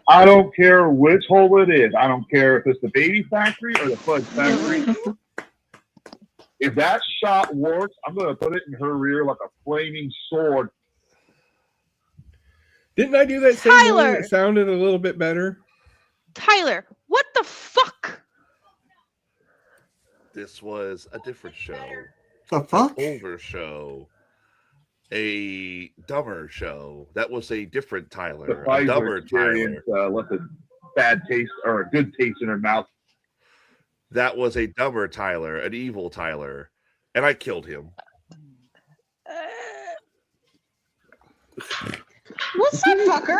I don't care which hole it is. I don't care if it's the baby factory or the fudge factory. If that shot works, I'm going to put it in her rear like a flaming sword. Didn't I do that same one that sounded a little bit better? Tyler, what the fuck? This was a different show. The fuck? An older show. A dumber show. That was a different Tyler. The A Pfizer dumber experience Tyler. left a bad taste or a good taste in her mouth. That was a dumber Tyler, an evil Tyler. And I killed him. What's up, fucker?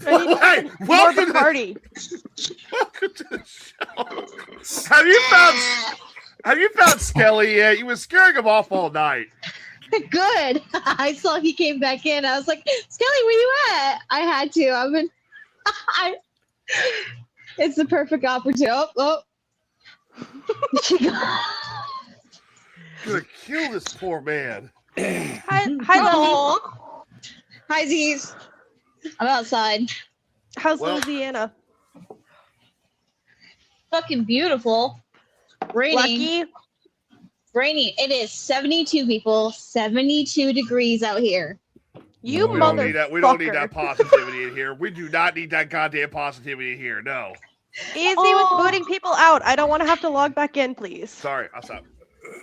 Hey, welcome to the party. Welcome to the show. Have you found Skelly yet? You were scaring him off all night. Good. I saw he came back in. I was like, Skelly, where you at? I had to. It's the perfect opportunity. Oh. Gonna kill this poor man. Hi, Lily. Hi, Z's. I'm outside. How's Louisiana? Fucking beautiful. Raining. Lucky. Raining. It is 72 people, 72 degrees out here. You we don't need that positivity in here. We do not need that goddamn positivity in here. No. Easy with booting people out. I don't want to have to log back in, please. Sorry, I'll stop.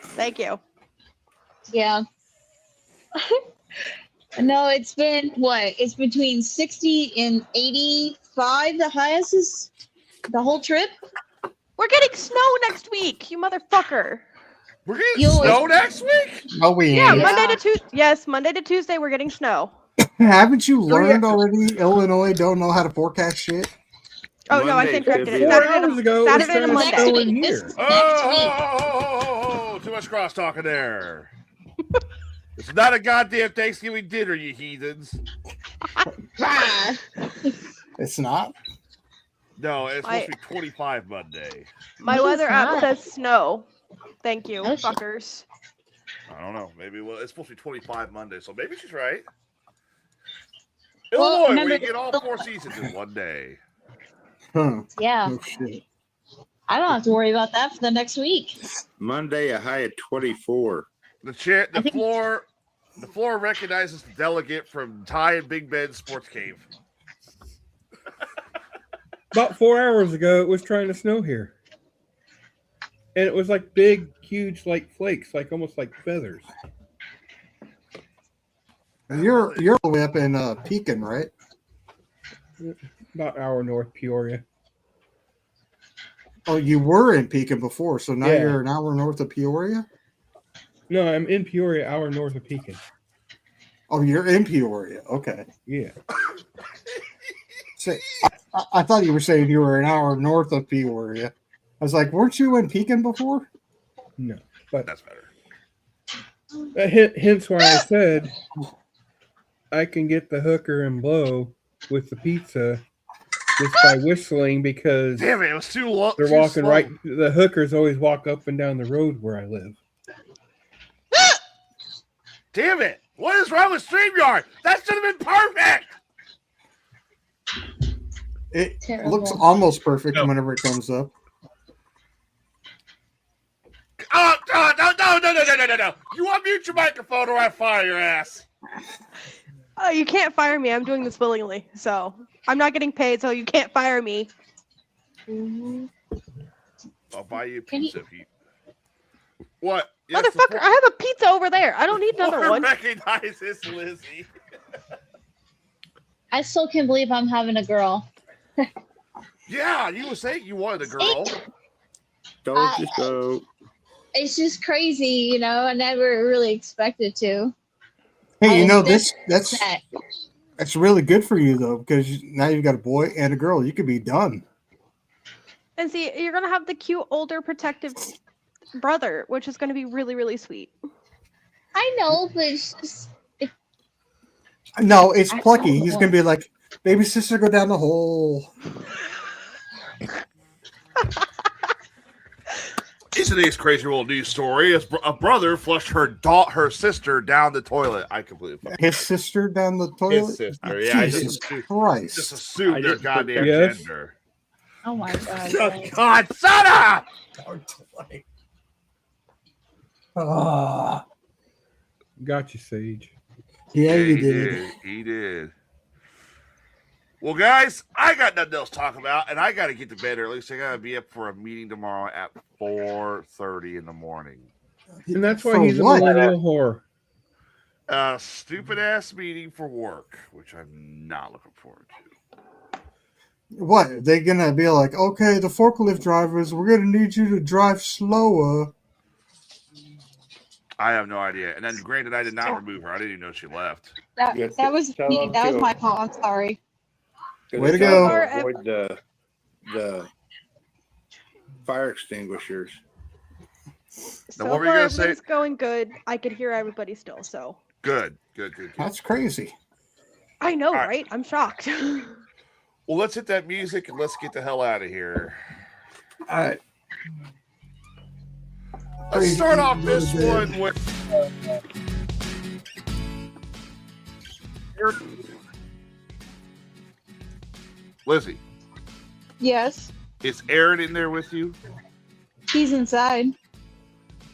Thank you. Yeah. No, it's been what? It's between 60 and 85. The highest is the whole trip. We're getting snow next week, you motherfucker. We're getting snow next week? No, we Yeah, ain't. Monday to Tuesday. Yes, Monday to Tuesday we're getting snow. Haven't you learned already? Illinois don't know how to forecast shit. Oh no, I stand corrected. It's 4 Saturday hours ago, Saturday to it was Monday. trying to snow in here. Oh, too much cross talking there. It's not a goddamn Thanksgiving dinner, you heathens. It's not. No, it's supposed to be 25 Monday. My weather app says snow. Thank you, fuckers. I don't know. Maybe it's supposed to be 25 Monday, so maybe she's right. Well, Illinois, remember- where you get all 4 seasons in one day. Huh. Yeah. Oh, shit. I don't have to worry about that for the next week. Monday, a high of 24. The floor recognizes the delegate from Ty and Big Ben's Sports Cave. About 4 hours ago, it was trying to snow here. And it was like big, huge, like flakes, like almost like feathers. You're all the way up in Pekin, right? About an hour north Peoria. Oh, you were in Pekin before, so now Yeah. you're an hour north of Peoria? No, I'm in Peoria, hour north of Pekin. Oh, you're in Peoria. Okay. Yeah. So, I thought you were saying you were an hour north of Peoria. I was like, weren't you in Pekin before? No, but that's better. Hence why I said I can get the hooker and blow with the pizza just by whistling because Damn it was too long. they're walking right. The hookers always walk up and down the road where I live. Damn it! What is wrong with StreamYard? That should have been perfect. It Terrible. looks almost perfect whenever it comes up. Oh, no! You unmute your microphone or I fire your ass. Oh, you can't fire me. I'm doing this willingly, so I'm not getting paid, so you can't fire me. I'll buy you a pizza if you. What? Yes, Motherfucker, I have a pizza over there. I don't need another one. Recognizes Lizzie. I still can't believe I'm having a girl. Yeah, you were saying you wanted a girl. It's just crazy, you know. I never really expected to. Hey, you know This that's really good for you though, because now you've got a boy and a girl. You could be done. And see, you're gonna have the cute older protective brother, which is gonna be really, really sweet. I know, but it's just No, it's Plucky. He's gonna be like, baby sister, go down the hole. In today's Crazy World news story, a brother flushed her sister down the toilet. I completely fucked His sister down the toilet. His sister, yeah. Jesus Christ! Just assume their goddamn Yes. gender. oh my god. God, son of! Ah, Got you, Sage. yeah, you he did. He did. Well, guys, I got nothing else to talk about, and I got to get to bed early, so I got to be up for a meeting tomorrow at 4:30 in the morning. And that's why For he's what? a millennial whore. A stupid-ass meeting for work, which I'm not looking forward to. What? They're gonna be like, okay, the forklift drivers, we're gonna need you to drive slower. I have no idea. And then, granted, I did not remove her. I didn't even know she left. That was me. That was my fault. I'm sorry. Way to go. Avoid the fire extinguishers. So what were you far, gonna say? everything's going good. I could hear everybody still, so. Good. That's crazy. I know, All right. right? I'm shocked. Well, let's hit that music and let's get the hell out of here. All right. Let's start off this one with. Lizzie, Yes, is Aaron in there with you? he's inside.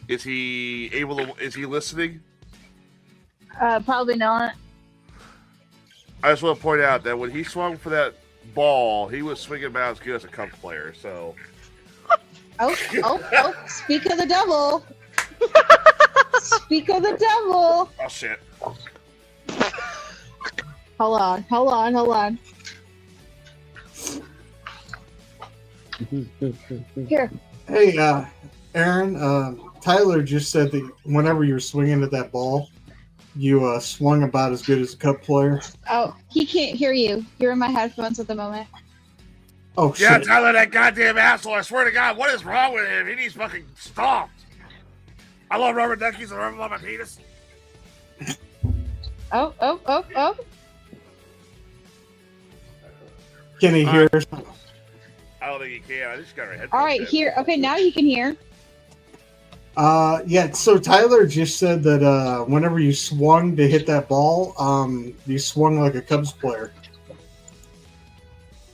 Is he able to? Is he listening? Probably not. I just want to point out that when he swung for that ball, he was swinging about as good as a Cubs player. So. Oh! Speak of the devil. Speak of the devil. Oh shit! Hold on. Here. Hey, Aaron, Tyler just said that whenever you're swinging at that ball, you swung about as good as a Cup player. Oh, he can't hear you. You're in my headphones at the moment. Oh, Yeah, shit. Tyler, that goddamn asshole! I swear to God, what is wrong with him? He needs fucking stomped. I love rubber duckies and rubber on my penis. Oh. Can he hear us? I don't think he can. I just got her headphones. All right, in. here. Okay, now you can hear. Yeah, so Tyler just said that whenever you swung to hit that ball, you swung like a Cubs player.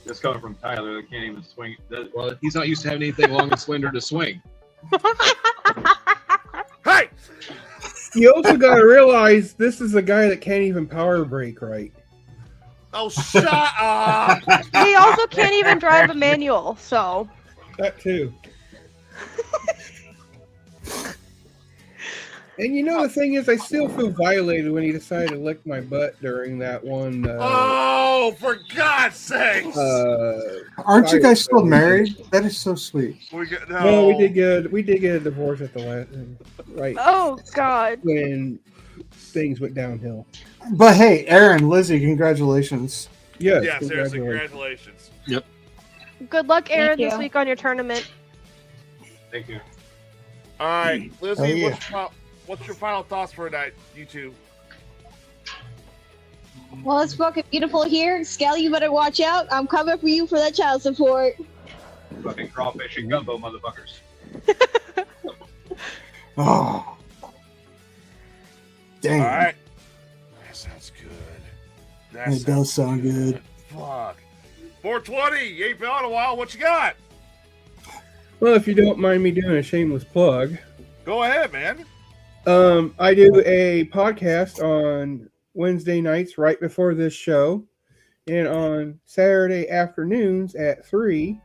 That's coming from Tyler. That can't even swing. Well, he's not used to having anything long and slender to swing. Hey! You also got to realize this is a guy that can't even power brake right. Oh, shut up! He also can't even drive a manual, so. That too. And you know the thing is, I still feel violated when he decided to lick my butt during that one. Oh, for God's sake! Aren't you guys still married? That is so sweet. No, we did get a divorce at the last right. Oh God! When things went downhill. But hey, Aaron, Lizzie, congratulations. Yes, Yeah, seriously, congratulations. Yep. Good luck, Aaron, Thank this you. week on your tournament. Thank you. All right, Lizzie, Oh, yeah. what's your final thoughts for tonight, you two? Well, it's fucking beautiful here. Scally, you better watch out. I'm coming for you for that child support. Fucking crawfish and gumbo, motherfuckers. Oh. Dang. All right. That sounds good. It does sound good. Fuck. 420. You ain't been on a while. What you got? Well, if you don't mind me doing a shameless plug, Go ahead, man. I do a podcast on Wednesday nights right before this show, and on Saturday afternoons at 3.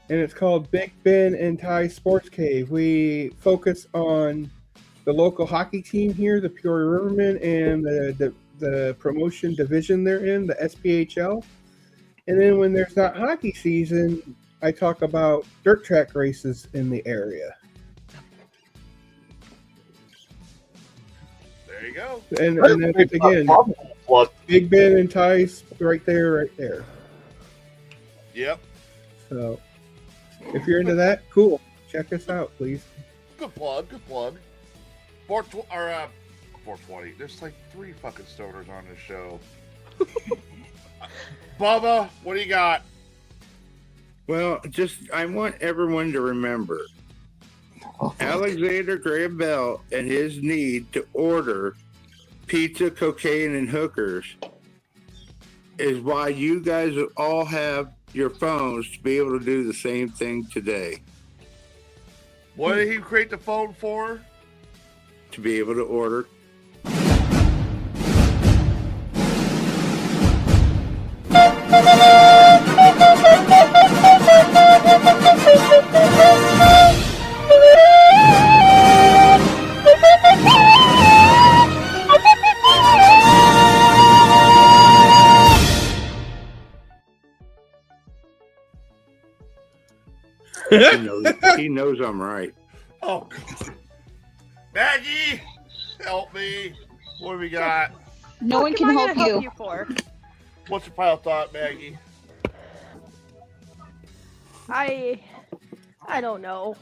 And it's called Big Ben and Ty Sports Cave. We focus on the local hockey team here, the Peoria Rivermen, and the the promotion division they're in, the SPHL. And then when there's not hockey season, I talk about dirt track races in the area. There you go. And then again, Big Ben and Tice right there. Yep. So if you're into that, cool. Check us out, please. Good plug. 420. There's like 3 fucking stoners on this show. Bubba, what do you got? Well, I want everyone to remember Alexander Graham Bell and his need to order pizza, cocaine, and hookers is why you guys all have your phones to be able to do the same thing today. What did he create the phone for? To be able to order. He knows I'm right. Oh, God. Maggie, help me. What do we got? No one can help you. For? What's your final thought, Maggie? I don't know.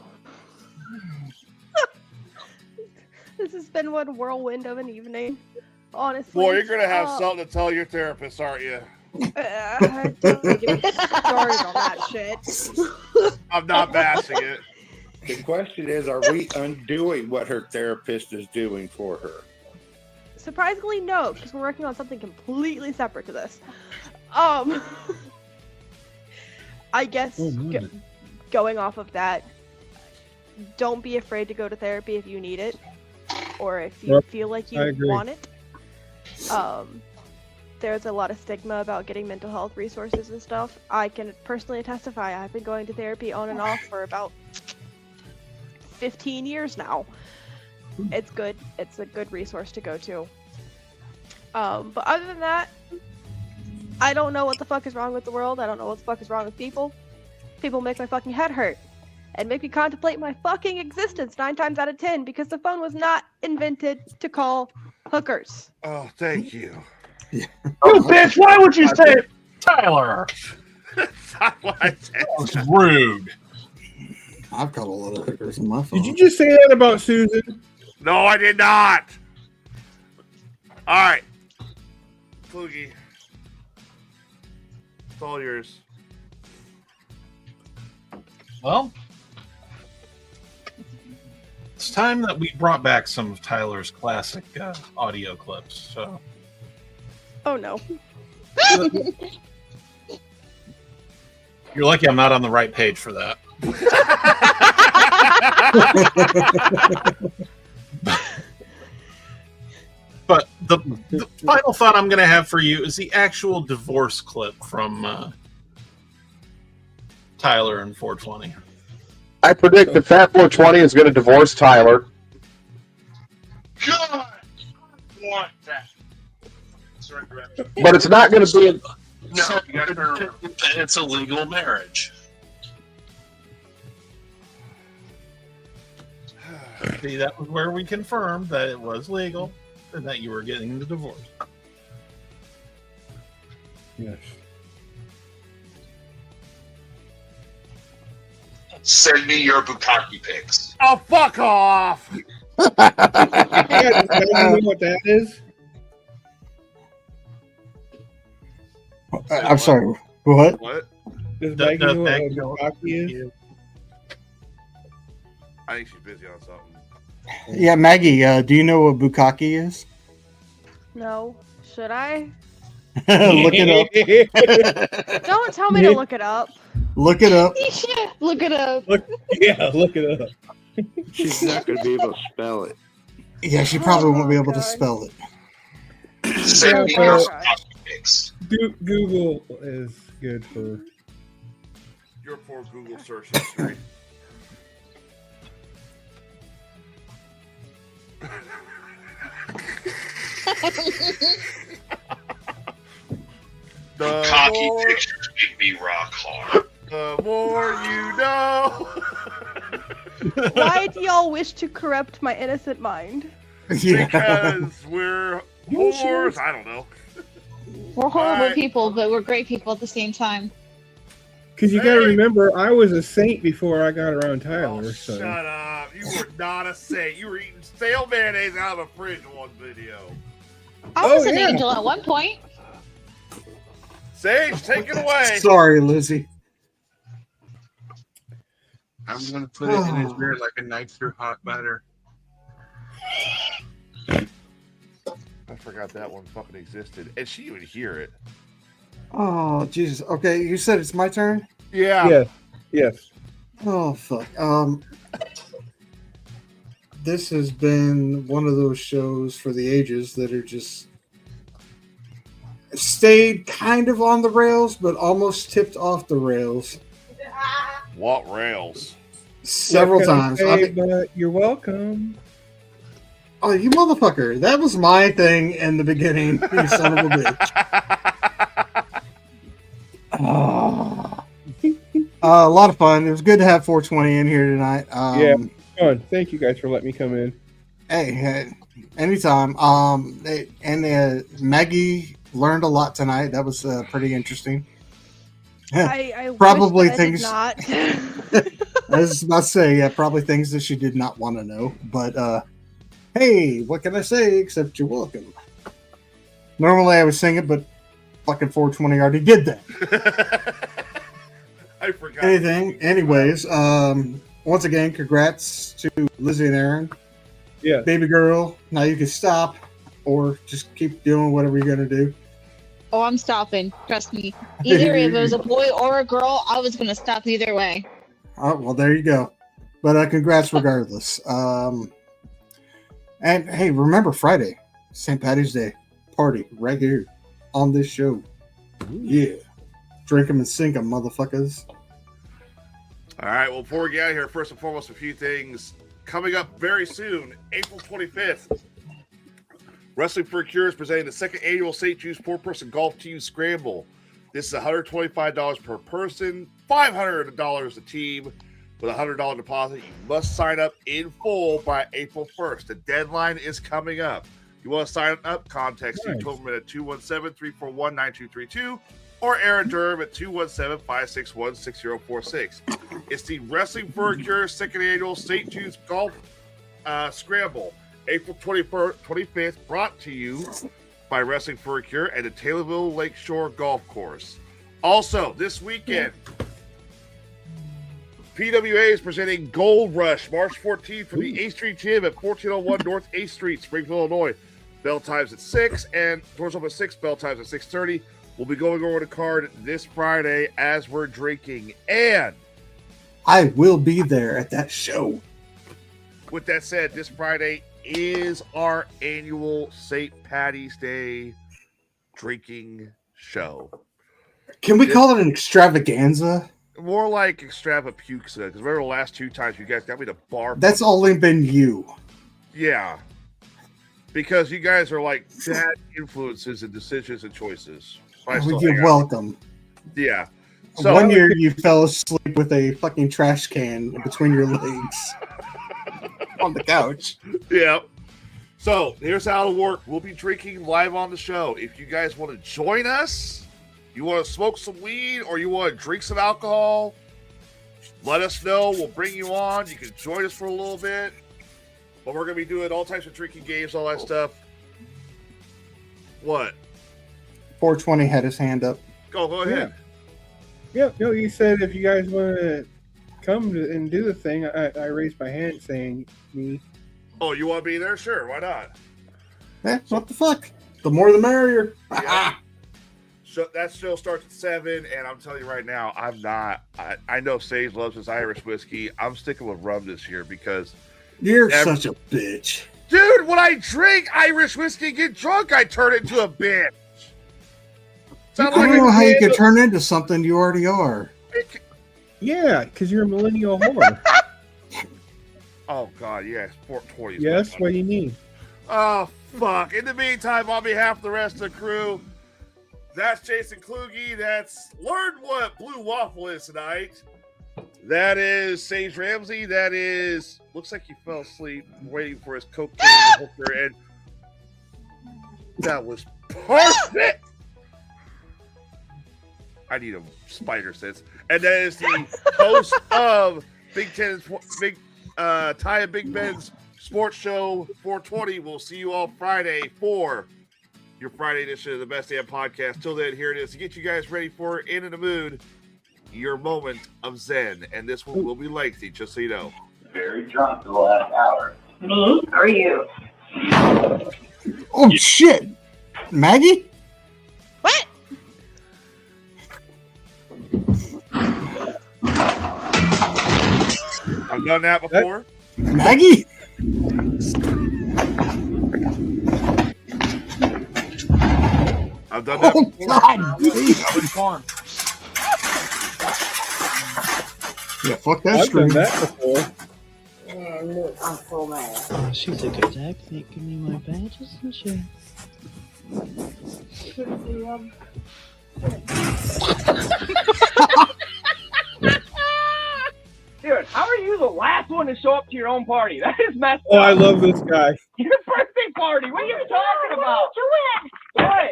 This has been one whirlwind of an evening, honestly. Boy, you're going to have something to tell your therapist, aren't you? Don't get me started on that shit. I'm not bashing it. The question is, are we undoing what her therapist is doing for her? Surprisingly, no, because we're working on something completely separate to this. I guess going off of that, don't be afraid to go to therapy if you need it, or if you feel like you want it. There's a lot of stigma about getting mental health resources and stuff. I can personally testify. I've been going to therapy on and off for about 15 years now. It's good. It's a good resource to go to. But other than that, I don't know what the fuck is wrong with the world. I don't know what the fuck is wrong with people. People make my fucking head hurt and make me contemplate my fucking existence 9 times out of 10 because the phone was not invented to call hookers. Oh, thank you. You bitch, why would you say it? Tyler? That's not what I said. That's rude. I've got a lot of hookers in my phone. Did you just say that about Susan? No, I did not. All right. Flugie. It's all yours. Well, it's time that we brought back some of Tyler's classic audio clips. So. Oh no. You're lucky I'm not on the right page for that. But the final thought I'm going to have for you is the actual divorce clip from Tyler and 420. I predict that Fat 420 is going to divorce Tyler. God, I want that. But it's not going to be... No, you gotta remember. It's a legal marriage. See, that was where we confirmed that it was legal and that you were getting the divorce. Yes. Send me your bukkake pics. Oh, fuck off! You know what that is? I'm sorry. What? What? Does Maggie know what a bukkake is? I think she's busy on something. Yeah, Maggie, do you know what bukkake is? No. Should I? Look it up. Don't tell me to look it up. Look it up. Yeah, look it up. Look it up. She's not going to be able to spell it. Yeah, she probably won't be able to spell it. Send me your bukkake pics. Google is good for Your poor Google search history. The Cocky more, pictures make me rock hard. the more you know. Why do y'all wish to corrupt my innocent mind? Because we're whores. I don't know. We're horrible Alright. people, but we're great people at the same time. Because you got to remember, I was a saint before I got around Tyler. So. Shut up. You were not a saint. You were eating stale mayonnaise out of a fridge in one video. I was an angel at one point. Sage, take it away. Sorry, Lizzie. I'm going to put it in his rear like a knife through hot butter. I forgot that one fucking existed. And she didn't even hear it. Oh, Jesus. Okay, you said it's my turn? Yeah. Yes. Oh, fuck. This has been one of those shows for the ages that are just stayed kind of on the rails, but almost tipped off the rails. What rails? Several times. But you're welcome. Oh, you motherfucker. That was my thing in the beginning, you son of a bitch. Oh. A lot of fun. It was good to have 420 in here tonight. Yeah, fun. Thank you guys for letting me come in. Hey, anytime. Maggie learned a lot tonight. That was pretty interesting. I Probably wish that things. I did not. I was about to say, yeah, probably things that she did not want to know. But hey, what can I say except you're welcome? Normally I would sing it, but fucking 420 already did that. I forgot. Anyways, once again, congrats to Lizzie and Aaron. Yeah. Baby girl, now you can stop or just keep doing whatever you're going to do. Oh, I'm stopping. Trust me. Either if it was a boy or a girl, I was going to stop either way. Oh, well, there you go. But congrats regardless. And hey, remember Friday, St. Patty's Day party right here on this show. Yeah. Drink 'em and sink 'em, motherfuckers. All right, well, before we get out of here, first and foremost, a few things. Coming up very soon, April 25th, Wrestling for a Cure is presenting the second annual St. Jude's 4-person golf team scramble. This is $125 per person, $500 a team with a $100 deposit. You must sign up in full by April 1st. The deadline is coming up. If you want to sign up, contact Steve Tobin at 217-341-9232 or Aaron Durham at 217-561-6046. It's the Wrestling for a Cure second annual St. Jude's golf scramble. April 25th, brought to you by Wrestling for a Cure and the Taylorville Lakeshore Golf Course. Also, this weekend, PWA is presenting Gold Rush, March 14th from the A Street Gym at 1401 North A Street, Springfield, Illinois. Bell times at 6 and doors open at 6, bell times at 6:30. We'll be going over the card this Friday as we're drinking. And I will be there at that show. with that said, this Friday is our annual St. Patty's Day drinking show. Can we call it an extravaganza? More like extravapuxa, because remember the last two times you guys got me to bar. That's only been you. Yeah. Because you guys are like bad influences and decisions and choices. You're welcome. Yeah. So, one year you fell asleep with a fucking trash can between your legs on the couch. Yeah. So here's how it'll work. We'll be drinking live on the show. If you guys want to join us, you want to smoke some weed, or you want to drink some alcohol, let us know. We'll bring you on. You can join us for a little bit. But we're going to be doing all types of drinking games, all that stuff. What? 420 had his hand up. Go ahead. Yeah, no, you said if you guys want to come and do the thing, I raised my hand saying me. Oh, you want to be there? Sure, why not? What the fuck? The more the merrier. Yeah. So that show starts at 7, and I'm telling you right now, I'm not. I know Sage loves his Irish whiskey. I'm sticking with rum this year because you're such a bitch. Dude, when I drink Irish whiskey and get drunk, I turn into a bitch. I don't know how you could turn into something you already are. Yeah, because you're a millennial whore. Oh, God, yes. 420. Yes, what do you need? Oh, fuck. In the meantime, on behalf of the rest of the crew, That's Jason Kluge. That's Learn What Blue Waffle is tonight. That is Sage Ramsey. That is, looks like he fell asleep waiting for his cocaine hooker. And that was perfect. I need a spider sense. And that is the host of Ty and Big Ben's Sports Show 420. We'll see you all Friday for your Friday edition of the Best Damn Podcast. Till then, here it is to get you guys ready for and in the mood, your moment of Zen. And this one will be lengthy, just so you know. Very drunk the last hour. Me? How are you? Oh, shit. Maggie? What? I've done that before. Maggie? I've done that before. God. Yeah, fuck that I've screen. done that before. Man, look, I'm so mad. Oh, she's a good egg making me my bed, isn't she? Dude, how are you the last one to show up to your own party? That is messed Oh, up. I love this guy. Your birthday party. What are you talking about? What?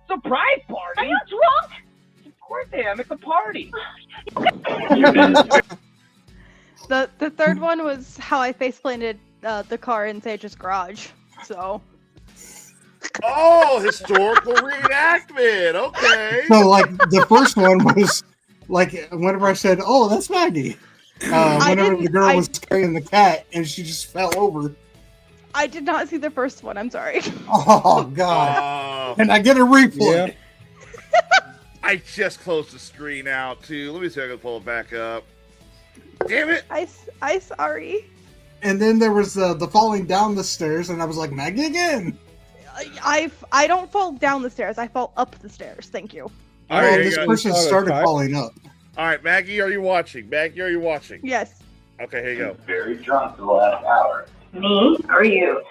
Surprise party? Are you drunk? Of course I am. It's a party. The third one was how I face planted the car in Sage's garage. So. Oh, historical reenactment. Okay. So, like, the first one was, like, whenever I said, oh, that's Maggie. Whenever the girl was carrying the cat and she just fell over. I did not see the first one. I'm sorry. Oh, God. And I get a replay. Yeah. I just closed the screen out, too. Let me see if I can pull it back up. Damn it. I sorry. And then there was the falling down the stairs, and I was like, Maggie again. I don't fall down the stairs. I fall up the stairs. Thank you. All right, this person started falling up. All right, Maggie, are you watching? Maggie, are you watching? Yes. Okay, here you go. Very drunk the last hour. Me? How are you?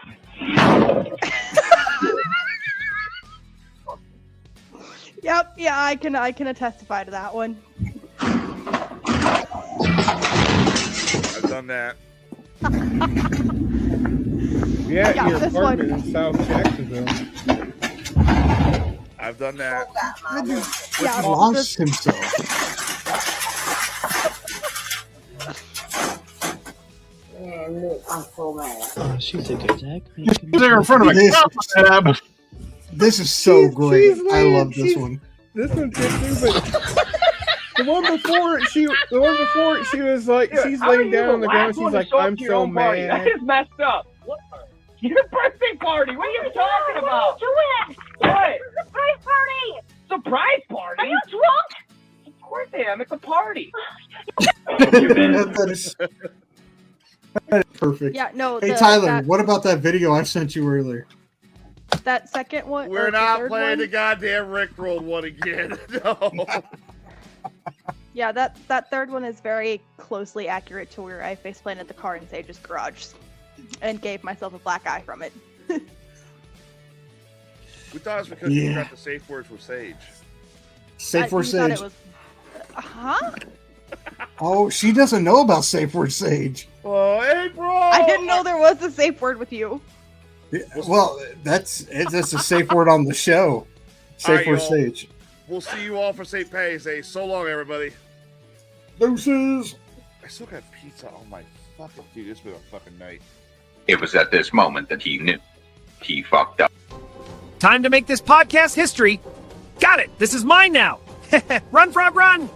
Yep. Yeah, I can testify to that one. I've done that. Yeah, Yeah, in your this apartment one. in South Jacksonville. I've done that. Yeah, Lost himself. Man, look, I'm so mad. Oh, she's a good egg making me There in front of a This- tab. This is so great. she's I laying- love this she's- one. This one's good too, but the one before she was like, Dude, she's how are laying you down the on the last ground. one She's to like, show up I'm to your so own party? mad. That is messed up. What? Your birthday party. What are you talking about? What? Surprise party. Surprise party? Are you drunk? Of course I am. It's a party. that is perfect. Yeah, no. Hey, Tyler, what about that video I sent you earlier? That second one. We're or the not third playing one? the goddamn Rickrolled one again. No. Yeah, that third one is very closely accurate to where I face planted the car in Sage's garage, and gave myself a black eye from it. We thought it was because you Yeah. forgot the safe words with Sage. Safe word You thought Sage. it was, huh? Oh, she doesn't know about safe word Sage. Oh, April! I didn't know there was a safe word with you. Well, that's a safe word on the show. Safe right, word y'all. Sage. We'll see you all for St. Patty's Day. So long, everybody. Deuces. I still got pizza on my fucking dude. It's been a fucking night. It was at this moment that he knew. He fucked up. Time to make this podcast history. Got it. This is mine now. Run, Frog, run.